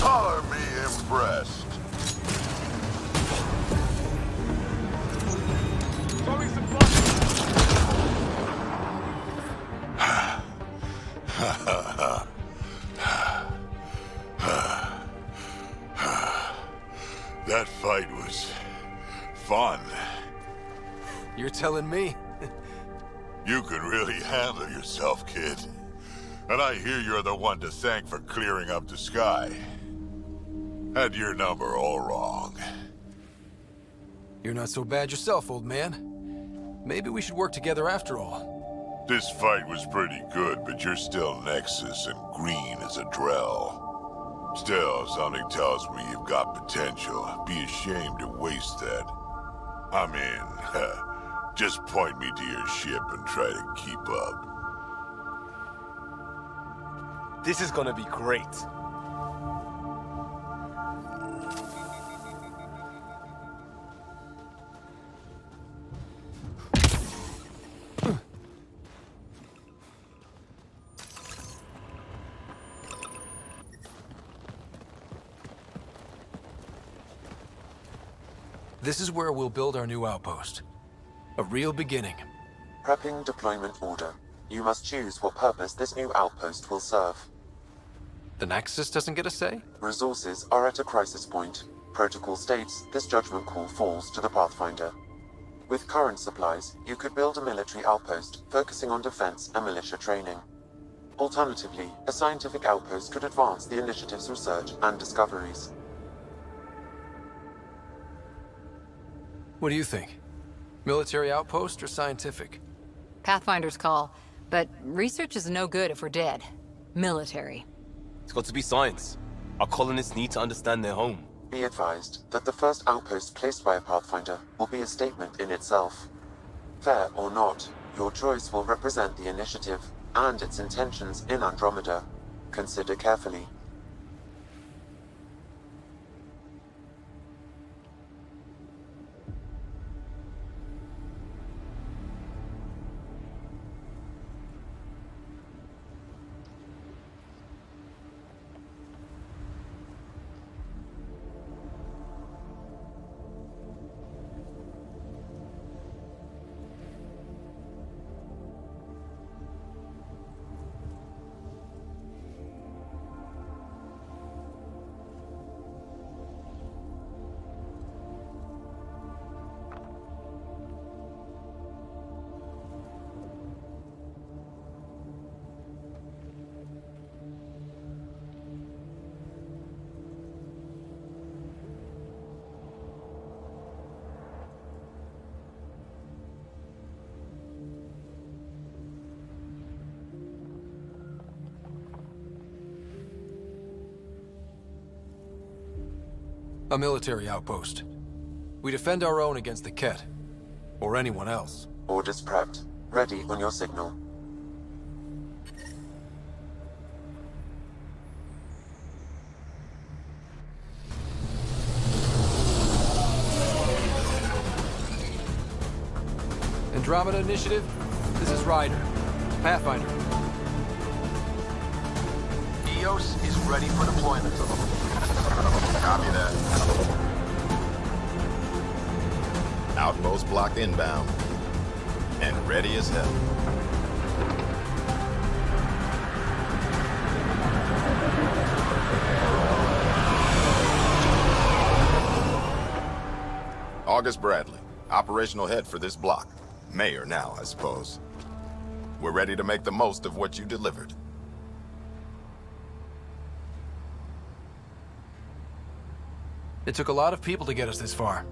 Color me impressed. Throwing some That fight was fun. You're telling me? You can really handle yourself, kid. And I hear you're the one to thank for clearing up the sky. Had your number all wrong. You're not so bad yourself, old man. Maybe we should work together after all. This fight was pretty good, but you're still Nexus and green as a Drell. Still, something tells me you've got potential. Be ashamed to waste that. I mean, just point me to your ship and try to keep up. This is gonna be great. This is where we'll build our new outpost. A real beginning. Prepping deployment order. You must choose what purpose this new outpost will serve. The Nexus doesn't get a say? Resources are at a crisis point. Protocol states this judgment call falls to the Pathfinder. With current supplies, you could build a military outpost, focusing on defense and militia training. Alternatively, a scientific outpost could advance the initiative's research and discoveries. What do you think? Military outpost or scientific? Pathfinder's call, but research is no good if we're dead. Military. It's got to be science. Our colonists need to understand their home. Be advised that the first outpost placed by a Pathfinder will be a statement in itself. Fair or not, your choice will represent the initiative and its intentions in Andromeda. Consider carefully. A military outpost. We defend our own against the Ket. Or anyone else. Orders prepped. Ready on your signal. Andromeda Initiative, this is Ryder. Pathfinder. EOS is ready for deployment. Copy that. Outpost blocked inbound. And ready as hell. August Bradley, operational head for this block. Mayor now, I suppose. We're ready to make the most of what you delivered. It took a lot of people to get us this far.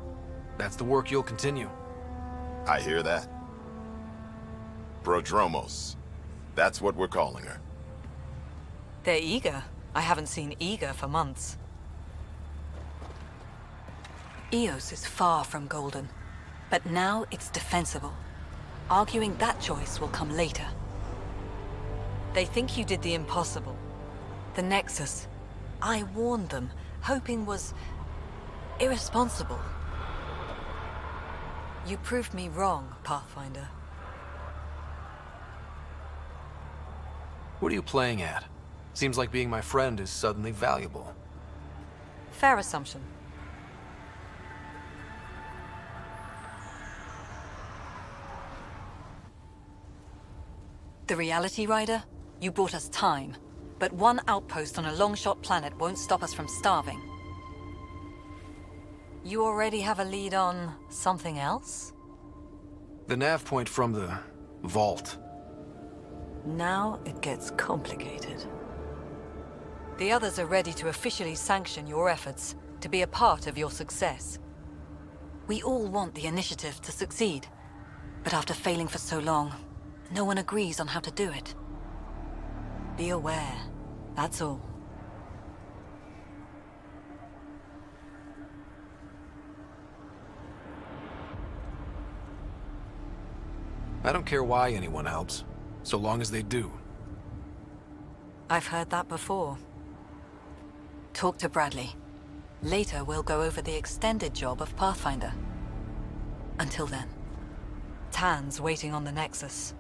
That's the work you'll continue. I hear that. Prodromos. That's what we're calling her. They're eager. I haven't seen eager for months. EOS is far from golden, but now it's defensible. Arguing that choice will come later. They think you did the impossible. The Nexus. I warned them, hoping was irresponsible. You proved me wrong, Pathfinder. What are you playing at? Seems like being my friend is suddenly valuable. Fair assumption. The reality, Rider? You brought us time. But one outpost on a long-shot planet won't stop us from starving. You already have a lead on something else? The nav point from the vault. Now it gets complicated. The others are ready to officially sanction your efforts, to be a part of your success. We all want the initiative to succeed, but after failing for so long, no one agrees on how to do it. Be aware, that's all. I don't care why anyone helps, so long as they do. I've heard that before. Talk to Bradley. Later, we'll go over the extended job of Pathfinder. Until then, Tan's waiting on the Nexus.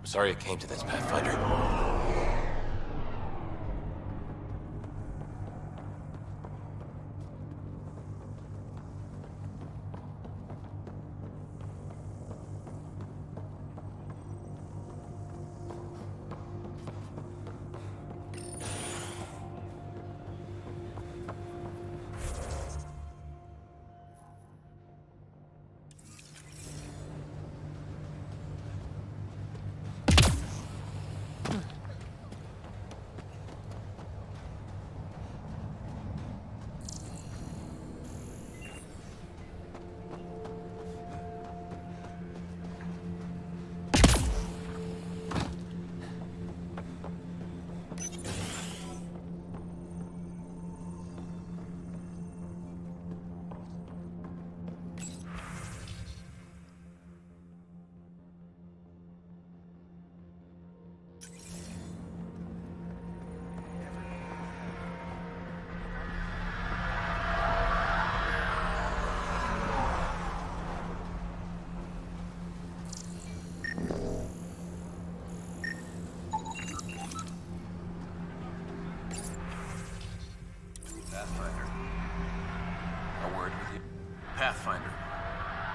Sorry it came to this, Pathfinder.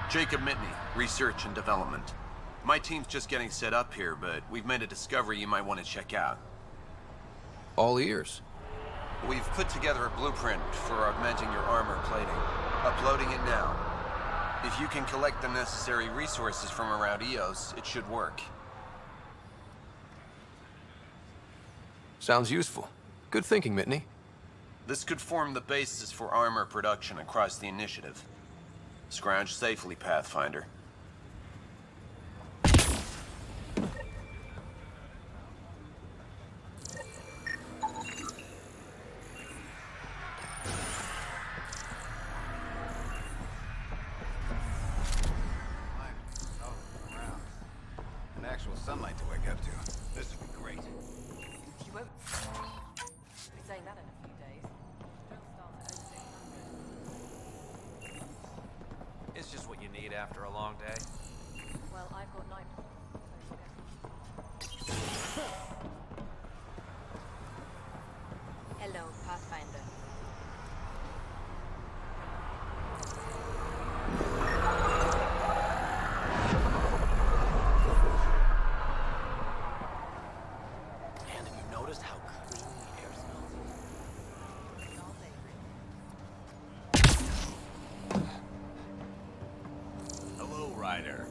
Jacob Mitney, Research and Development. My team's just getting set up here, but we've made a discovery you might want to check out. All ears. We've put together a blueprint for augmenting your armor plating. Uploading it now. If you can collect the necessary resources from around EOS, it should work. Sounds useful. Good thinking, Mitney. This could form the basis for armor production across the initiative. Scrounge safely, Pathfinder. An actual sunlight to wake up to. This would be great. You won't be saying that in a few days. Don't start at 0600. It's just what you need after a long day. Well, I've got 9. Hello, Pathfinder. Man, have you noticed how clean the air smells? Hello, Ryder.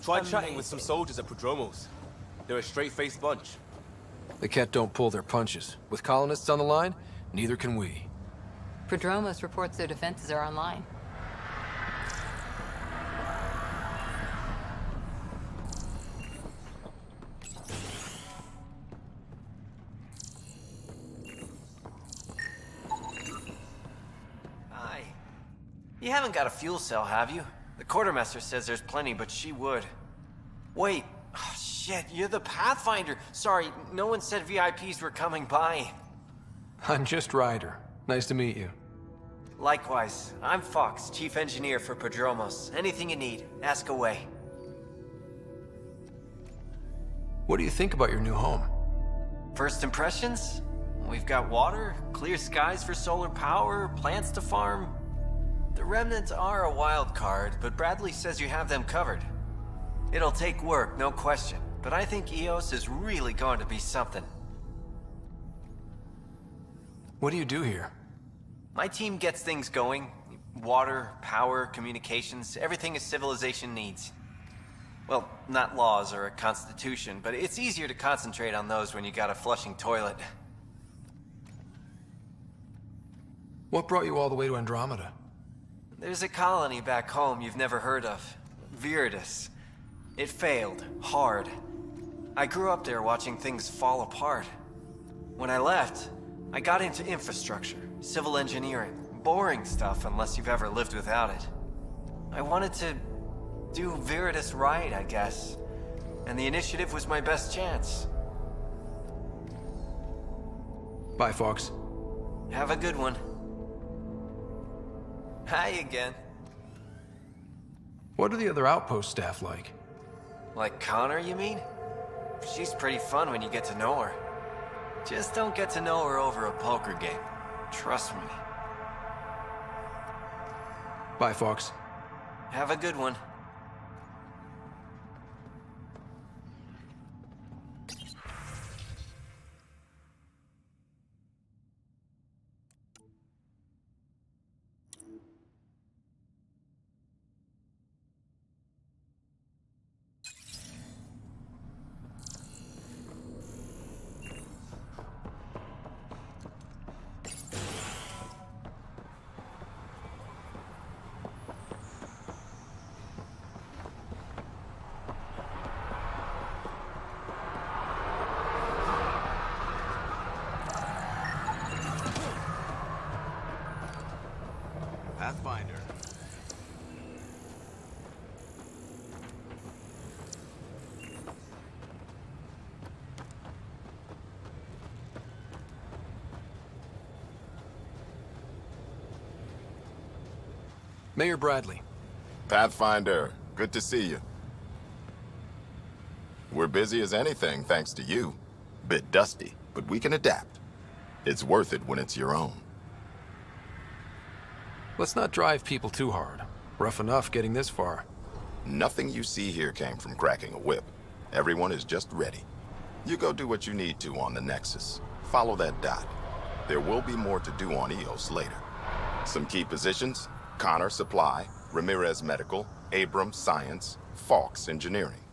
Try chatting with some soldiers at Prodromos. They're a straight-faced bunch. The Ket don't pull their punches. With colonists on the line, neither can we. Prodromos reports their defenses are online. Hi. You haven't got a fuel cell, have you? The quartermaster says there's plenty, but she would. Wait. Oh, shit, you're the Pathfinder. Sorry, no one said VIPs were coming by. I'm just Ryder. Nice to meet you. Likewise. I'm Fox, Chief Engineer for Prodromos. Anything you need, ask away. What do you think about your new home? First impressions? We've got water, clear skies for solar power, plants to farm. The Remnants are a wild card, but Bradley says you have them covered. It'll take work, no question, but I think EOS is really going to be something. What do you do here? My team gets things going. Water, power, communications, everything a civilization needs. Well, not laws or a constitution, but it's easier to concentrate on those when you got a flushing toilet. What brought you all the way to Andromeda? There's a colony back home you've never heard of. Viridis. It failed, hard. I grew up there watching things fall apart. When I left, I got into infrastructure, civil engineering. Boring stuff unless you've ever lived without it. I wanted to do Viridis right, I guess. And the initiative was my best chance. Bye, Fox. Have a good one. Hi again. What are the other outpost staff like? Like Connor, you mean? She's pretty fun when you get to know her. Just don't get to know her over a poker game. Trust me. Bye, Fox. Have a good one. Pathfinder. Mayor Bradley. Pathfinder, good to see you. We're busy as anything, thanks to you. Bit dusty, but we can adapt. It's worth it when it's your own. Let's not drive people too hard. Rough enough getting this far. Nothing you see here came from cracking a whip. Everyone is just ready. You go do what you need to on the Nexus. Follow that dot. There will be more to do on EOS later. Some key positions: Connor Supply, Ramirez Medical, Abrams Science, Fawkes Engineering.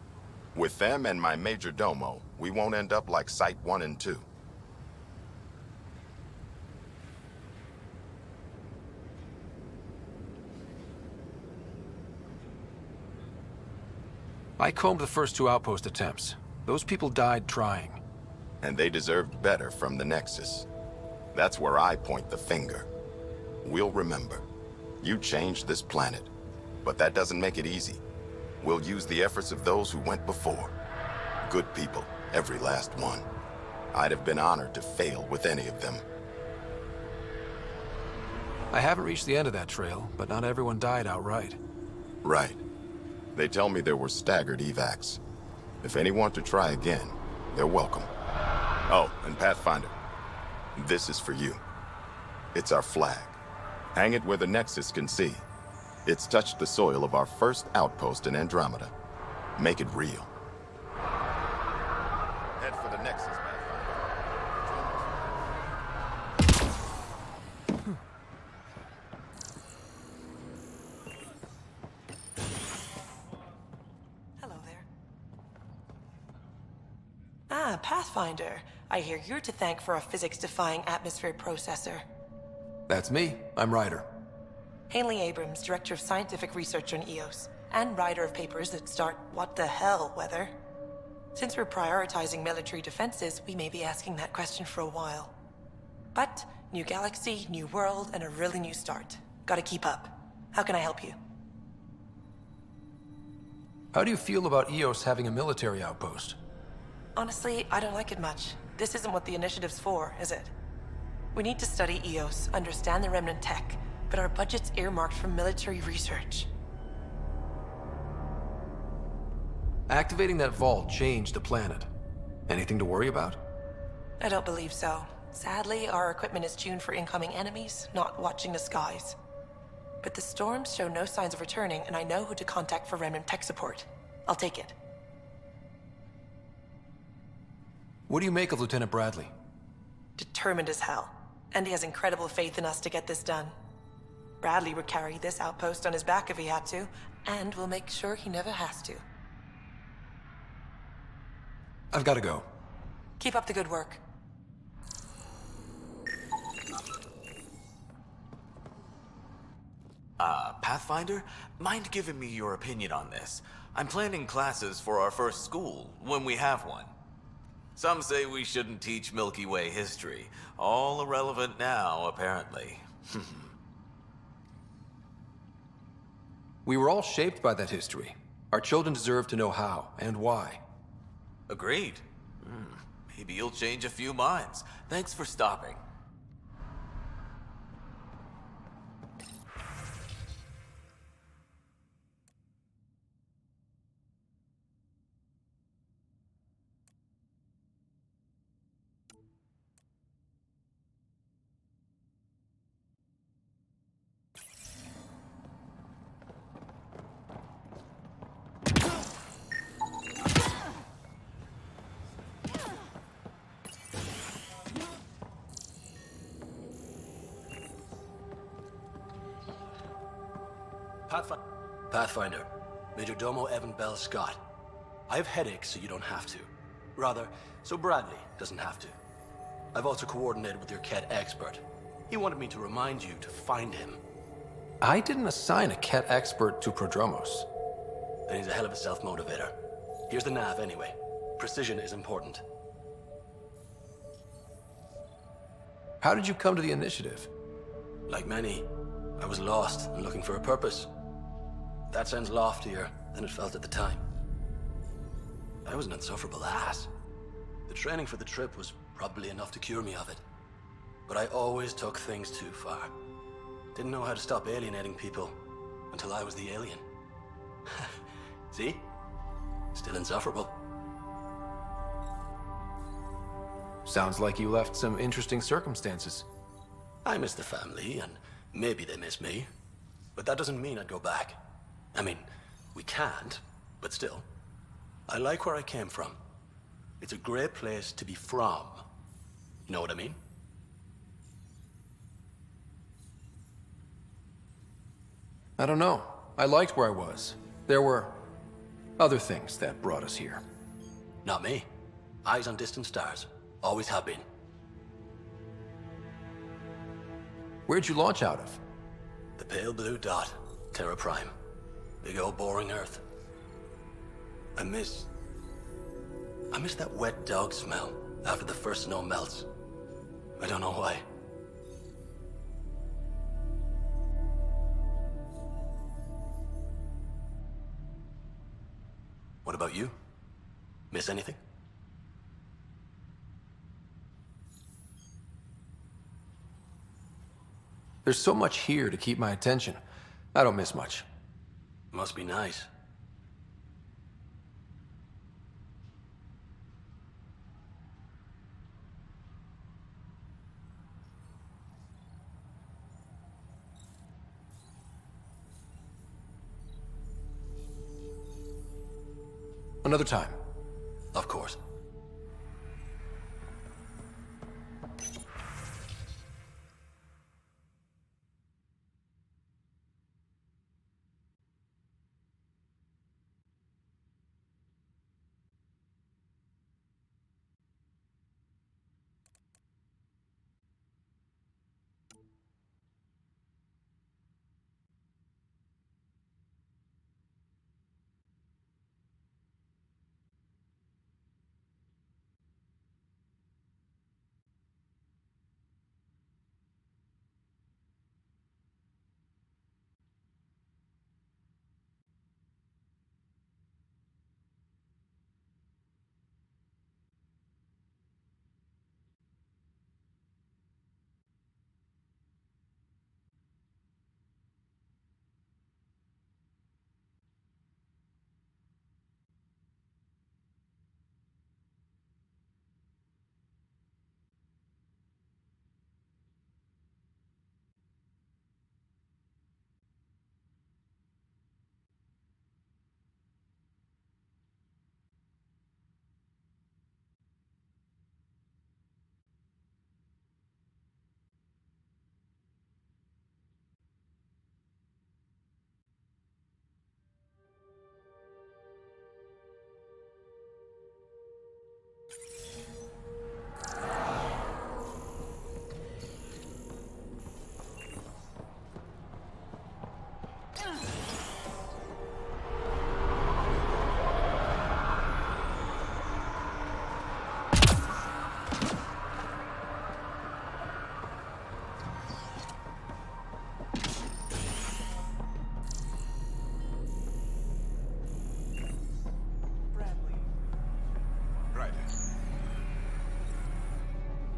With them and my major domo, we won't end up like Site 1 and 2. I combed the first 2 outpost attempts. Those people died trying. And they deserved better from the Nexus. That's where I point the finger. We'll remember. You changed this planet. But that doesn't make it easy. We'll use the efforts of those who went before. Good people, every last one. I'd have been honored to fail with any of them. I haven't reached the end of that trail, but not everyone died outright. Right. They tell me there were staggered evacs. If any want to try again, they're welcome. Oh, and Pathfinder, this is for you. It's our flag. Hang it where the Nexus can see. It's touched the soil of our first outpost in Andromeda. Make it real. Head for the Nexus, Ah, Pathfinder. I hear you're to thank for a physics-defying atmosphere processor. That's me. I'm Ryder. Haley Abrams, Director of Scientific Research on EOS, and writer of papers that start what the hell weather. Since we're prioritizing military defenses, we may be asking that question for a while. But, new galaxy, new world, and a really new start. Gotta keep up. How can I help you? How do you feel about EOS having a military outpost? Honestly, I don't like it much. This isn't what the initiative's for, is it? We need to study EOS, understand the remnant tech, but our budget's earmarked for military research. Activating that vault changed the planet. Anything to worry about? I don't believe so. Sadly, our equipment is tuned for incoming enemies, not watching the skies. But the storms show no signs of returning, and I know who to contact for Remnant tech support. I'll take it. What do you make of Lieutenant Bradley? Determined as hell. And he has incredible faith in us to get this done. Bradley would carry this outpost on his back if he had to, and we'll make sure he never has to. I've got to go. Keep up the good work. Pathfinder? Mind giving me your opinion on this? I'm planning classes for our first school, when we have one. Some say we shouldn't teach Milky Way history. All irrelevant now, apparently. We were all shaped by that history. Our children deserve to know how and why. Agreed. Maybe you'll change a few minds. Thanks for stopping. Pathfinder, Major Domo Evan Bell Scott. I have headaches, so you don't have to. Rather, so Bradley doesn't have to. I've also coordinated with your Ket expert. He wanted me to remind you to find him. I didn't assign a Ket expert to Prodromos. Then he's a hell of a self-motivator. Here's the nav anyway. Precision is important. How did you come to the initiative? Like many, I was lost and looking for a purpose. That sounds loftier than it felt at the time. I was an insufferable ass. The training for the trip was probably enough to cure me of it. But I always took things too far. Didn't know how to stop alienating people until I was the alien. See? Still insufferable. Sounds like you left some interesting circumstances. I miss the family, and maybe they miss me. But that doesn't mean I'd go back. I mean, we can't, but still. I like where I came from. It's a great place to be from. You know what I mean? I don't know. I liked where I was. There were other things that brought us here. Not me. Eyes on distant stars. Always have been. Where'd you launch out of? The pale blue dot. Terra Prime. Big old boring Earth. I miss that wet dog smell after the first snow melts. I don't know why. What about you? Miss anything? There's so much here to keep my attention. I don't miss much. Must be nice. Another time. Of course.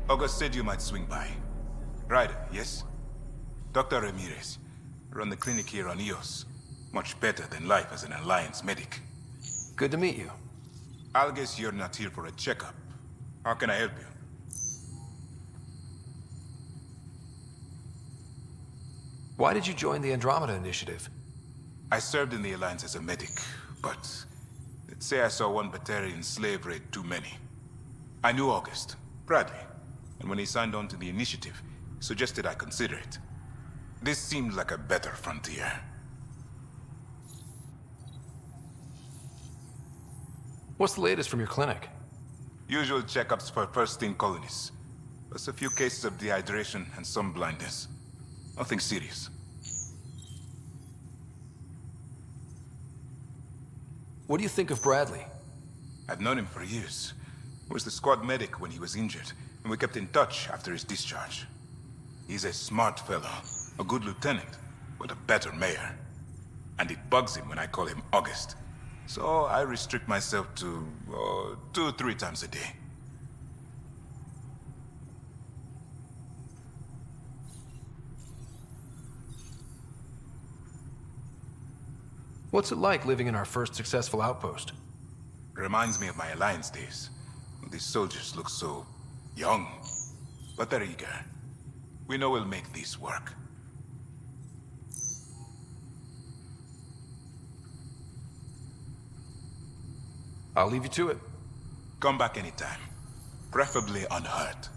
August said you might swing by. Ryder, yes? Dr. Ramirez. Run the clinic here on Eos. Much better than life as an Alliance medic. Good to meet you. I'll guess you're not here for a checkup. How can I help you? Why did you join the Andromeda Initiative? I served in the Alliance as a medic, but let's say I saw one Batarian slave raid too many. I knew August, Bradley, and when he signed on to the initiative, suggested I consider it. This seemed like a better frontier. What's the latest from your clinic? Usual checkups for first-in colonists. Plus a few cases of dehydration and some blindness. Nothing serious. What do you think of Bradley? I've known him for years. He was the squad medic when he was injured, and we kept in touch after his discharge. He's a smart fellow, a good lieutenant, but a better mayor. And it bugs him when I call him August. So I restrict myself to 2-3 times a day. What's it like living in our first successful outpost? Reminds me of my Alliance days. These soldiers look so young, but they're eager. We know we'll make this work. I'll leave you to it. Come back anytime. Preferably unhurt.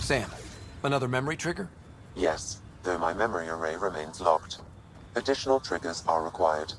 Sam, another memory trigger? Yes, though my memory array remains locked. Additional triggers are required.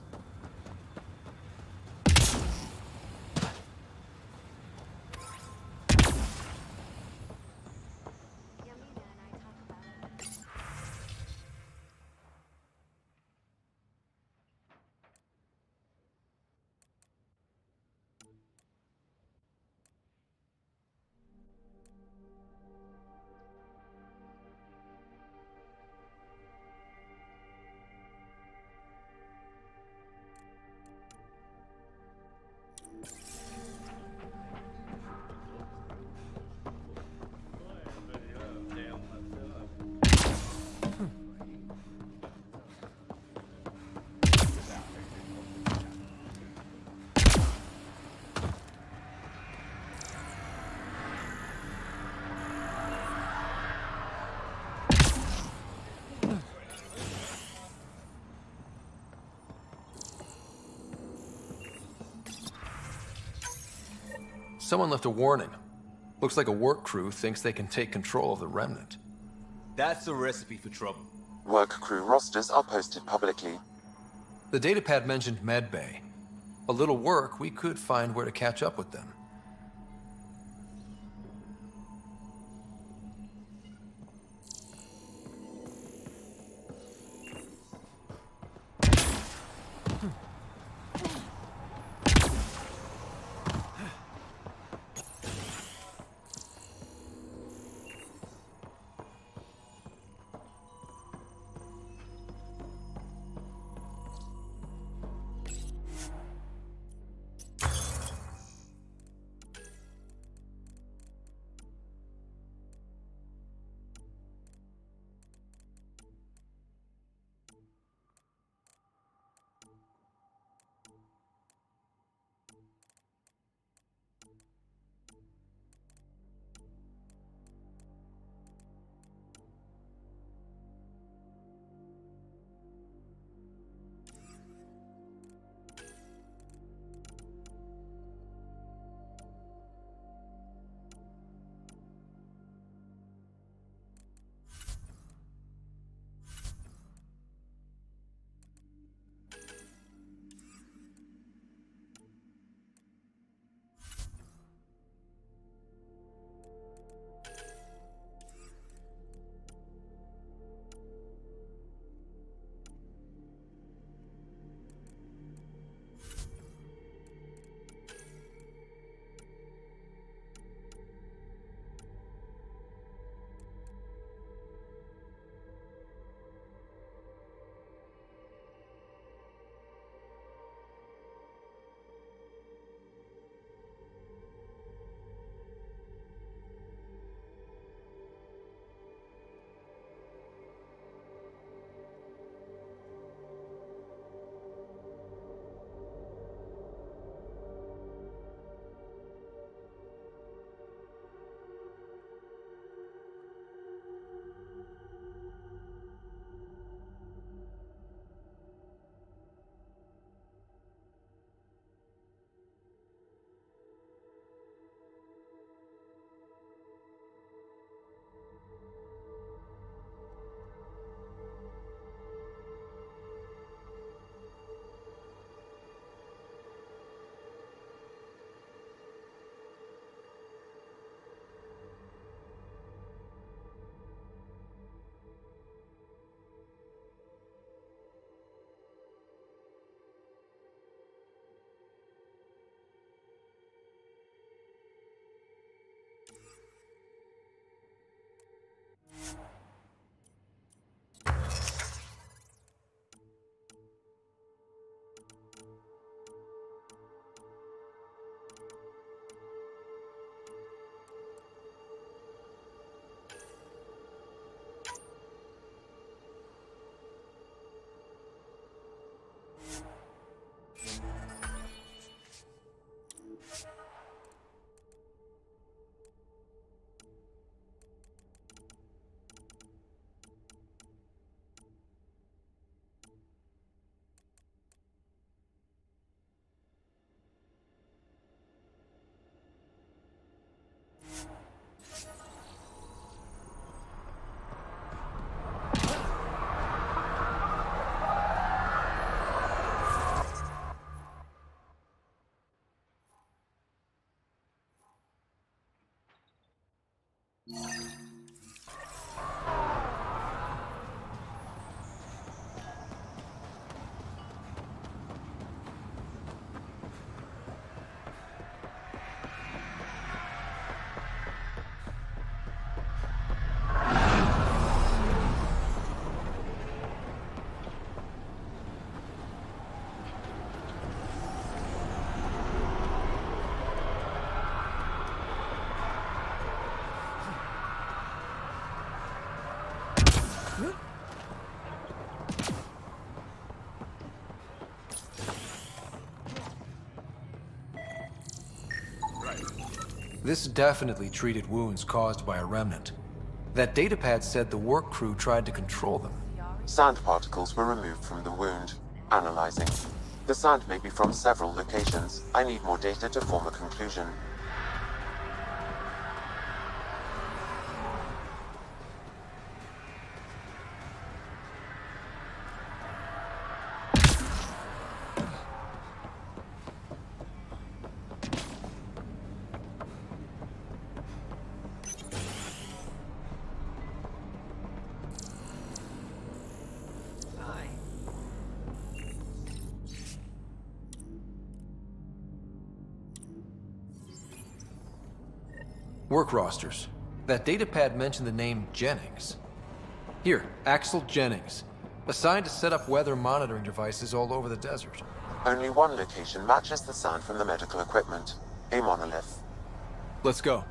Someone left a warning. Looks like a work crew thinks they can take control of the remnant. That's a recipe for trouble. Work crew rosters are posted publicly. The datapad mentioned medbay. A little work, we could find where to catch up with them. This definitely treated wounds caused by a remnant. That datapad said the work crew tried to control them. Sand particles were removed from the wound. Analyzing. The sand may be from several locations. I need more data to form a conclusion. Work rosters. That datapad mentioned the name Jennings. Here, Axel Jennings. Assigned to set up weather monitoring devices all over the desert. Only one location matches the sound from the medical equipment. A monolith. Let's go.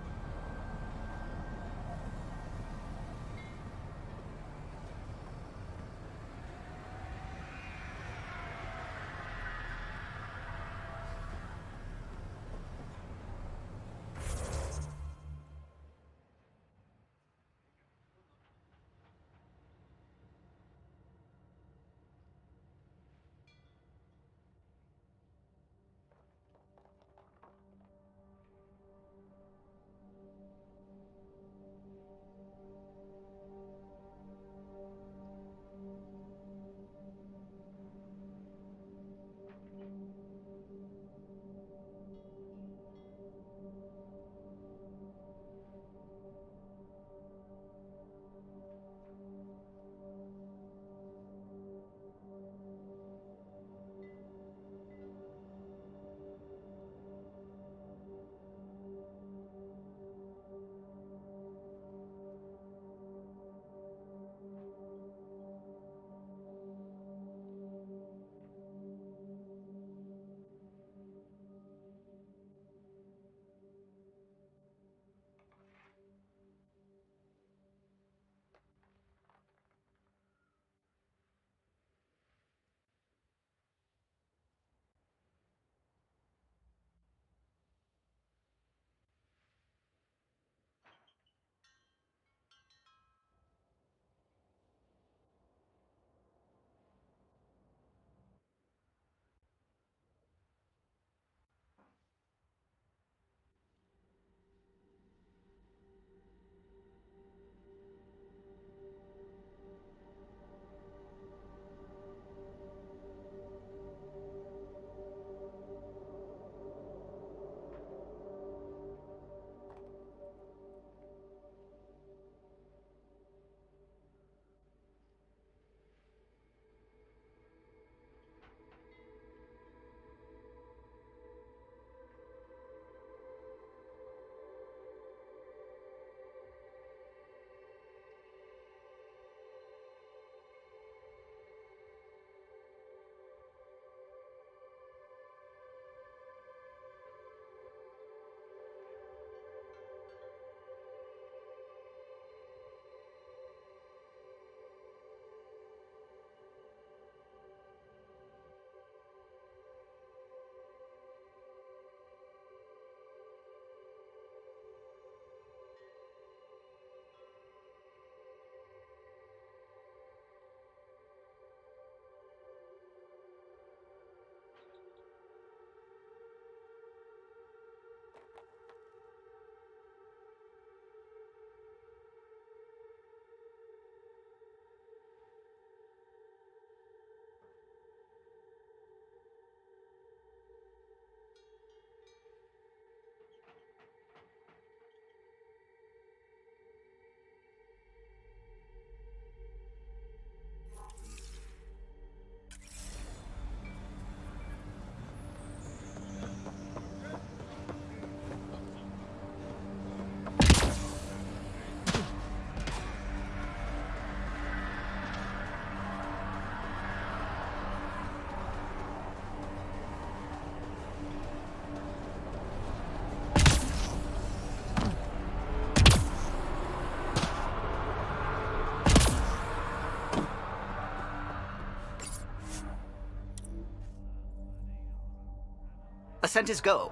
Ascent is go.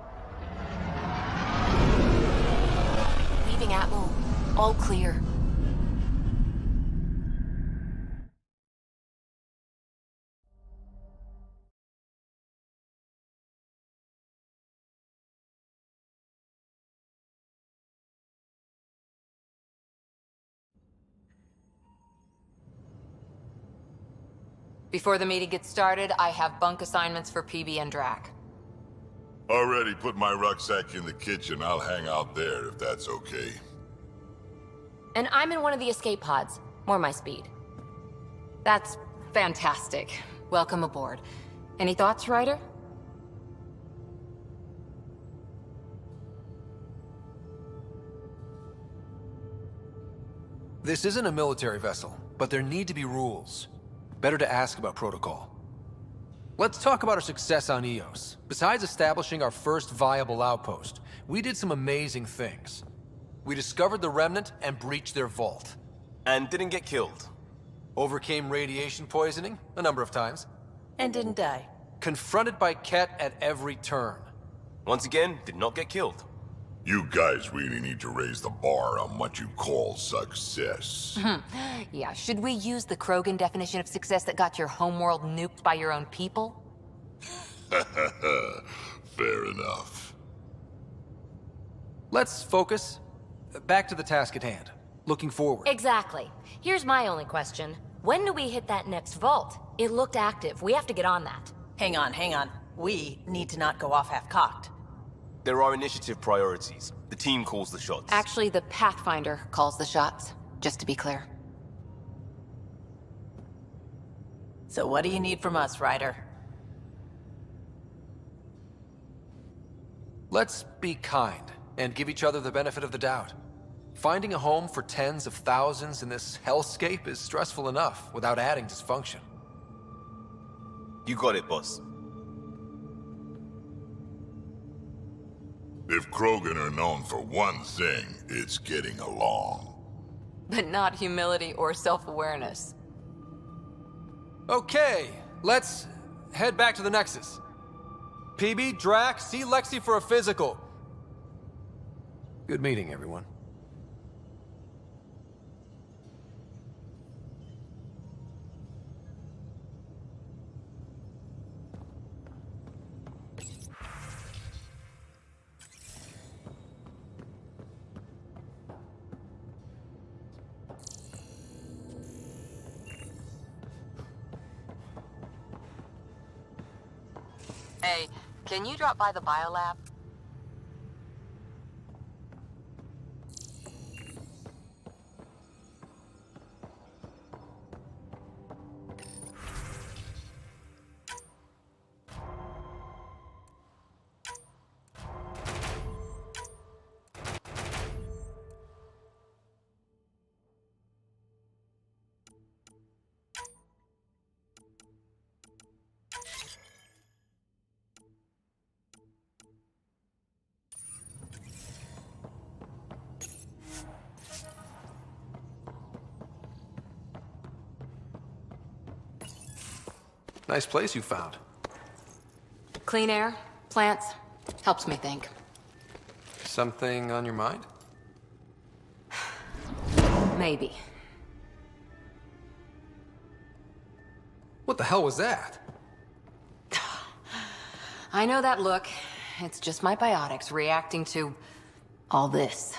Leaving Atmo. All clear. Before the meeting gets started, I have bunk assignments for PB and Drac. Already put my rucksack in the kitchen. I'll hang out there if that's okay. And I'm in one of the escape pods. More my speed. That's fantastic. Welcome aboard. Any thoughts, Ryder? This isn't a military vessel, but there need to be rules. Better to ask about protocol. Let's talk about our success on Eos. Besides establishing our first viable outpost, we did some amazing things. We discovered the Remnant and breached their vault. And didn't get killed. Overcame radiation poisoning a number of times. And didn't die. Confronted by Ket at every turn. Once again, did not get killed. You guys really need to raise the bar on what you call success. Yeah, should we use the Krogan definition of success that got your homeworld nuked by your own people? Fair enough. Let's focus. Back to the task at hand. Looking forward. Exactly. Here's my only question. When do we hit that next vault? It looked active. We have to get on that. Hang on. We need to not go off half-cocked. There are initiative priorities. The team calls the shots. Actually, the Pathfinder calls the shots, just to be clear. So what do you need from us, Ryder? Let's be kind and give each other the benefit of the doubt. Finding a home for tens of thousands in this hellscape is stressful enough without adding dysfunction. You got it, boss. If Krogan are known for one thing, it's getting along. But not humility or self-awareness. Okay, let's head back to the Nexus. PB, Drac, see Lexi for a physical. Good meeting, everyone. Hey, can you drop by the biolab? Nice place you found. Clean air, plants, helps me think. Something on your mind? Maybe. What the hell was that? I know that look. It's just my biotics reacting to all this.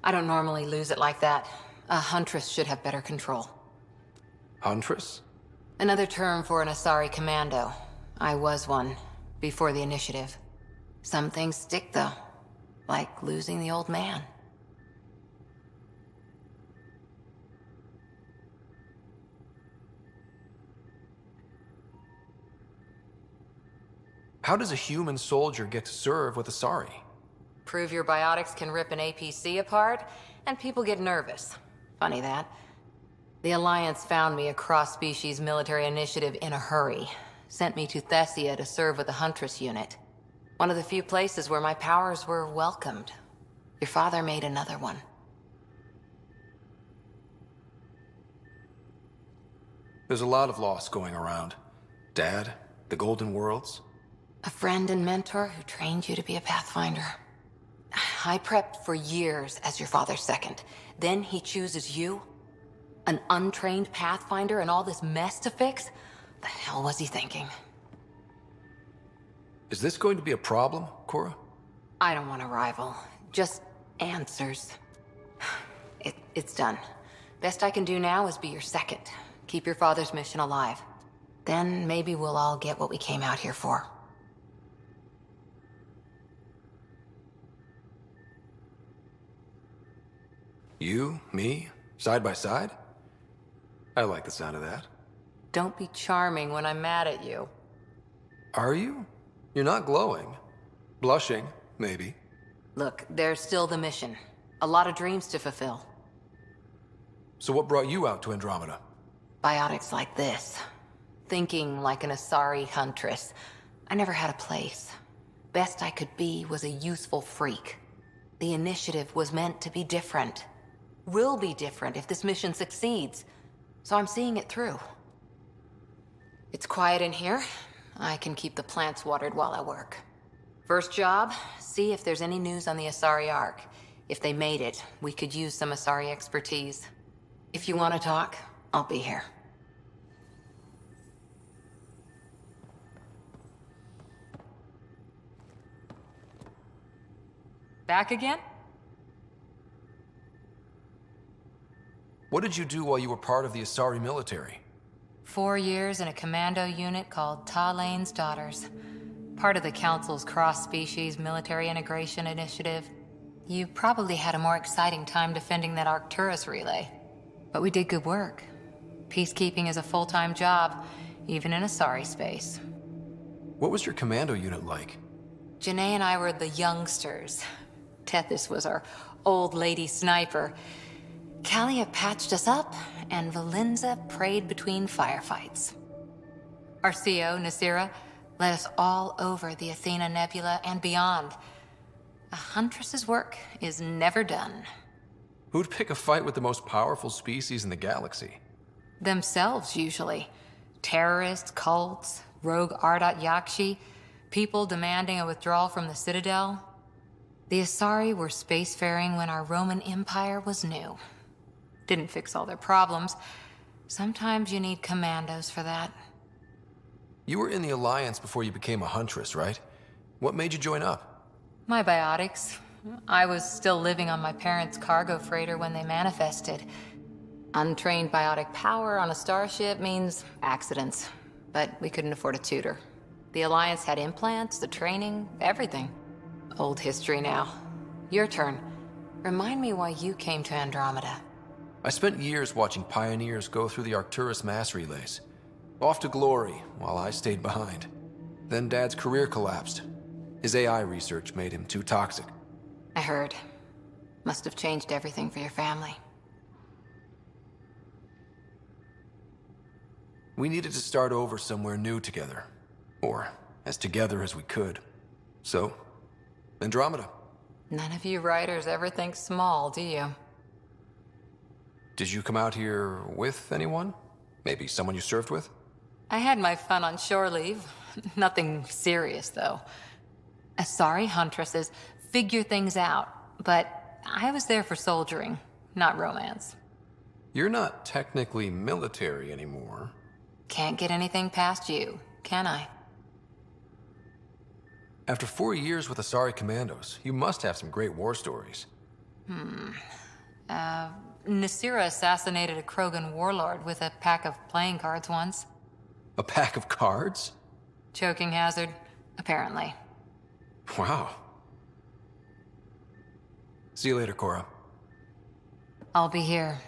I don't normally lose it like that. A huntress should have better control. Huntress? Another term for an Asari commando. I was one, before the initiative. Some things stick, though. Like losing the old man. How does a human soldier get to serve with Asari? Prove your biotics can rip an APC apart, and people get nervous. Funny that. The Alliance found me a cross-species military initiative in a hurry. Sent me to Thessia to serve with the Huntress unit. One of the few places where my powers were welcomed. Your father made another one. There's a lot of loss going around. Dad, the Golden Worlds. A friend and mentor who trained you to be a Pathfinder. I prepped for years as your father's second. Then he chooses you? An untrained Pathfinder and all this mess to fix? The hell was he thinking? Is this going to be a problem, Cora? I don't want a rival. Just answers. It's done. Best I can do now is be your second. Keep your father's mission alive. Then maybe we'll all get what we came out here for. You, me, side by side? I like the sound of that. Don't be charming when I'm mad at you. Are you? You're not glowing. Blushing, maybe. Look, there's still the mission. A lot of dreams to fulfill. So what brought you out to Andromeda? Biotics like this. Thinking like an Asari huntress. I never had a place. Best I could be was a useful freak. The initiative was meant to be different. Will be different if this mission succeeds. So I'm seeing it through. It's quiet in here. I can keep the plants watered while I work. First job, see if there's any news on the Asari Ark. If they made it, we could use some Asari expertise. If you want to talk, I'll be here. Back again? What did you do while you were part of the Asari military? 4 years in a commando unit called Talane's Daughters. Part of the Council's cross-species military integration initiative. You probably had a more exciting time defending that Arcturus relay. But we did good work. Peacekeeping is a full-time job, even in Asari space. What was your commando unit like? Janae and I were the youngsters. Tethys was our old lady sniper. Kalia patched us up, and Valenza prayed between firefights. Our CO, Nasira, led us all over the Athena Nebula and beyond. A huntress's work is never done. Who'd pick a fight with the most powerful species in the galaxy? Themselves, usually. Terrorists, cults, rogue Ardat Yakshi, people demanding a withdrawal from the Citadel. The Asari were spacefaring when our Roman Empire was new. Didn't fix all their problems. Sometimes you need commandos for that. You were in the Alliance before you became a huntress, right? What made you join up? My biotics. I was still living on my parents' cargo freighter when they manifested. Untrained biotic power on a starship means accidents. But we couldn't afford a tutor. The Alliance had implants, the training, everything. Old history now. Your turn. Remind me why you came to Andromeda. I spent years watching pioneers go through the Arcturus mass relays. Off to glory, while I stayed behind. Then Dad's career collapsed. His AI research made him too toxic. I heard. Must have changed everything for your family. We needed to start over somewhere new together. Or as together as we could. So, Andromeda. None of you writers ever think small, do you? Did you come out here with anyone? Maybe someone you served with? I had my fun on shore leave. Nothing serious, though. Asari huntresses figure things out, but I was there for soldiering, not romance. You're not technically military anymore. Can't get anything past you, can I? After 4 years with Asari commandos, you must have some great war stories. Nasira assassinated a Krogan warlord with a pack of playing cards once. A pack of cards? Choking hazard, apparently. Wow. See you later, Cora. I'll be here.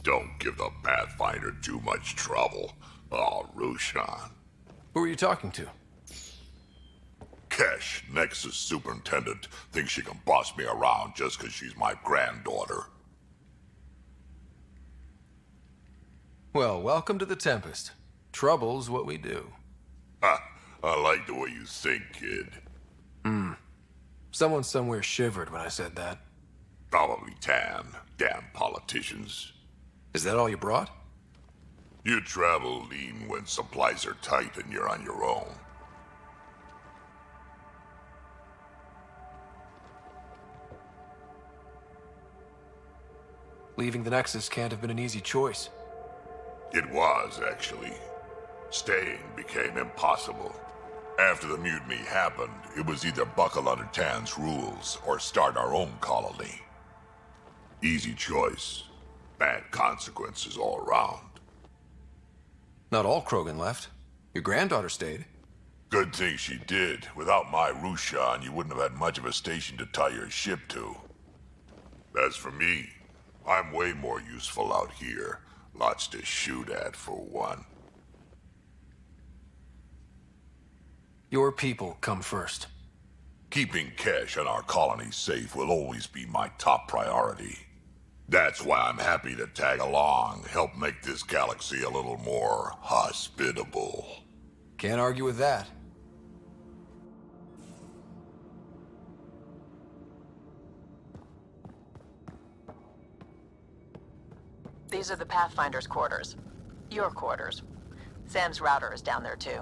Don't give the Pathfinder too much trouble. Oh, Rushan. Who are you talking to? Kesh, Nexus superintendent, thinks she can boss me around just because she's my granddaughter. Well, welcome to the Tempest. Trouble's what we do. Ha! I like the way you think, kid. Someone somewhere shivered when I said that. Probably Tan. Damn politicians. Is that all you brought? You travel lean when supplies are tight and you're on your own. Leaving the Nexus can't have been an easy choice. It was, actually. Staying became impossible. After the mutiny happened, it was either buckle under Tan's rules or start our own colony. Easy choice. Bad consequences all around. Not all Krogan left. Your granddaughter stayed. Good thing she did. Without my Rushan, you wouldn't have had much of a station to tie your ship to. As for me, I'm way more useful out here. Lots to shoot at, for one. Your people come first. Keeping Kesh and our colony safe will always be my top priority. That's why I'm happy to tag along, help make this galaxy a little more hospitable. Can't argue with that. These are the Pathfinder's quarters. Your quarters. Sam's router is down there too.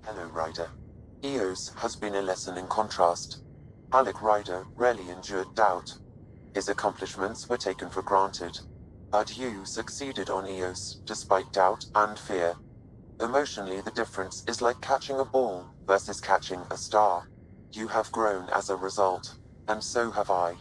Hello, Ryder. Eos has been a lesson in contrast. Alec Ryder rarely endured doubt. His accomplishments were taken for granted. But you succeeded on Eos, despite doubt and fear. Emotionally, the difference is like catching a ball versus catching a star. You have grown as a result, and so have I.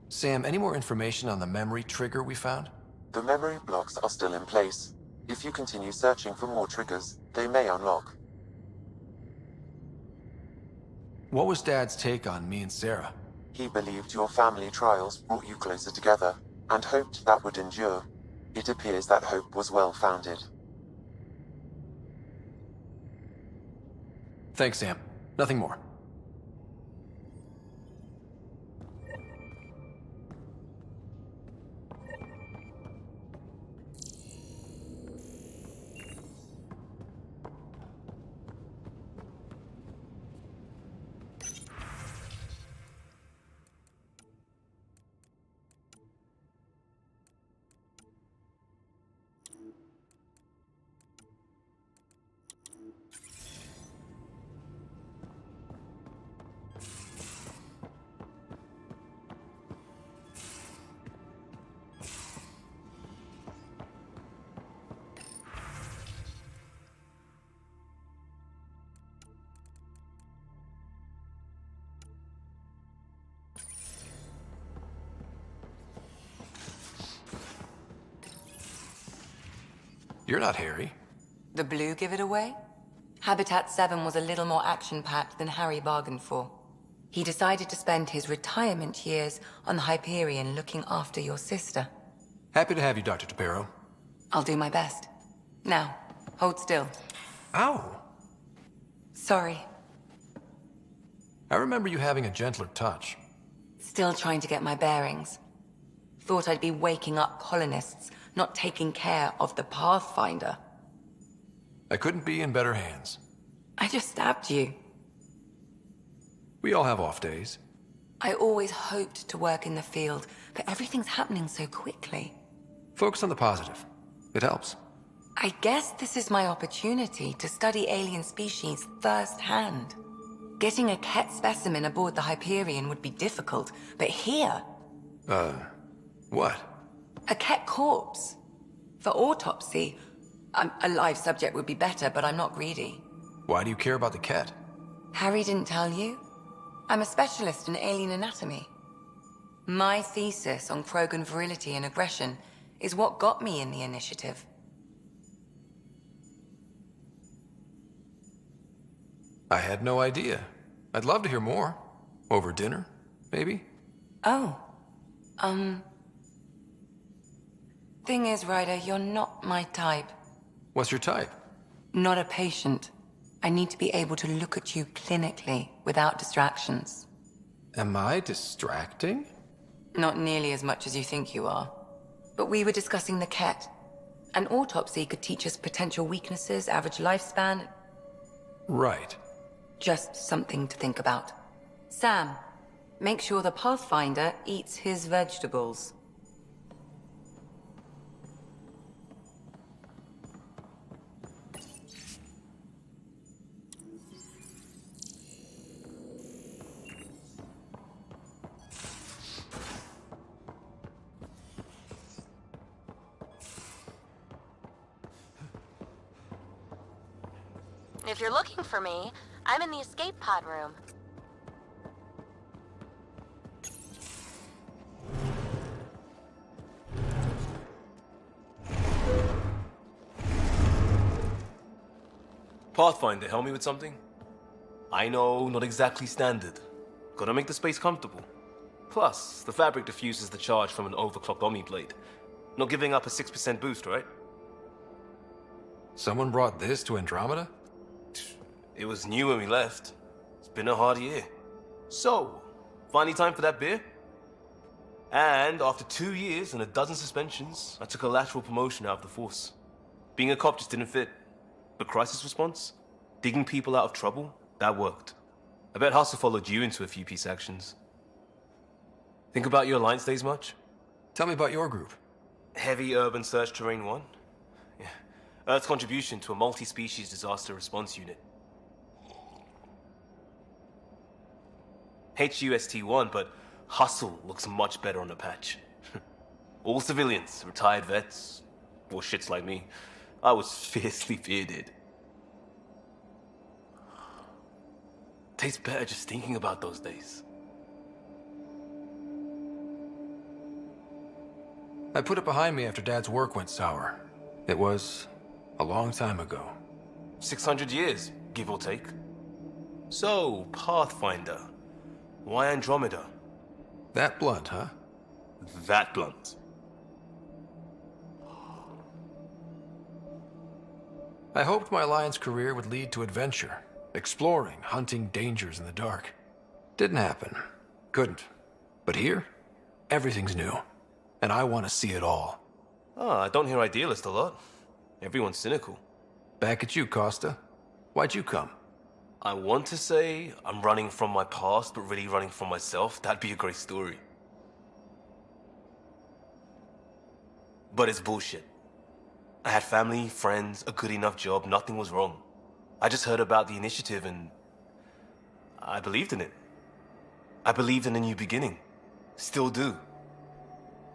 Sam, any more information on the memory trigger we found? The memory blocks are still in place. If you continue searching for more triggers, they may unlock. What was Dad's take on me and Sarah? He believed your family trials brought you closer together, and hoped that would endure. It appears that hope was well-founded. Thanks, Sam. Nothing more. You're not Harry. The blue give it away? Habitat 7 was a little more action-packed than Harry bargained for. He decided to spend his retirement years on the Hyperion looking after your sister. Happy to have you, Dr. Tapero. I'll do my best. Now, hold still. Ow! Sorry. I remember you having a gentler touch. Still trying to get my bearings. Thought I'd be waking up colonists, not taking care of the Pathfinder. I couldn't be in better hands. I just stabbed you. We all have off days. I always hoped to work in the field, but everything's happening so quickly. Focus on the positive. It helps. I guess this is my opportunity to study alien species firsthand. Getting a Ket specimen aboard the Hyperion would be difficult, but here... What? A Ket corpse. For autopsy, a live subject would be better, but I'm not greedy. Why do you care about the Ket? Harry didn't tell you? I'm a specialist in alien anatomy. My thesis on Krogan virility and aggression is what got me in the initiative. I had no idea. I'd love to hear more. Over dinner, maybe? Oh. Thing is, Ryder, you're not my type. What's your type? Not a patient. I need to be able to look at you clinically without distractions. Am I distracting? Not nearly as much as you think you are. But we were discussing the Ket. An autopsy could teach us potential weaknesses, average lifespan. Right. Just something to think about. Sam, make sure the Pathfinder eats his vegetables. If you're looking for me, I'm in the escape pod room. Pathfinder, help me with something? I know, not exactly standard. Gotta make the space comfortable. Plus, the fabric diffuses the charge from an overclocked Omni blade. Not giving up a 6% boost, right? Someone brought this to Andromeda? It was new when we left. It's been a hard year. So, finally time for that beer? And after 2 years and a dozen suspensions, I took a lateral promotion out of the force. Being a cop just didn't fit. But crisis response? Digging people out of trouble? That worked. I bet Hustle followed you into a few peace actions. Think about your Alliance days much? Tell me about your group. Heavy Urban Search Terrain 1? Yeah. Earth's contribution to a multi-species disaster response unit. HUST-1, but Hustle looks much better on the patch. All civilians, retired vets, or shits like me. I was fiercely bearded. Tastes better just thinking about those days. I put it behind me after Dad's work went sour. It was a long time ago. 600 years, give or take. So, Pathfinder. Why Andromeda? That blunt, huh? That blunt. I hoped my Alliance career would lead to adventure, exploring, hunting dangers in the dark. Didn't happen. Couldn't. But here, everything's new. And I want to see it all. Oh, I don't hear idealist a lot. Everyone's cynical. Back at you, Costa. Why'd you come? I want to say I'm running from my past, but really running from myself. That'd be a great story. But it's bullshit. I had family, friends, a good enough job, nothing was wrong. I just heard about the initiative and I believed in it. I believed in a new beginning. Still do.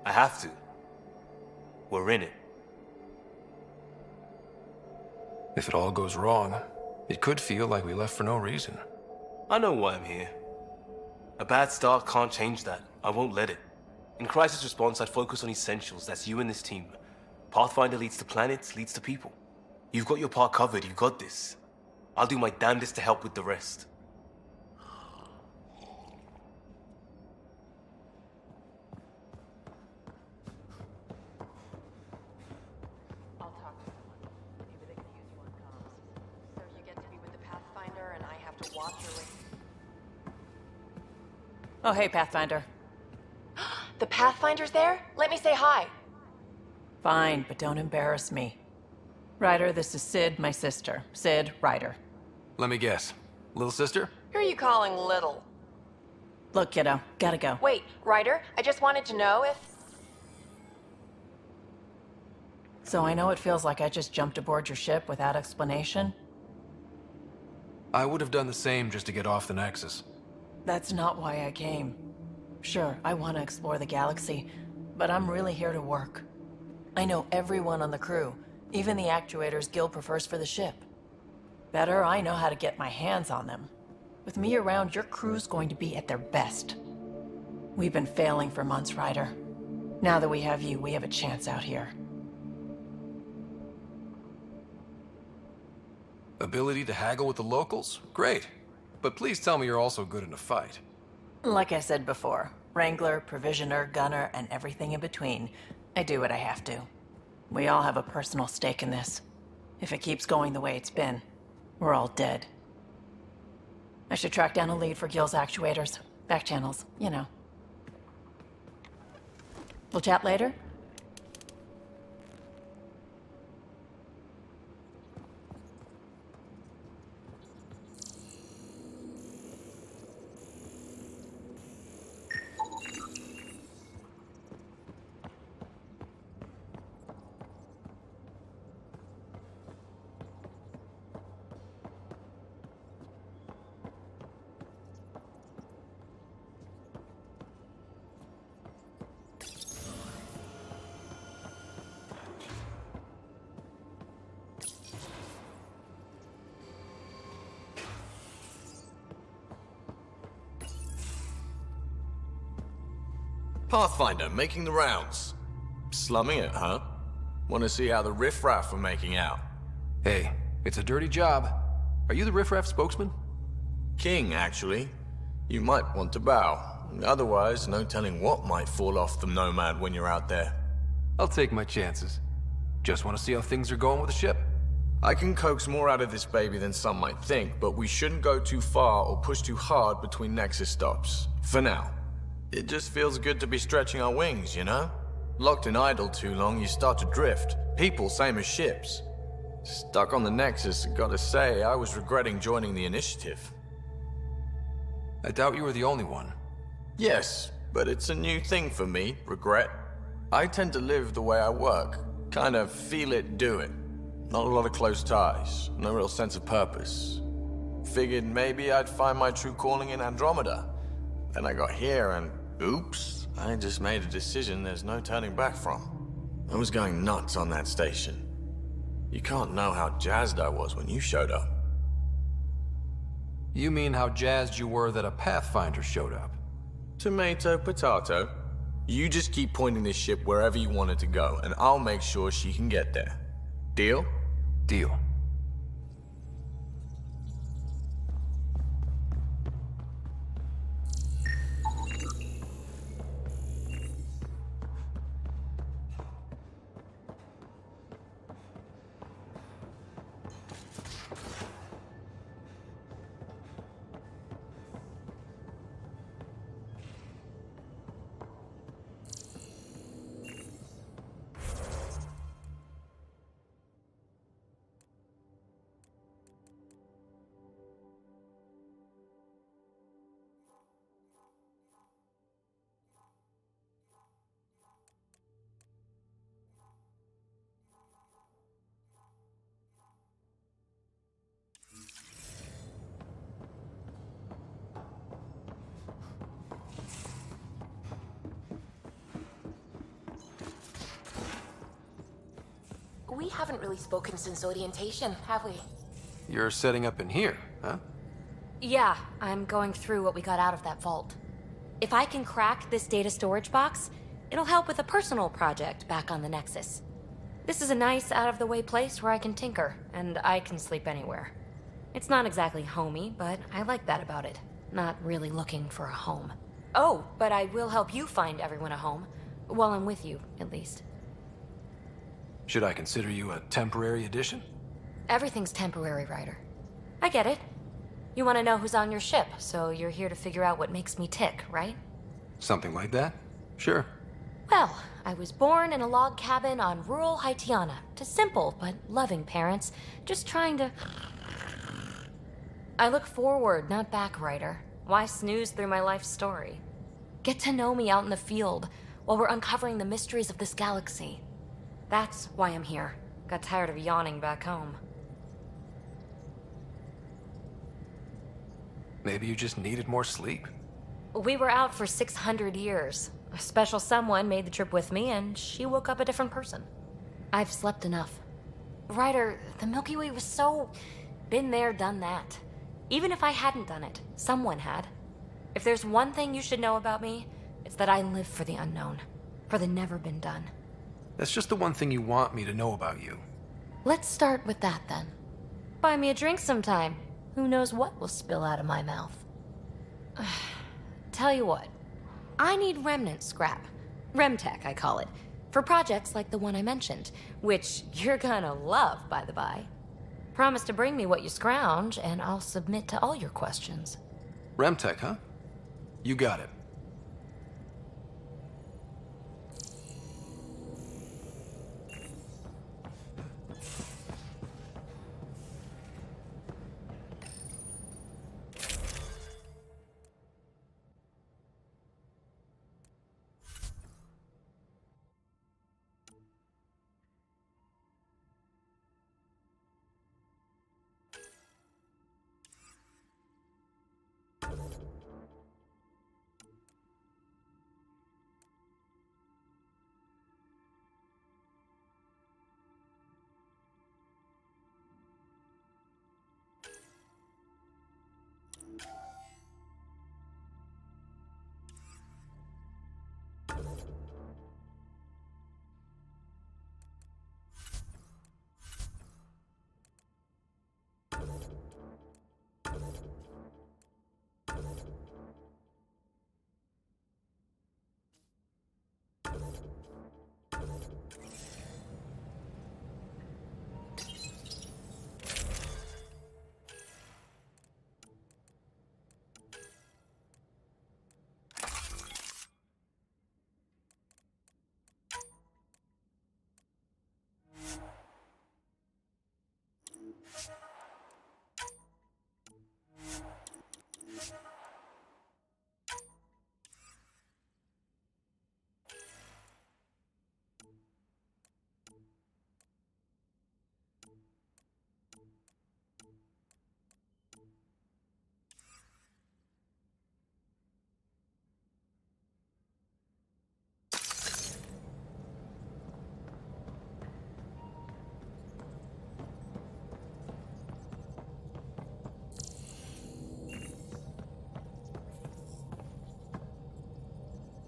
I have to. We're in it. If it all goes wrong, it could feel like we left for no reason. I know why I'm here. A bad start can't change that. I won't let it. In crisis response, I'd focus on essentials. That's you and this team. Pathfinder leads to planets, leads to people. You've got your part covered, you've got this. I'll do my damnedest to help with the rest. I'll talk to someone. Maybe they can use one comms. So you get to be with the Pathfinder and I have to watch her with... Oh, hey, Pathfinder. The Pathfinder's there? Let me say hi. Fine, but don't embarrass me. Ryder, this is Sid, my sister. Sid, Ryder. Let me guess. Little sister? Who are you calling little? Look, kiddo, gotta go. Wait, Ryder, I just wanted to know if... So I know it feels like I just jumped aboard your ship without explanation. I would have done the same just to get off the Nexus. That's not why I came. Sure, I want to explore the galaxy, but I'm really here to work. I know everyone on the crew, even the actuators Gil prefers for the ship. Better, I know how to get my hands on them. With me around, your crew's going to be at their best. We've been failing for months, Ryder. Now that we have you, we have a chance out here. Ability to haggle with the locals? Great. But please tell me you're also good in a fight. Like I said before, Wrangler, Provisioner, Gunner, and everything in between. I do what I have to. We all have a personal stake in this. If it keeps going the way it's been, we're all dead. I should track down a lead for Gil's actuators. Back channels, you know. We'll chat later? Pathfinder, making the rounds. Slumming it, huh? Want to see how the riffraff are making out? Hey, it's a dirty job. Are you the riffraff spokesman? King, actually. You might want to bow. Otherwise, no telling what might fall off the Nomad when you're out there. I'll take my chances. Just want to see how things are going with the ship. I can coax more out of this baby than some might think, but we shouldn't go too far or push too hard between Nexus stops. For now. It just feels good to be stretching our wings, you know? Locked in idle too long, you start to drift. People, same as ships. Stuck on the Nexus, gotta say, I was regretting joining the initiative. I doubt you were the only one. Yes, but it's a new thing for me, regret. I tend to live the way I work. Kind of feel it, do it. Not a lot of close ties, no real sense of purpose. Figured maybe I'd find my true calling in Andromeda. Then I got here and, oops, I just made a decision there's no turning back from. I was going nuts on that station. You can't know how jazzed I was when you showed up. You mean how jazzed you were that a Pathfinder showed up? Tomato, potato. You just keep pointing this ship wherever you want it to go, and I'll make sure she can get there. Deal? Deal. We haven't really spoken since orientation, have we? You're setting up in here, huh? Yeah, I'm going through what we got out of that vault. If I can crack this data storage box, it'll help with a personal project back on the Nexus. This is a nice, out-of-the-way place where I can tinker, and I can sleep anywhere. It's not exactly homey, but I like that about it. Not really looking for a home. Oh, but I will help you find everyone a home. While I'm with you, at least. Should I consider you a temporary addition? Everything's temporary, Ryder. I get it. You want to know who's on your ship, so you're here to figure out what makes me tick, right? Something like that? Sure. Well, I was born in a log cabin on rural Haitiana to simple but loving parents, just trying to... I look forward, not back, Ryder. Why snooze through my life story? Get to know me out in the field while we're uncovering the mysteries of this galaxy. That's why I'm here. Got tired of yawning back home. Maybe you just needed more sleep. We were out for 600 years. A special someone made the trip with me, and she woke up a different person. I've slept enough. Ryder, the Milky Way was so... been there, done that. Even if I hadn't done it, someone had. If there's one thing you should know about me, it's that I live for the unknown. For the never been done. That's just the one thing you want me to know about you. Let's start with that, then. Buy me a drink sometime. Who knows what will spill out of my mouth. Tell you what. I need remnant scrap. Remtech, I call it. For projects like the one I mentioned. Which you're gonna love, by the by. Promise to bring me what you scrounge, and I'll submit to all your questions. Remtech, huh? You got it.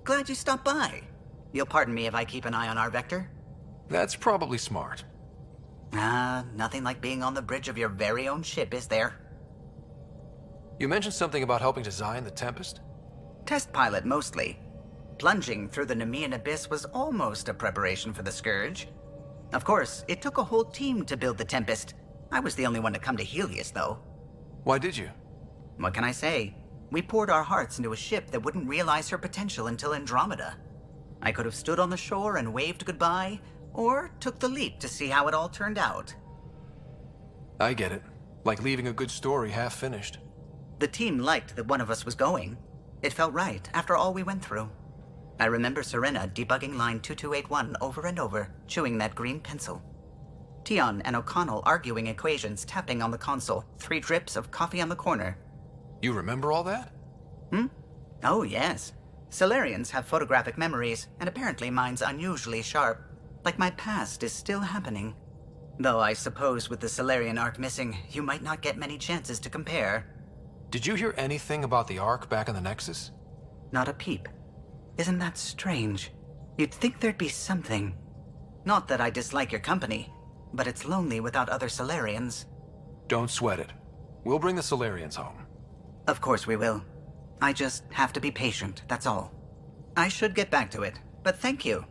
Glad you stopped by. You'll pardon me if I keep an eye on our vector? That's probably smart. Nothing like being on the bridge of your very own ship, is there? You mentioned something about helping design the Tempest? Test pilot, mostly. Plunging through the Nemean abyss was almost a preparation for the Scourge. Of course, it took a whole team to build the Tempest. I was the only one to come to Helios, though. Why did you? What can I say? We poured our hearts into a ship that wouldn't realize her potential until Andromeda. I could have stood on the shore and waved goodbye, or took the leap to see how it all turned out. I get it. Like leaving a good story half-finished. The team liked that one of us was going. It felt right after all we went through. I remember Serena debugging line 2281 over and over, chewing that green pencil. Tion and O'Connell arguing equations, tapping on the console, 3 drips of coffee on the corner. You remember all that? Oh, yes. Solarians have photographic memories, and apparently mine's unusually sharp. Like my past is still happening. Though I suppose with the Solarian arc missing, you might not get many chances to compare. Did you hear anything about the Ark back in the Nexus? Not a peep. Isn't that strange? You'd think there'd be something. Not that I dislike your company, but it's lonely without other Solarians. Don't sweat it. We'll bring the Solarians home. Of course we will. I just have to be patient, that's all. I should get back to it, but thank you.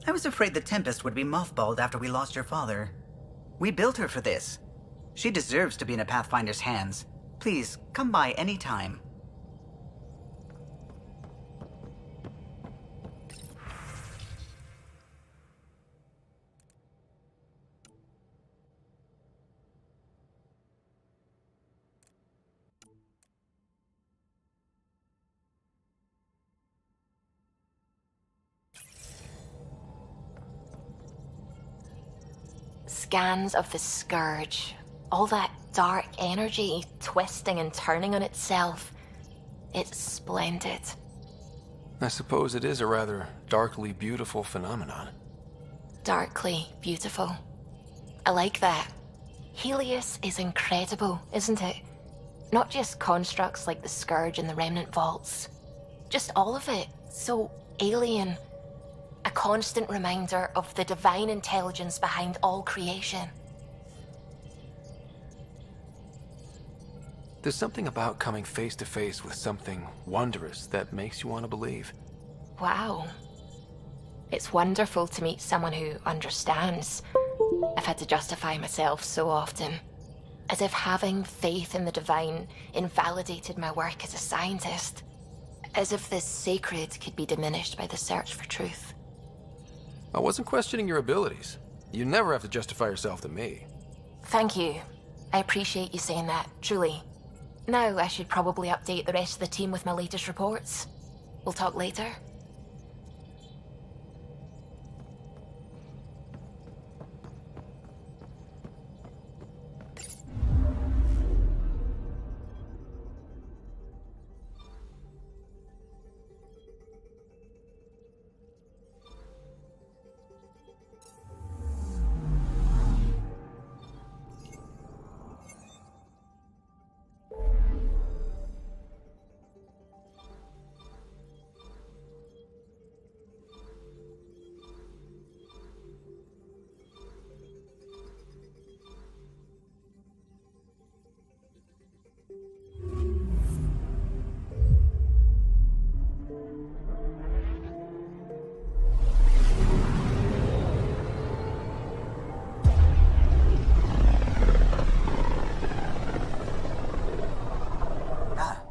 I was afraid the Tempest would be mothballed after we lost your father. We built her for this. She deserves to be in a Pathfinder's hands. Please, come by any time. Scans of the Scourge. All that dark energy twisting and turning on itself. It's splendid. I suppose it is a rather darkly beautiful phenomenon. Darkly beautiful. I like that. Helios is incredible, isn't it? Not just constructs like the Scourge and the Remnant Vaults. Just all of it. So alien. A constant reminder of the divine intelligence behind all creation. There's something about coming face to face with something wondrous that makes you want to believe. Wow. It's wonderful to meet someone who understands. I've had to justify myself so often. As if having faith in the divine invalidated my work as a scientist. As if this sacred could be diminished by the search for truth. I wasn't questioning your abilities. You never have to justify yourself to me. Thank you. I appreciate you saying that, truly. Now I should probably update the rest of the team with my latest reports. We'll talk later.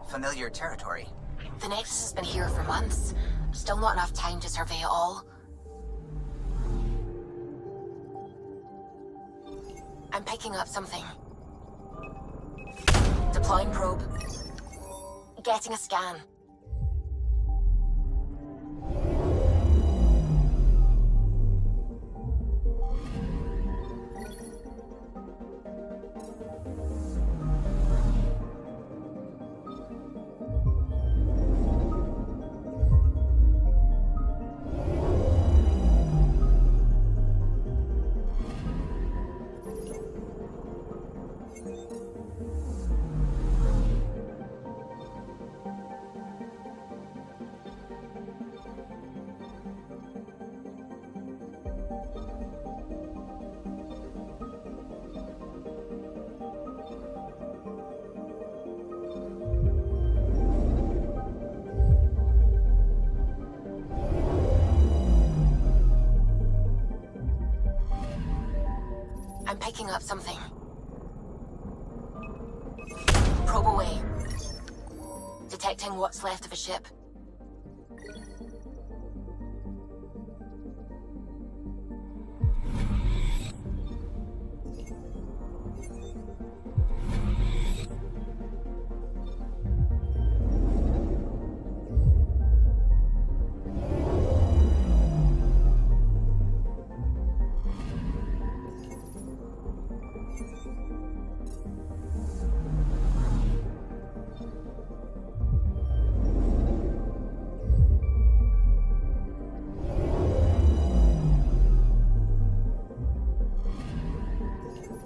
Familiar territory. The Nexus has been here for months. Still not enough time to survey it all. I'm picking up something. Deploying probe. Getting a scan. I'm picking up something. Probe away. Detecting what's left of a ship.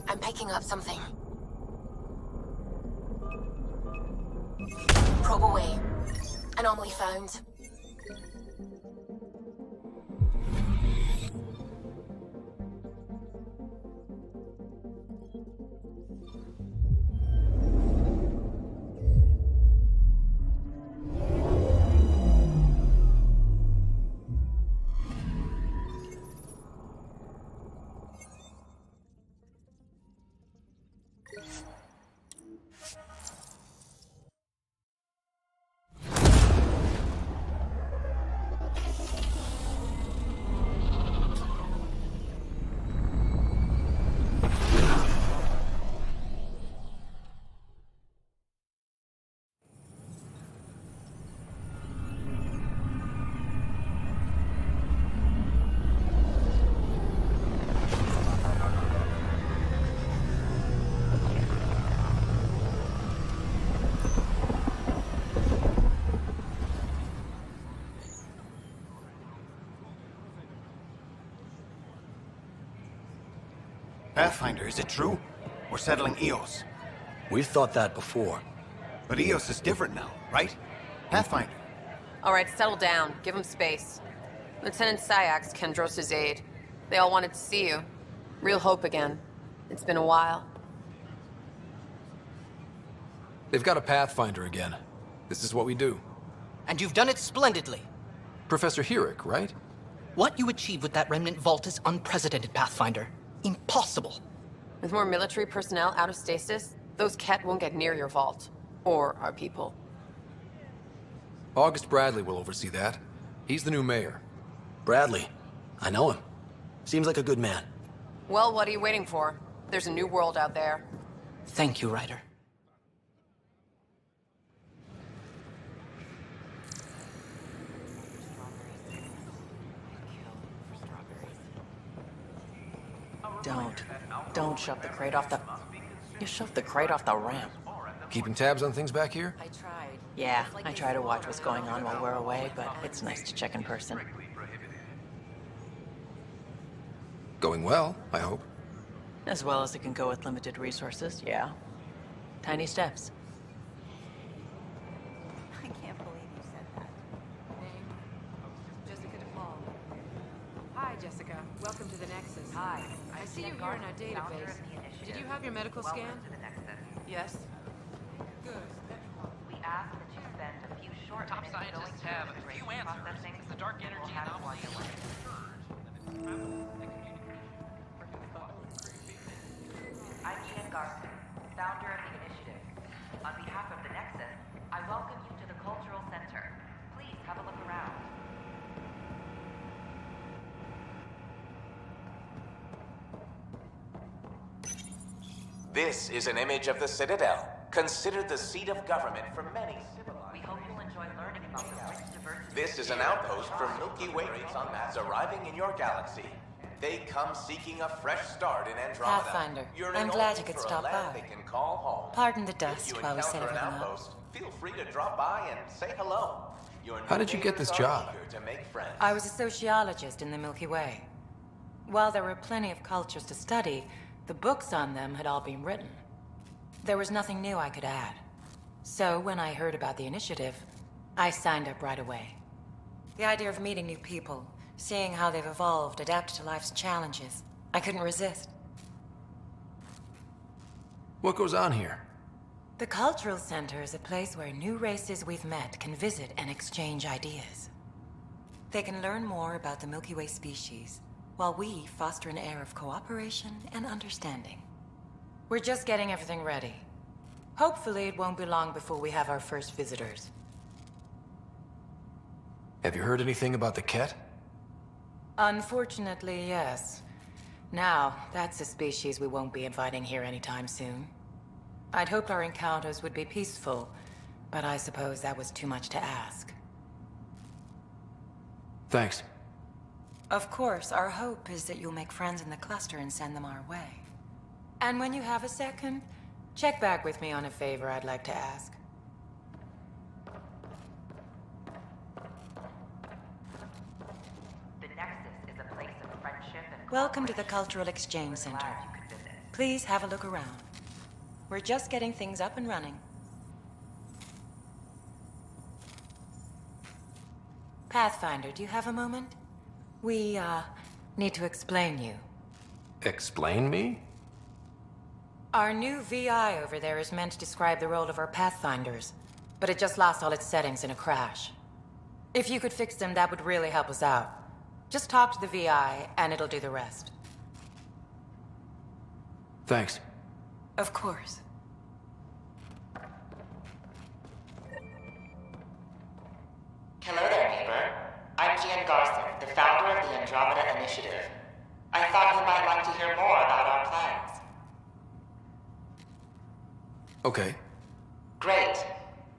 I'm picking up something. Probe away. Anomaly found. Pathfinder, is it true? We're settling Eos. We've thought that before. But Eos is different now, right? Pathfinder. All right, settle down. Give him space. Lieutenant Syax, Kendros' aide. They all wanted to see you. Real hope again. It's been a while. They've got a Pathfinder again. This is what we do. And you've done it splendidly. Professor Herrick, right? What you achieved with that remnant vault is unprecedented, Pathfinder. Impossible. With more military personnel out of stasis, those Ket won't get near your vault. Or our people. August Bradley will oversee that. He's the new mayor. Bradley. I know him. Seems like a good man. Well, what are you waiting for? There's a new world out there. Thank you, Ryder. Don't shove the crate off the... You shoved the crate off the ramp. Keeping tabs on things back here? I tried. Yeah, I try to watch what's going on while we're away, but it's nice to check in person. Going well, I hope. As well as it can go with limited resources, yeah. Tiny steps. I can't believe you said that. Name? Jessica DePaul. Hi, Jessica. Welcome to the Nexus. Hi. I see you here in our database. Did you have your medical scan? Yes. Good. We ask that you spend a few short minutes going have through a few the answers. processing The dark energy anomaly I'm Ian Garson, founder of the initiative. On behalf of the Nexus, I welcome you to the Cultural Center. Please have a look around. This is an image of the Citadel, considered the seat of government for many civilized. We hope you'll enjoy learning about the rich diversity. This is an outpost for Milky Way comets arriving in your galaxy. They come seeking a fresh start in Andromeda. Pathfinder, Yearning I'm glad only you could for a stop land by. They can call home. Pardon the If dust you while we set encounter an everything up. outpost, feel free to drop by and say hello. Your How did you get this job? eager to make friends. I was a sociologist in the Milky Way. While there were plenty of cultures to study, the books on them had all been written. There was nothing new I could add. So when I heard about the initiative, I signed up right away. The idea of meeting new people, seeing how they've evolved, adapted to life's challenges, I couldn't resist. What goes on here? The Cultural Center is a place where new races we've met can visit and exchange ideas. They can learn more about the Milky Way species, while we foster an air of cooperation and understanding. We're just getting everything ready. Hopefully it won't be long before we have our first visitors. Have you heard anything about the Ket? Unfortunately, yes. Now, that's a species we won't be inviting here anytime soon. I'd hoped our encounters would be peaceful, but I suppose that was too much to ask. Thanks. Of course, our hope is that you'll make friends in the cluster and send them our way. And when you have a second, check back with me on a favor I'd like to ask. The Nexus is a place of friendship and Welcome to the Cultural Exchange Center. Please have a look around. We're just getting things up and running. Pathfinder, do you have a moment? We, need to explain you. Explain me? Our new VI over there is meant to describe the role of our Pathfinders, but it just lost all its settings in a crash. If you could fix them, that would really help us out. Just talk to the VI, and it'll do the rest. Thanks. Of course. Hello there, neighbor. I'm Ian Garson, the founder of the Andromeda Initiative. I thought you might like to hear more about our plans. Okay. Great.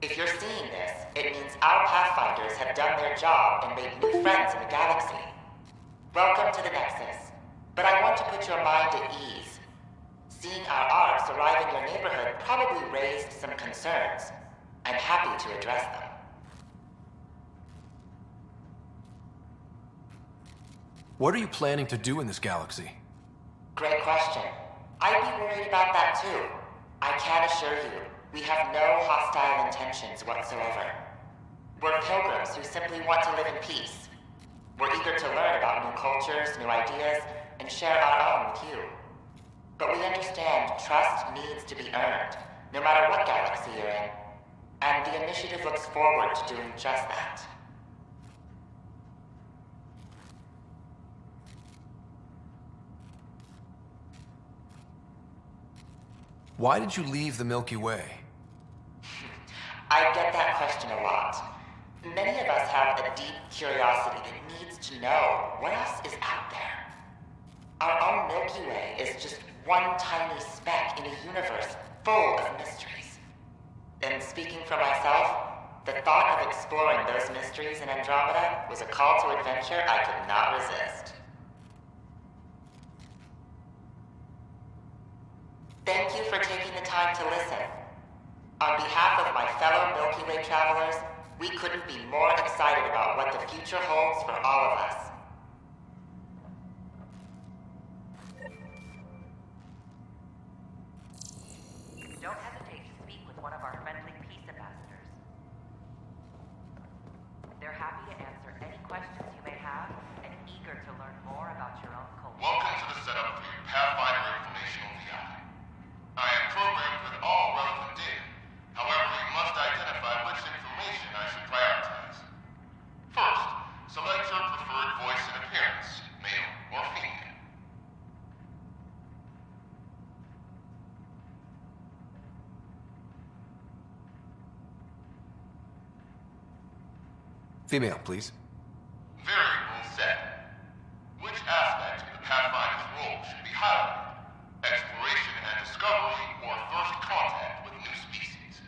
If you're seeing this, it means our Pathfinders have done their job and made new friends in the galaxy. Welcome to the Nexus. But I want to put your mind at ease. Seeing our arcs arrive in your neighborhood probably raised some concerns. I'm happy to address them. What are you planning to do in this galaxy? Great question. I'd be worried about that too. I can assure you, we have no hostile intentions whatsoever. We're pilgrims who simply want to live in peace. We're eager to learn about new cultures, new ideas, and share our own with you. But we understand trust needs to be earned, no matter what galaxy you're in. And the initiative looks forward to doing just that. Why did you leave the Milky Way? I get that question a lot. Many of us have a deep curiosity that needs to know what else is out there. Our own Milky Way is just one tiny speck in a universe full of mysteries. And speaking for myself, the thought of exploring those mysteries in Andromeda was a call to adventure I could not resist. Thank you for taking the time to listen. On behalf of my fellow Milky Way travelers, we couldn't be more excited about what the future holds for all of us. Don't hesitate to speak with one of our friendly peace ambassadors. They're happy to answer any questions you may have and eager to learn more about your own culture. Welcome to the setup for your Pathfinder informational VI. I am programmed with all relevant data. However, you must identify which information I should prioritize. First, select your preferred voice and appearance, male or female. Female, please. Variable set. Which aspect of the Pathfinder's role should be highlighted? Exploration and discovery, or first contact with new species?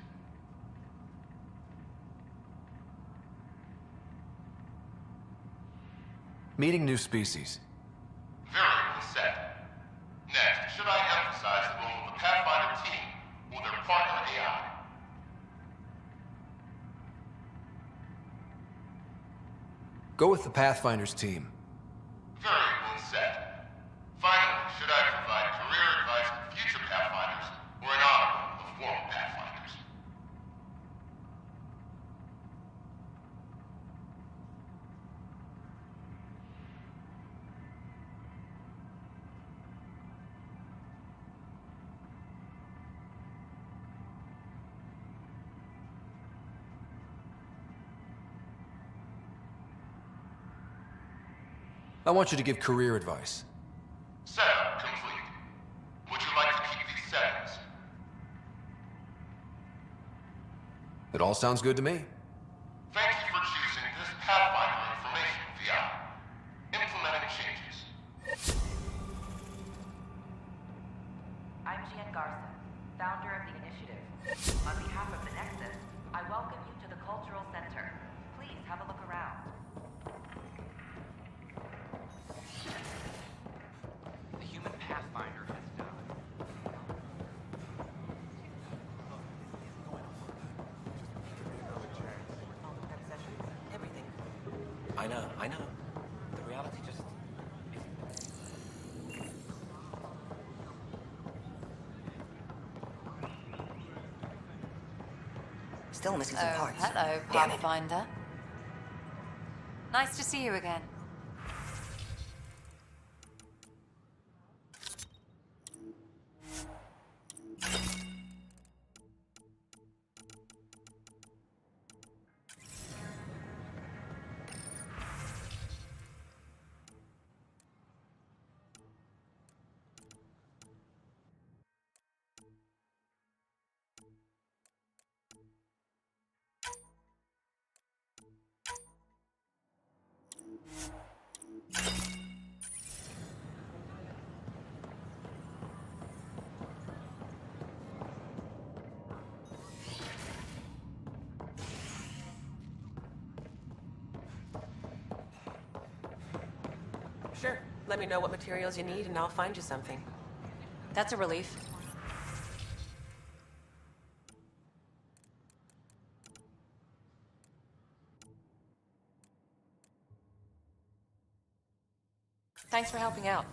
Meeting new species. Variable set. Next, should I emphasize the role of the Pathfinder team or their partner AI? Go with the Pathfinder's team. Variable set. Finally, should I provide career advice to future Pathfinders or an honor of former Pathfinders? I want you to give career advice. Setup complete. Would you like to keep these settings? It all sounds good to me. Thank you for choosing this Pathfinder information VI. Implementing changes. I'm Gian Garza, founder of the initiative. On behalf of the Nexus, I welcome you to the Cultural Center. Please have a look around. The human Pathfinder has died. Everything. I know. The reality just Still missing some parts. Hello, Damn it. Pathfinder. Nice to see you again. Sure. Let me know what materials you need and I'll find you something. That's a relief. Thanks for helping out.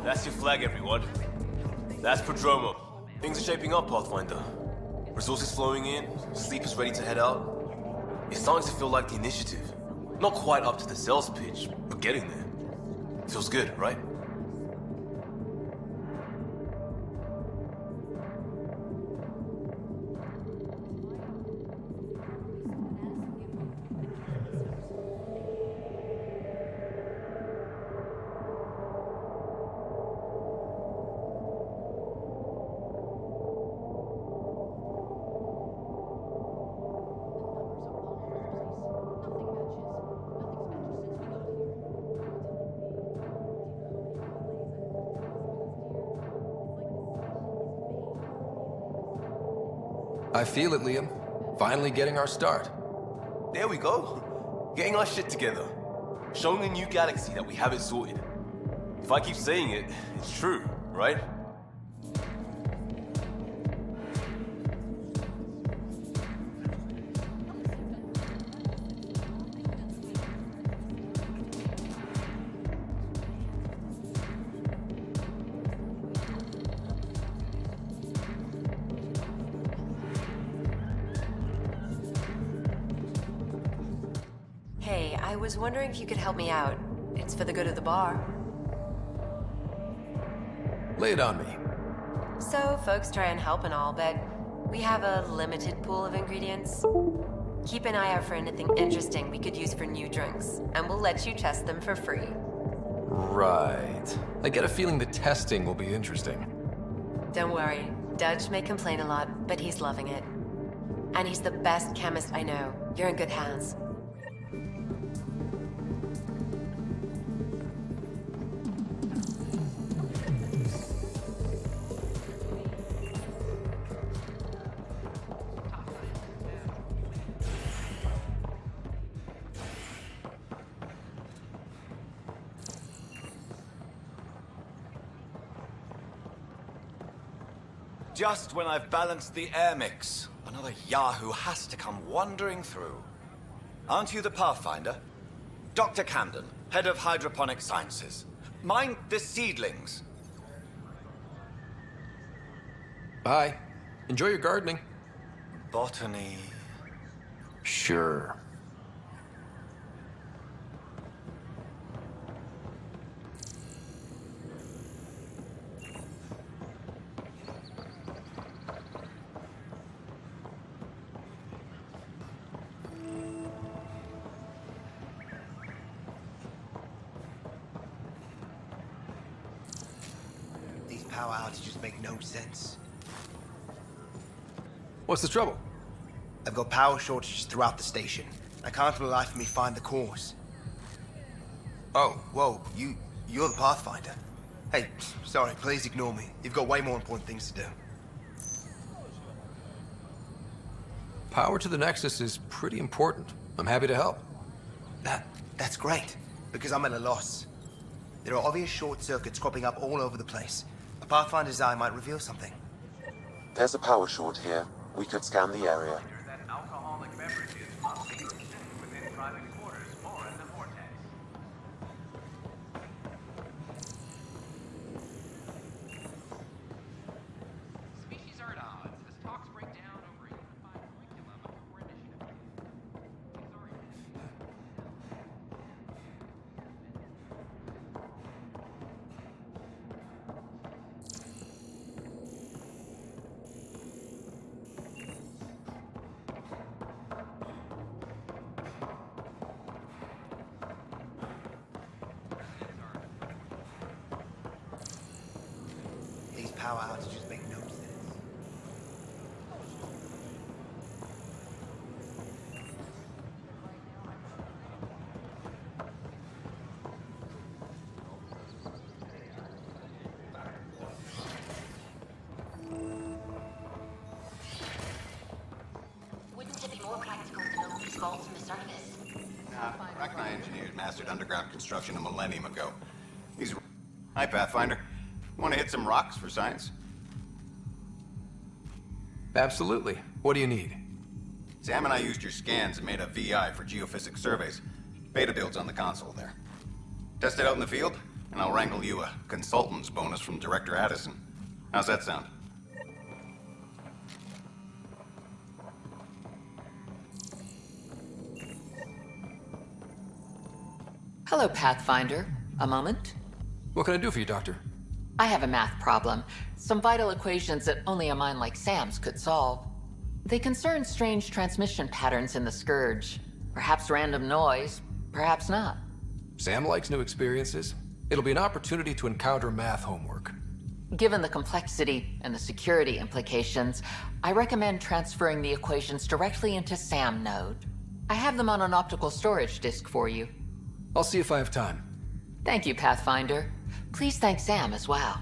That's your flag, everyone. That's Prodromo. Things are shaping up, Pathfinder. Resources flowing in, sleepers ready to head out. It's starting to feel like the initiative. Not quite up to the sales pitch, but getting there. Feels good, right? I feel it, Liam. Finally getting our start. There we go. Getting our shit together. Showing a new galaxy that we have it sorted. If I keep saying it, it's true, right? Hey, I was wondering if you could help me out. It's for the good of the bar. Lay it on me. So, folks try and help and all, but we have a limited pool of ingredients. Keep an eye out for anything interesting we could use for new drinks, and we'll let you test them for free. Right. I get a feeling the testing will be interesting. Don't worry, Dutch may complain a lot, but he's loving it. And he's the best chemist I know. You're in good hands. Just when I've balanced the air mix, another Yahoo has to come wandering through. Aren't you the Pathfinder? Dr. Camden, head of hydroponic sciences. Mind the seedlings. Bye. Enjoy your gardening. Botany. Sure. Power outages make no sense. What's the trouble? I've got power shortages throughout the station. I can't for the life of me find the cause. Oh, whoa, you're the Pathfinder. Hey, sorry, please ignore me. You've got way more important things to do. Power to the Nexus is pretty important. I'm happy to help. That's great, because I'm at a loss. There are obvious short circuits cropping up all over the place. A Pathfinder's eye might reveal something. There's a power short here. We could scan the area. Species are at odds as talks break down over a unified curriculum for initiative. These power outages make no sense. Wouldn't it be more practical to build these vaults in the surface? Rachni engineers mastered underground construction a millennium ago. These... Hi, Pathfinder. Want to hit some rocks for science? Absolutely. What do you need? Sam and I used your scans and made a VI for geophysics surveys. Beta builds on the console there. Test it out in the field, and I'll wrangle you a consultant's bonus from Director Addison. How's that sound? Hello, Pathfinder. A moment? What can I do for you, Doctor? I have a math problem. Some vital equations that only a mind like Sam's could solve. They concern strange transmission patterns in the Scourge. Perhaps random noise, perhaps not. Sam likes new experiences. It'll be an opportunity to encounter math homework. Given the complexity and the security implications, I recommend transferring the equations directly into Sam node. I have them on an optical storage disk for you. I'll see if I have time. Thank you, Pathfinder. Please thank Sam as well.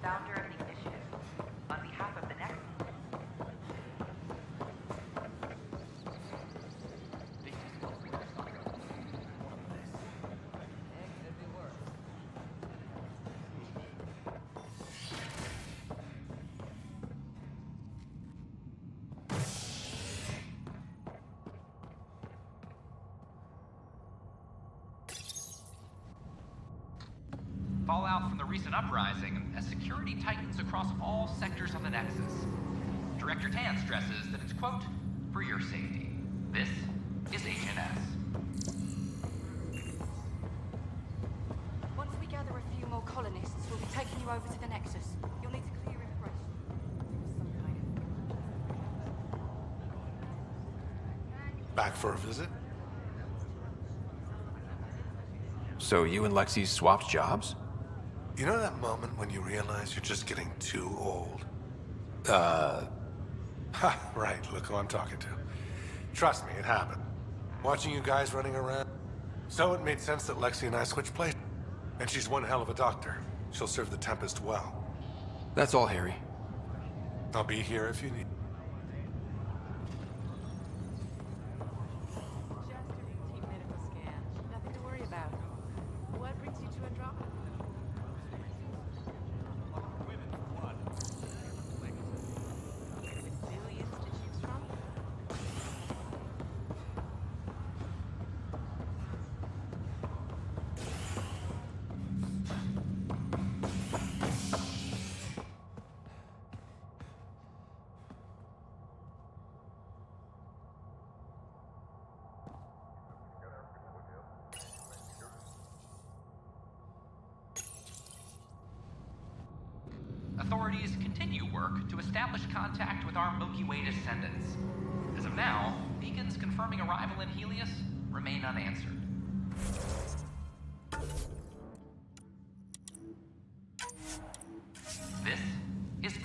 Founder of the initiative. On behalf of the next... Fallout from the recent uprising as security tightens across all sectors of the Nexus. Director Tan stresses that it's, quote, for your safety. This is HNS. Once we gather a few more colonists, we'll be taking you over to the Nexus. You'll need to clear immigration. Back for a visit? So you and Lexi swapped jobs? You know that moment when you realize you're just getting too old? Right, look who I'm talking to. Trust me, it happened. Watching you guys running around. So it made sense that Lexi and I switched places. And she's one hell of a doctor. She'll serve the Tempest well. That's all, Harry. I'll be here if you need. Nothing to worry about. What brings you to Andromeda? Authorities continue work to establish contact with our Milky Way descendants. As of now, beacons confirming arrival in Helios remain unanswered. This is